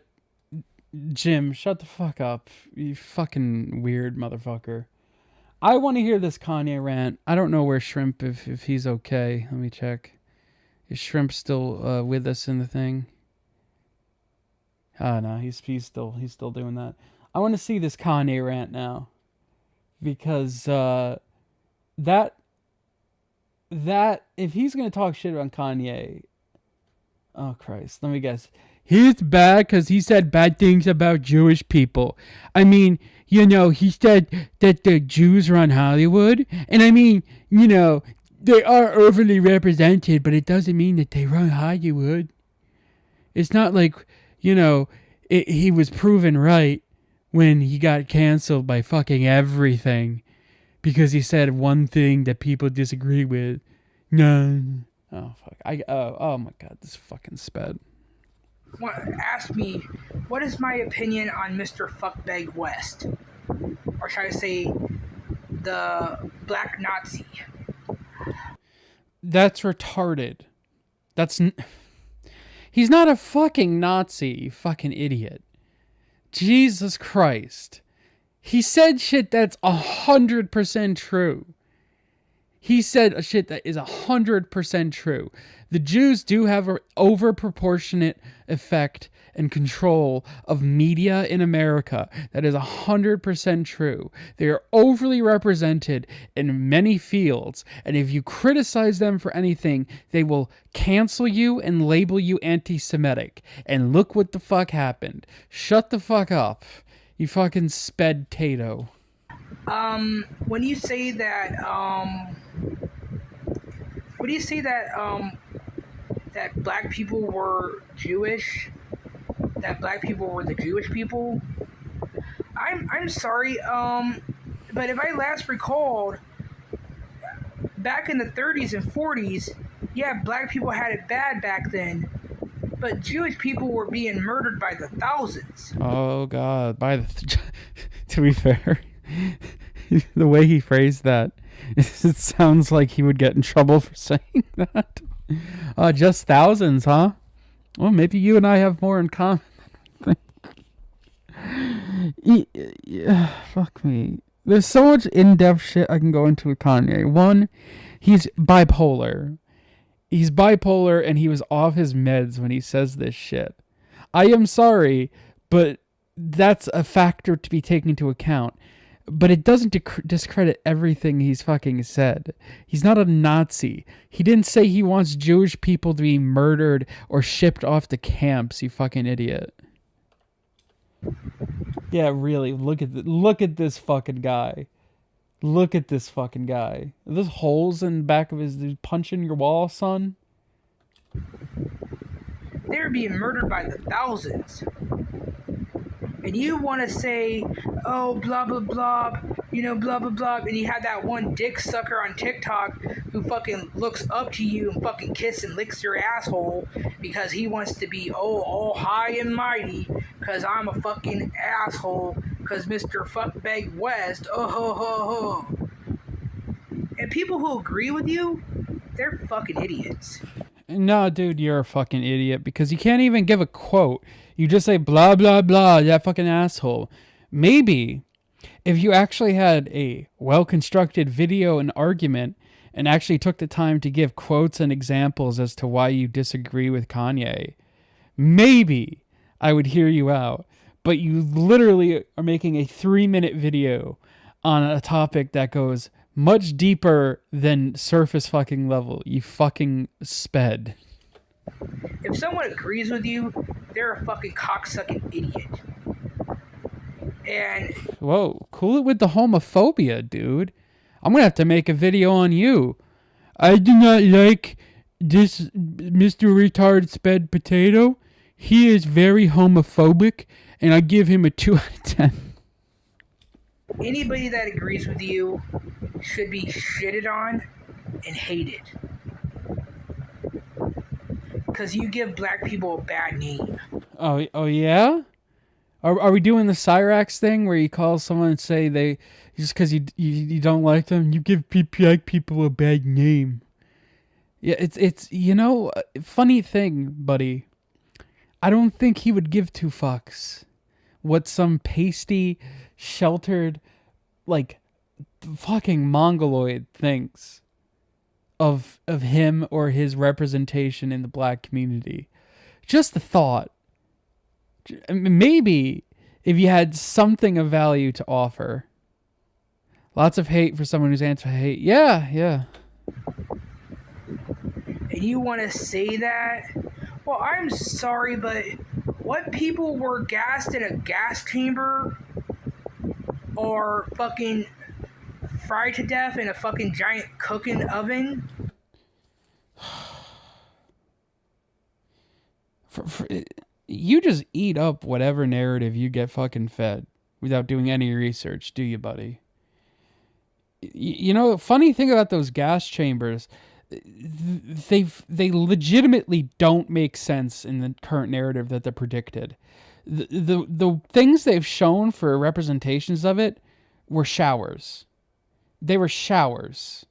Jim, shut the fuck up. You fucking weird motherfucker. I want to hear this Kanye rant. I don't know where Shrimp, if he's okay. Let me check. Is Shrimp still with us in the thing? Oh no, he's still doing that. I want to see this Kanye rant now, because that if he's gonna talk shit about Kanye, oh Christ, let me guess, he's bad because he said bad things about Jewish people. I mean, he said that the Jews run Hollywood, and I mean, they are overly represented, but it doesn't mean that they run Hollywood. It's not like. He was proven right when he got canceled by fucking everything because he said one thing that people disagree with. No. Oh, fuck. Oh my god, this fucking sped. Ask me, what is my opinion on Mr. Fuckbag West? Or should I say, the Black Nazi? That's retarded. He's not a fucking Nazi, you fucking idiot. Jesus Christ. He said shit that's 100% true. He said shit that is 100% true. The Jews do have an overproportionate effect and control of media in America. That is 100% true. They are overly represented in many fields, and if you criticize them for anything, they will cancel you and label you anti-Semitic. And look what the fuck happened. Shut the fuck up, you fucking sped Tato. When you say that, that black people were Jewish, that black people were the Jewish people, I'm sorry, but if I last recalled, back in the 30s and 40s, yeah, black people had it bad back then, but Jewish people were being murdered by the thousands. Oh god, to be fair, the way he phrased that, it sounds like he would get in trouble for saying that. Just thousands, huh? Well, maybe you and I have more in common than I think. Fuck me. There's so much in-depth shit I can go into with Kanye. One, he's bipolar. He's bipolar and he was off his meds when he says this shit. I am sorry, but that's a factor to be taken into account. but it doesn't discredit everything he's fucking said. He's not a Nazi. He didn't say he wants Jewish people to be murdered or shipped off to camps, you fucking idiot. Yeah, really, look at this fucking guy. Look at this fucking guy. Are those holes in the back of his punching your wall, son? They're being murdered by the thousands. And you want to say, oh, blah, blah, blah, blah, blah, blah. And you have that one dick sucker on TikTok who fucking looks up to you and fucking kisses and licks your asshole because he wants to be, all high and mighty because I'm a fucking asshole because Mr. Fuckbag West, oh, ho, ho, ho. And people who agree with you, they're fucking idiots. No, dude, you're a fucking idiot because you can't even give a quote. You just say blah, blah, blah, that fucking asshole. Maybe if you actually had a well-constructed video and argument and actually took the time to give quotes and examples as to why you disagree with Kanye, maybe I would hear you out. But you literally are making a 3-minute video on a topic that goes much deeper than surface fucking level. You fucking sped. If someone agrees with you, they're a fucking cocksucking idiot. And whoa, cool it with the homophobia, dude. I'm gonna have to make a video on you. I do not like this Mr. Retard Sped Potato. He is very homophobic, and I give him a 2 out of 10. anybody that agrees with you should be shitted on and hated. Because you give black people a bad name. Oh yeah? Are we doing the Cyrax thing where you call someone and say they just because you don't like them, you give black people a bad name? Yeah, it's you know, funny thing, buddy. I don't think he would give two fucks what some pasty, sheltered, like fucking mongoloid thinks of him or his representation in the black community. Just the thought. Maybe if you had something of value to offer. Lots of hate for someone who's anti-hate. Yeah. And you want to say that? Well, I'm sorry, but what people were gassed in a gas chamber or fucking fried to death in a fucking giant cooking oven? You just eat up whatever narrative you get fucking fed without doing any research, do you, buddy? You know, funny thing about those gas chambers, they legitimately don't make sense in the current narrative that they're predicted. The things they've shown for representations of it were showers. They were showers.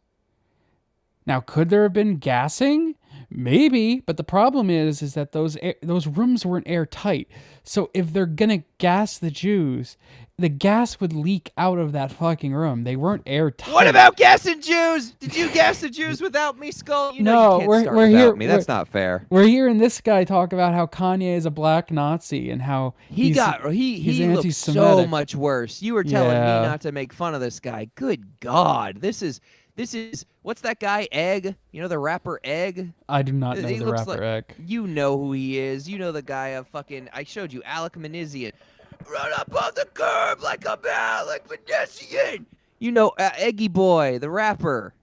Now, could there have been gassing? Maybe, but the problem is that those rooms weren't airtight. So if they're gonna gas the Jews, the gas would leak out of that fucking room. They weren't airtight. What about gassing Jews? Did you gas the Jews without me, Skull? You know you can't start we're without here. me. That's not fair. We're hearing this guy talk about how Kanye is a black Nazi and how He looks so much worse. You were telling me not to make fun of this guy. Good God, this is what's that guy Egg? You know the rapper Egg? I do not know He the looks rapper like, Egg. You know who he is. You know the guy of fucking. I showed you Alec Manizian. Run up on the curb like I'm Alec Manizian. You know Eggy Boy, the rapper.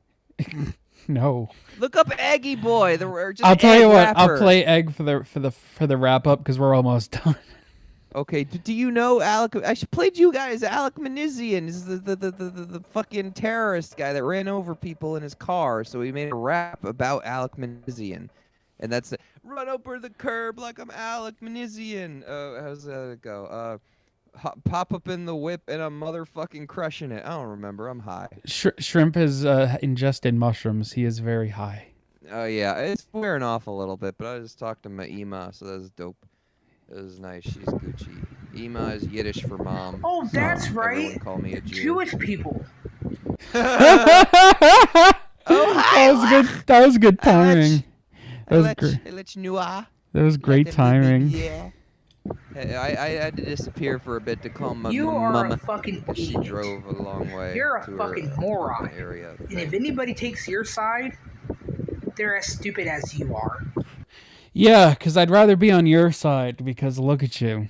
No. Look up Eggy Boy. I'll tell you what. Rapper. I'll play Egg for the wrap up because we're almost done. Okay, do you know Alec? I played you guys. Alec Manizian is the fucking terrorist guy that ran over people in his car. So he made a rap about Alec Manizian, and that's it. Run over the curb like I'm Alec Manizian. How's that go? Pop up in the whip and I'm motherfucking crushing it. I don't remember. I'm high. Shrimp has ingested mushrooms. He is very high. Oh yeah, it's wearing off a little bit, but I just talked to my Ema, so that's dope. It was nice. She's Gucci. Ema is Yiddish for mom. Oh, that's so right. Everyone call me a Jew. Jewish people. That was good timing. That was great. That was great timing. Yeah. Hey, I had to disappear for a bit to call my You are mama. a fucking She idiot. drove a long way. You're a to fucking her moron. apartment area And if thing. anybody takes your side, they're as stupid as you are. Yeah, because I'd rather be on your side because look at you.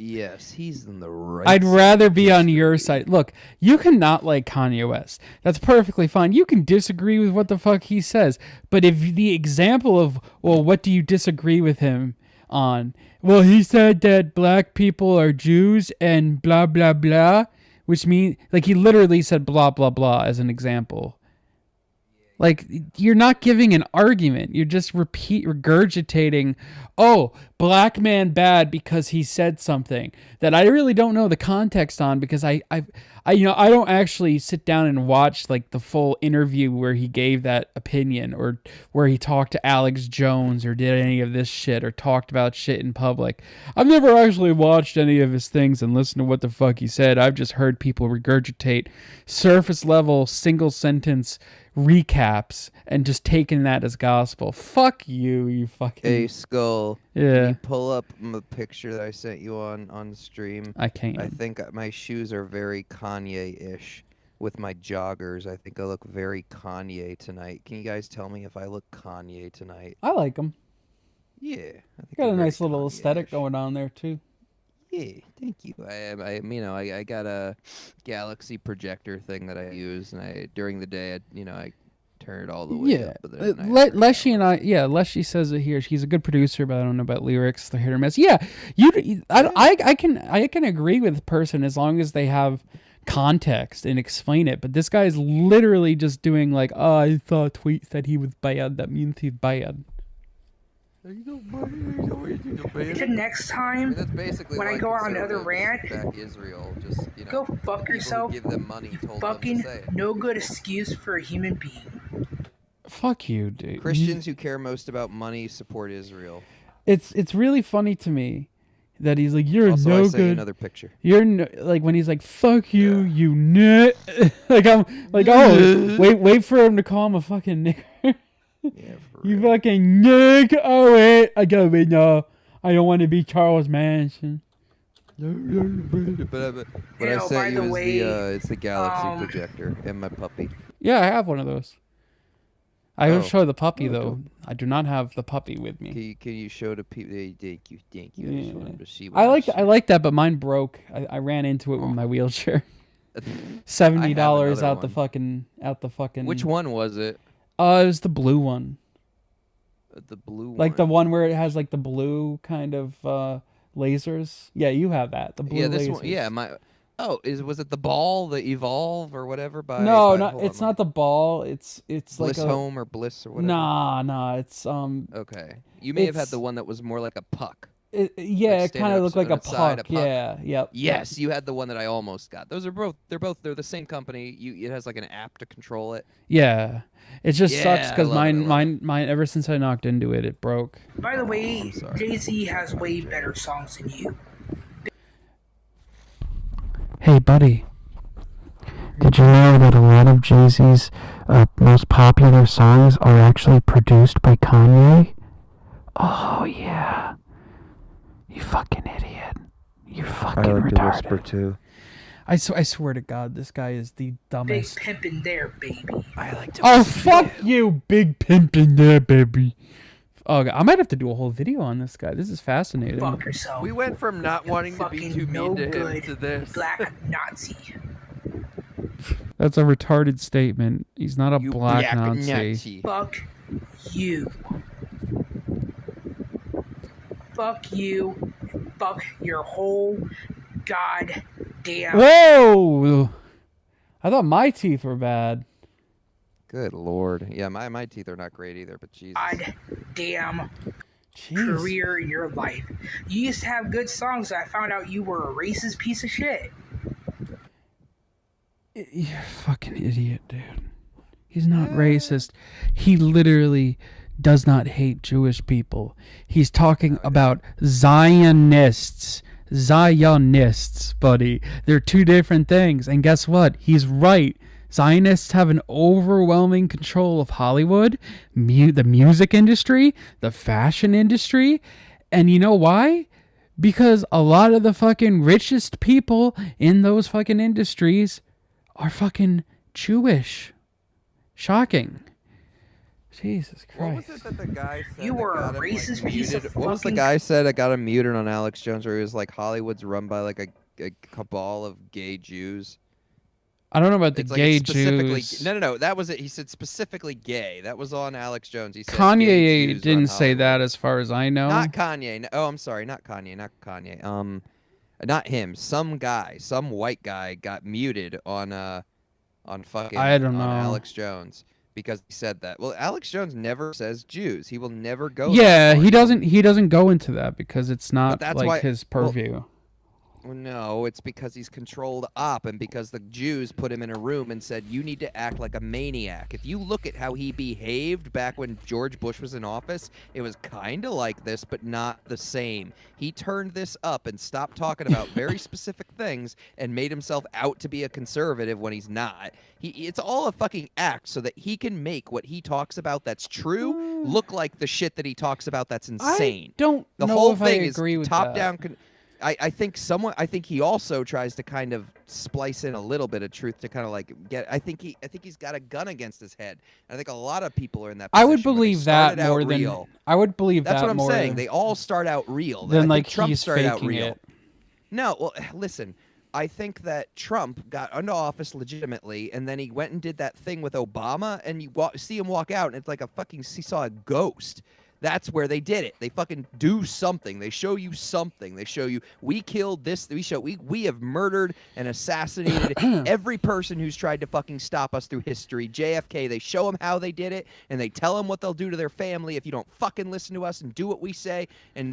Yes, he's in the right. I'd side rather of be on history. your side. Look, you cannot like Kanye West. That's perfectly fine. You can disagree with what the fuck he says. But if the example of, well, what do you disagree with him on? Well, he said that black people are Jews and blah, blah, blah. Which means, like, he literally said blah, blah, blah as an example. Like, you're not giving an argument. You're just regurgitating, oh, black man bad because he said something that I really don't know the context on because I don't actually sit down and watch like the full interview where he gave that opinion or where he talked to Alex Jones or did any of this shit or talked about shit in public. I've never actually watched any of his things and listened to what the fuck he said. I've just heard people regurgitate surface level single sentence recaps and just taking that as gospel. Fuck you, you fucking... Hey, Skull. Yeah. Can you pull up the picture that I sent you on stream? I can't. I think my shoes are very Kanye-ish with my joggers. I think I look very Kanye tonight. Can you guys tell me if I look Kanye tonight? I like him. Yeah. I think Got a I'm very nice little aesthetic going on there too. Yeah, thank you. I got a Galaxy projector thing that I use, and during the day, I turn it all the way Yeah, up. But then I Leshy and I. Yeah, Leshy says it here. She's a good producer, but I don't know about lyrics. They're hit or miss. Yeah, I can agree with the person as long as they have context and explain it. But this guy is literally just doing like, oh, I saw a tweet said he was bad. That means he's bad. The next time that's basically when I why go on another conservatives rant, back Israel, just go fuck people yourself. who give them money told them to Fucking say it. no good excuse for a human being. Fuck you, dude. Christians who care most about money support Israel. It's really funny to me that he's like, you're Also, no I sent you good. another picture. You're no, like when he's like, fuck you, you nut. Like I'm like, oh, wait for him to call him a fucking nigger. You fucking nig. Oh wait, I gotta be no. I don't want to be Charles Manson. But I sent you it's the Galaxy projector and my puppy. Yeah, I have one of those. I will Oh. show the puppy Oh, though. dope. I do not have the puppy with me. Can you show the people? Thank you. I just wanted to see. I like that, but mine broke. I ran into it with my wheelchair. $70 out the fucking. Which one was it? It was the blue one. The blue one. Like the one where it has like the blue kind of lasers. Yeah, you have that. The blue Yeah, this lasers. one. Yeah, was it the ball, the Evolve or whatever? No, it's not the ball. It's like Bliss Home or Bliss or whatever. Nah. It's Okay, you may have had the one that was more like a puck. Yeah, it kind of looked like a side, puck. Yeah, yep. Yes, you had the one that I almost got. Those are both. They're the same company. It has like an app to control it. Yeah, it just sucks Yeah, because I love mine. Ever since I knocked into it, it broke. By the way, Jay-Z has way better songs than you. Hey, buddy. Did you know that a lot of Jay-Z's most popular songs are actually produced by Kanye? Oh, yeah. You fucking idiot. You're fucking retarded. to whisper too. I swear to God, this guy is the Big dumbest. pimpin' there, baby. I like to. Oh, fuck you, big pimpin' there, baby. Oh, God, I might have to do a whole video on this guy. This is fascinating. Fuck yourself. We went from not wanting to be too no mean to him good to this. black Nazi. That's a retarded statement. He's not a black Nazi. Fuck you. Fuck you. Fuck your whole goddamn. Whoa! I thought my teeth were bad. Good lord. Yeah, my teeth are not great either, but Jesus. Goddamn career in your life. You used to have good songs. I found out you were a racist piece of shit. You're a fucking idiot, dude. He's not racist. He literally does not hate Jewish people. He's talking about Zionists. Zionists, buddy. They're two different things. And guess what? He's right. Zionists have an overwhelming control of Hollywood, the music industry, the fashion industry. And you know why? Because a lot of the fucking richest people in those fucking industries are fucking Jewish. Shocking. Jesus Christ. What was it that the guy said You that were got a him, racist like, piece of muted? What was the fucking- guy said that got him muted on Alex Jones, where he was like, Hollywood's run by like a cabal of gay Jews? I don't know about the It's gay it's specifically Jews. No, that was it. He said specifically gay. That was on Alex Jones. He said gay Kanye Jews didn't run say Hollywood. that as far as I know. Not Kanye. Oh, I'm sorry, not Kanye. Not him. Some guy, some white guy, got muted on fucking I don't know. Alex Jones because he said that. Well, Alex Jones never says Jews. He will never go. Yeah, that far. he doesn't go into that because it's not that's like why- his well, purview. Well, no, it's because he's controlled op, and because the Jews put him in a room and said, you need to act like a maniac. If you look at how he behaved back when George Bush was in office, it was kind of like this, but not the same. He turned this up and stopped talking about very specific things and made himself out to be a conservative when he's not. It's all a fucking act so that he can make what he talks about that's true look like the shit that he talks about that's insane. I don't the know whole if thing I is agree with top-down. that. I think he also tries to kind of splice in a little bit of truth to kind of like get. I think he's got a gun against his head. I think a lot of people are in that. I would position where they believe that started out more than real. I would believe That's that what I'm more saying. than, They all start out real. than I think like Trump he's started out faking real. it. No, well, listen. I think that Trump got into office legitimately, and then he went and did that thing with Obama, and you see him walk out, and it's like he saw a ghost. That's where they did it. They fucking do something. They show you something. They show you we killed this. We have murdered and assassinated every person who's tried to fucking stop us through history. JFK. They show them how they did it, and they tell them what they'll do to their family if you don't fucking listen to us and do what we say. And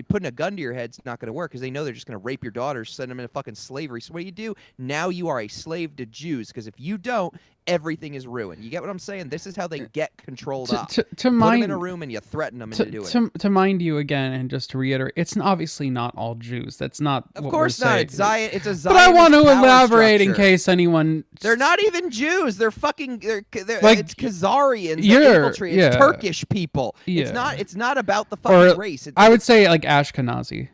putting a gun to your head's not going to work because they know they're just going to rape your daughters, send them into fucking slavery. So what do you do? Now you are a slave to Jews because if you don't, everything is ruined. You get what I'm saying? This is how they get controlled up. To Put them mind in a room and you threaten them into doing it. To mind you again, and just to reiterate, it's obviously not all Jews. That's not. Of what course we're not. saying. It's Zion. It's a Zionist. But I want to power elaborate in structure. case anyone. They're not even Jews. They're fucking. They're Like, it's Khazarians. you're- They're infiltrated. It's yeah. Turkish people. Yeah. It's not about the fucking Or race. I would say like Ashkenazi.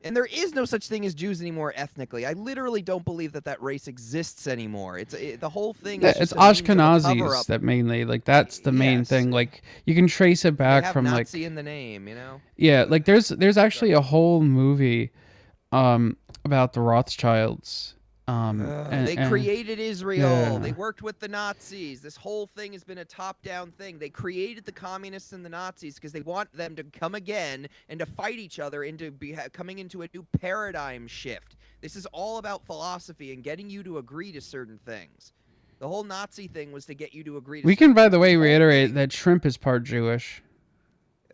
And there is no such thing as Jews anymore ethnically. I literally don't believe that race exists anymore. The whole thing is Yeah, just it's a means of a Ashkenazis cover-up. that mainly like that's the main Yes. thing. Like you can trace it They back have from like Nazi in the name, you know? yeah, like there's actually a whole movie about the Rothschilds. They created Israel. yeah. They worked with the Nazis. This whole thing has been a top-down thing. They created the communists and the Nazis because they want them to come again and to fight each other into coming into a new paradigm shift. This is all about philosophy and getting you to agree to certain things. The whole Nazi thing was to get you to agree to We can, by the way, reiterate that Shrimp is part Jewish.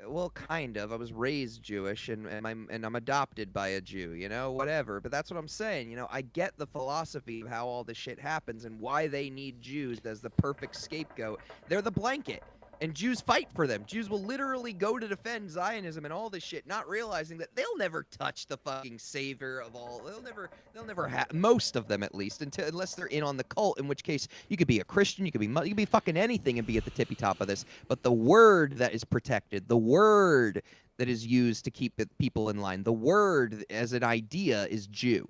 Well, kind of. I was raised Jewish, and I'm adopted by a Jew, you know, whatever. But that's what I'm saying. You know, I get the philosophy of how all this shit happens and why they need Jews as the perfect scapegoat. They're the blanket, and Jews fight for them. Jews will literally go to defend Zionism and all this shit, not realizing that they'll never touch the fucking savior of all. They'll never have, most of them at least, unless they're in on the cult. In which case, you could be a Christian, you could be fucking anything and be at the tippy top of this. But the word that is protected, the word that is used to keep people in line, the word as an idea is Jew.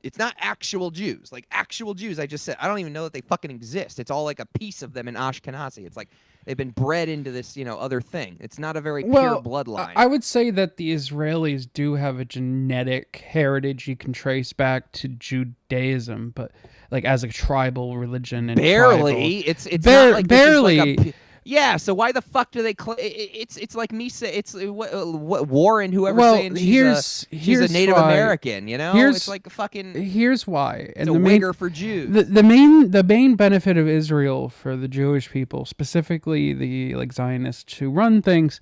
It's not actual Jews. Like actual Jews, I just said, I don't even know that they fucking exist. It's all like a piece of them in Ashkenazi. It's like they've been bred into this, you know, other thing. It's not a very pure bloodline. I would say that the Israelis do have a genetic heritage you can trace back to Judaism, but like as a tribal religion and barely. tribal. It's not like barely. This is like yeah. So why the fuck do they? It's like me say it's what Warren whoever saying she's a Native why. American. You know, it's like fucking. Here's why. It's a wigger for Jews. The main benefit of Israel for the Jewish people, specifically the like Zionists who run things,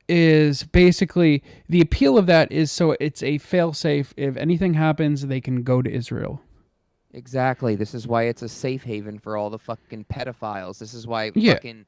is basically the appeal of that is so it's a failsafe. If anything happens, they can go to Israel. Exactly. This is why it's a safe haven for all the fucking pedophiles. This is why fucking,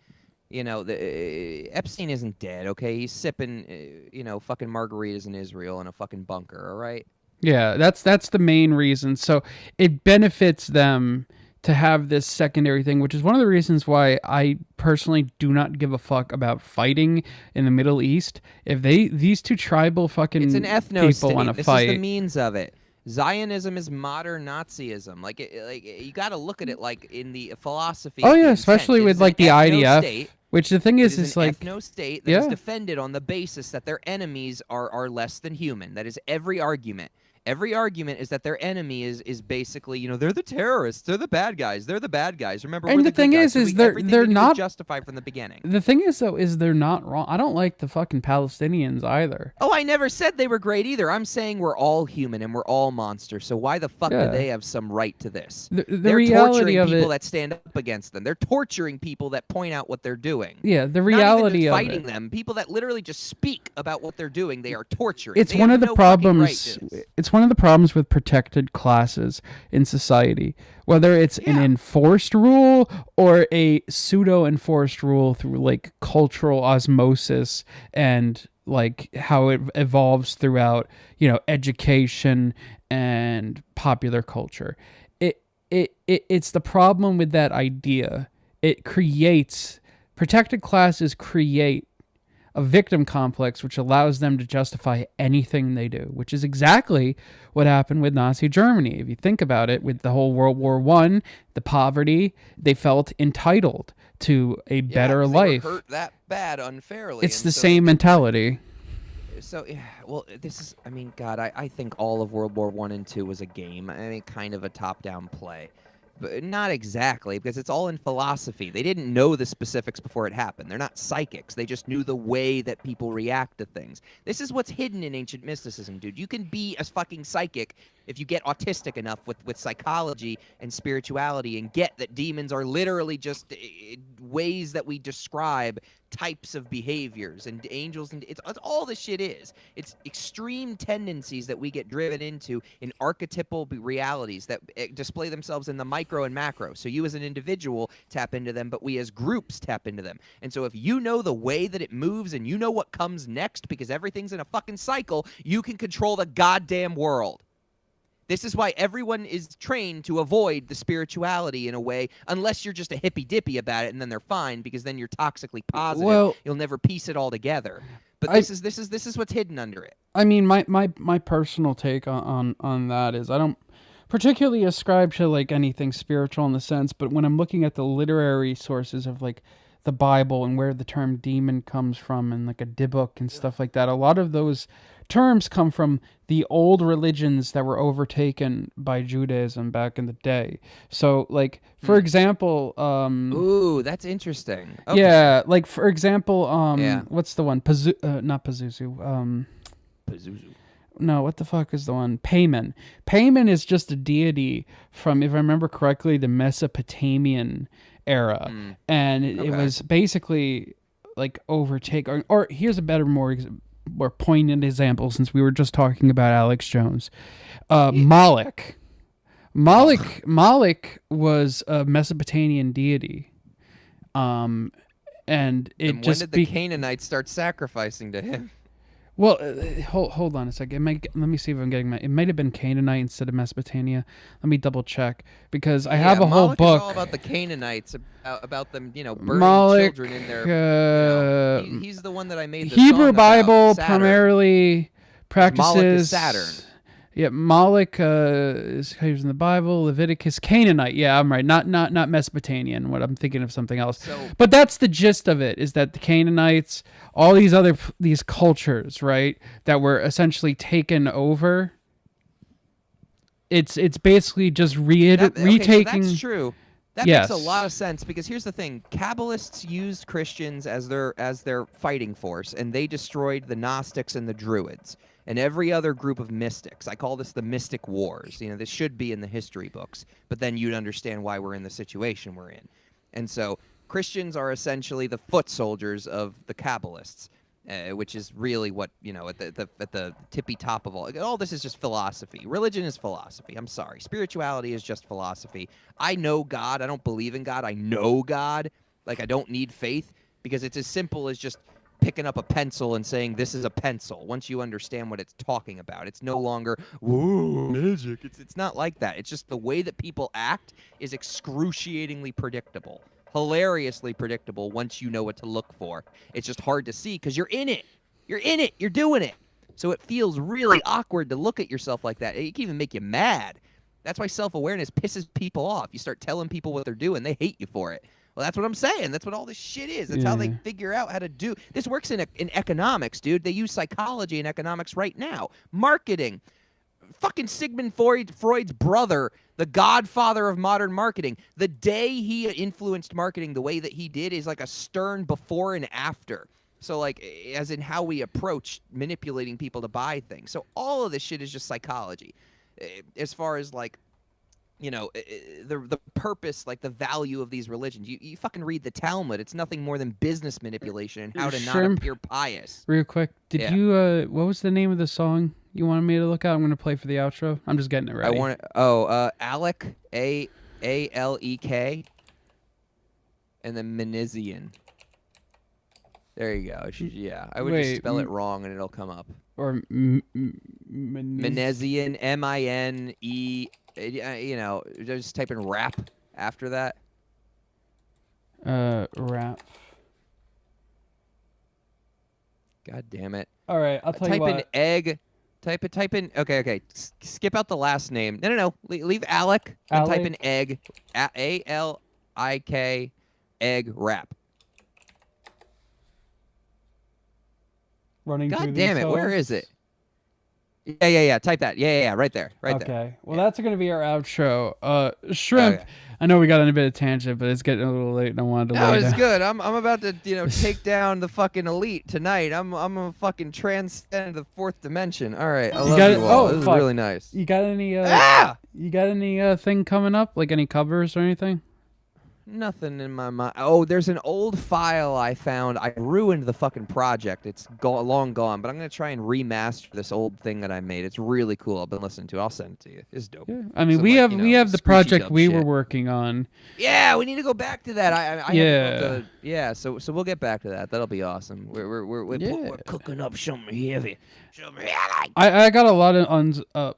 you know, Epstein isn't dead, okay? He's sipping, you know, fucking margaritas in Israel in a fucking bunker, all right? Yeah, that's the main reason. So it benefits them to have this secondary thing, which is one of the reasons why I personally do not give a fuck about fighting in the Middle East. If these two tribal fucking It's an ethno people want to state. fight, This is the means of it. Zionism is modern Nazism. Like you got to look at it like in the philosophy. oh of the yeah, intent. especially It with is like an the ethno IDF, state. which the thing It is an like ethno state that is yeah. defended on the basis that their enemies are less than human. That is every argument. Every argument is that their enemy is basically, you know, they're the terrorists, they're the bad guys, they're the bad guys. Remember, And we're the the thing good guys. is, So is we- they're everything they're we do is not justified from the beginning. The thing is though, is they're not wrong. I don't like the fucking Palestinians either. Oh, I never said they were great either. I'm saying we're all human and we're all monsters. So why the fuck Yeah. do they have some right to this? The They're reality torturing of people it- that stand up against them. They're torturing people that point out what they're doing. Yeah, the Not reality even of fighting it. them. People that literally just speak about what they're doing, they are torturing. It's They one have of the no fucking problems. right to this. It's one of the problems with protected classes in society, whether it's an enforced rule or a pseudo enforced rule through like cultural osmosis and like how it evolves throughout, you know, education and popular culture. It's the problem with that idea. It creates protected classes create a victim complex which allows them to justify anything they do, which is exactly what happened with Nazi Germany. If you think about it, with the whole World War I, the poverty, they felt entitled to a better 'cause they were life. hurt that bad unfairly. It's and the so same mentality. So, yeah, well, this is, I mean, God, I think all of World War I and II was a game. I mean, kind of a top-down play. But not exactly, because it's all in philosophy. They didn't know the specifics before it happened. They're not psychics. They just knew the way that people react to things. This is what's hidden in ancient mysticism, dude. You can be a fucking psychic if you get autistic enough with psychology and spirituality and get that demons are literally just ways that we describe types of behaviors and angels, and it's all this shit is. It's extreme tendencies that we get driven into in archetypal realities that display themselves in the micro and macro. So you as an individual tap into them, but we as groups tap into them. And so if you know the way that it moves and you know what comes next, because everything's in a fucking cycle, you can control the goddamn world. This is why everyone is trained to avoid the spirituality in a way, unless you're just a hippy-dippy about it, and then they're fine, because then you're toxically positive. Well, you'll never piece it all together. But I- this is what's hidden under it. I mean, my personal take on that is I don't particularly ascribe to like anything spiritual in the sense, but when I'm looking at the literary sources of like the Bible and where the term demon comes from and like a Dybbuk and stuff like that, a lot of those terms come from the old religions that were overtaken by Judaism back in the day. So like, for example, Ooh, that's interesting. Okay. yeah, like for example, Yeah. what's the one? Not Pazuzu. Pazuzu. No, what the fuck is the one? Payman. Payman is just a deity from, if I remember correctly, the Mesopotamian era. And it Okay. was basically like or here's a better, more poignant example, since we were just talking about Alex Jones. Moloch. Moloch was a Mesopotamian deity. And it And just when did the Canaanites start sacrificing to him? Well, hold on a second. Let me see if I'm getting it might have been Canaanite instead of Mesopotamia. Let me double check, because I have a whole Moloch book. Is all about the Canaanites, about them, burning Moloch, children in their. He's the one that I made. The Hebrew song Bible about, Saturn. primarily practices. Moloch is Saturn. Yeah, Moloch is in the Bible. Leviticus, Canaanite. Yeah, I'm right. Not Mesopotamian. What I'm thinking of something else. But that's the gist of it. Is that the Canaanites, all these cultures, right, that were essentially taken over. It's basically just retaking. So that's true. That Yes. makes a lot of sense, because here's the thing: Kabbalists used Christians as their fighting force, and they destroyed the Gnostics and the Druids and every other group of mystics. I call this the Mystic Wars. This should be in the history books, but then you'd understand why we're in the situation we're in. And so Christians are essentially the foot soldiers of the Kabbalists, which is really what, at the tippy top of all this is just philosophy. Religion is philosophy. I'm sorry. Spirituality is just philosophy. I know God. I don't believe in God. I know God. Like, I don't need faith, because it's as simple as just picking up a pencil and saying this is a pencil. Once you understand what it's talking about, it's no longer whoa magic. It's not like that. It's just the way that people act is excruciatingly predictable, hilariously predictable once you know what to look for. It's just hard to see because you're in it. You're in it. You're doing it. So it feels really awkward to look at yourself like that. It can even make you mad. That's why self-awareness pisses people off. You start telling people what they're doing, they hate you for it. Well, that's what I'm saying. That's what all this shit is. That's how they figure out how to do. This works in economics, dude. They use psychology in economics right now. Marketing. Fucking Sigmund Freud's brother, the godfather of modern marketing. The day he influenced marketing the way that he did is like a stern before and after. So, like, as in how we approach manipulating people to buy things. So all of this shit is just psychology. As far as, like, you know, the purpose, like the value of these religions. You fucking read the Talmud. It's nothing more than business manipulation and how to not appear pious. Real quick, did you, what was the name of the song you wanted me to look at? I'm going to play for the outro. I'm just getting it ready. I want it, Alec, A-L-E-K, and then Menizian. There you go. I would just spell it wrong and it'll come up. Or Menezian, M-I-N-E, you know, just type in rap after that. Rap. God damn it. All right, I'll tell you what. Type in egg. Type in. Okay. Skip out the last name. No. Leave Alec and type in egg. A-L-I-K, egg rap. Running God damn it! Where is it? Yeah. Type that. Yeah. Right there. Right there. Okay. Well, that's gonna be our outro. Shrimp. Okay. I know we got on a bit of tangent, but it's getting a little late, and I wanted to. No, it's good. I'm about to take down the fucking elite tonight. I'm gonna fucking transcend the fourth dimension. All right. I love you all. This is really nice. You got any? You got any thing coming up? Like any covers or anything? Nothing in my mind. Oh, there's an old file I found. I ruined the fucking project. It's long gone, but I'm going to try and remaster this old thing that I made. It's really cool. I've been listening to it. I'll send it to you. It's dope. Yeah. I mean, we have the project we were working on. Yeah, we need to go back to that. So we'll get back to that. That'll be awesome. We're cooking up something heavy. I got a lot of I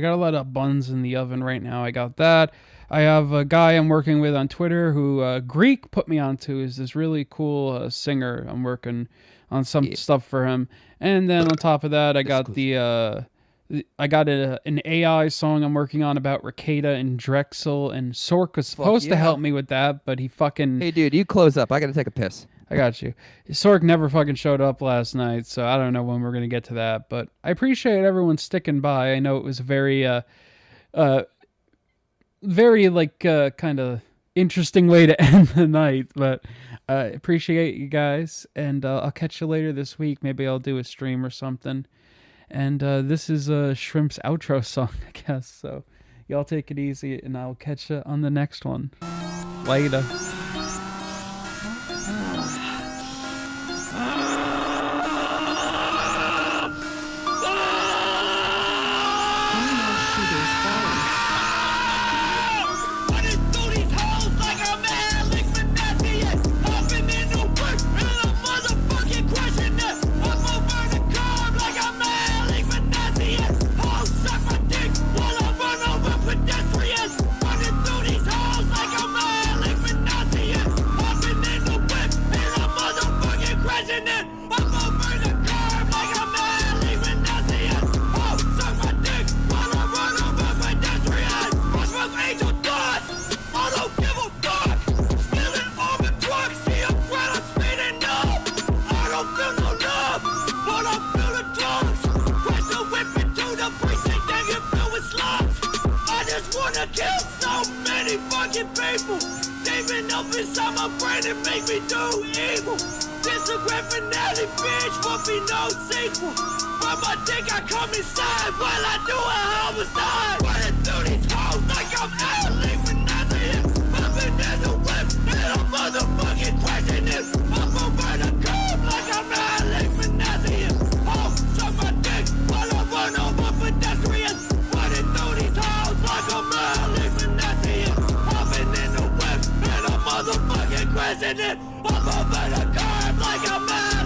got a lot of buns in the oven right now. I got that. I have a guy I'm working with on Twitter who Greek put me onto. Is this really cool singer. I'm working on some stuff for him. And then on top of that, I got an AI song I'm working on about Ricada and Drexel, and Sork was supposed to help me with that, but he fucking... Hey, dude, you close up. I got to take a piss. I got you. Sork never fucking showed up last night, so I don't know when we're going to get to that, but I appreciate everyone sticking by. I know it was very kind of interesting way to end the night, but I appreciate you guys, and I'll catch you later this week. Maybe I'll do a stream or something. And this is Shrimp's outro song, I guess. So y'all take it easy, and I'll catch you on the next one. Later. Kill so many fucking people. They've been up inside my brain and make me do evil. This a grand finale, bitch, won't be no sequel. From my dick I come inside while I do a homicide. Running through these hoes like I'm Alec with nothing. Bumping in the whip and I'm motherfucking crashing it. I'm over the curb like I'm Alec with nothing. Oh, suck my dick while I run over pedestrians. Running through these hoes like I'm Alec with nothing. Hopping in the whip and I'm motherfucking crashing it. I'm over the curb like I'm Alec.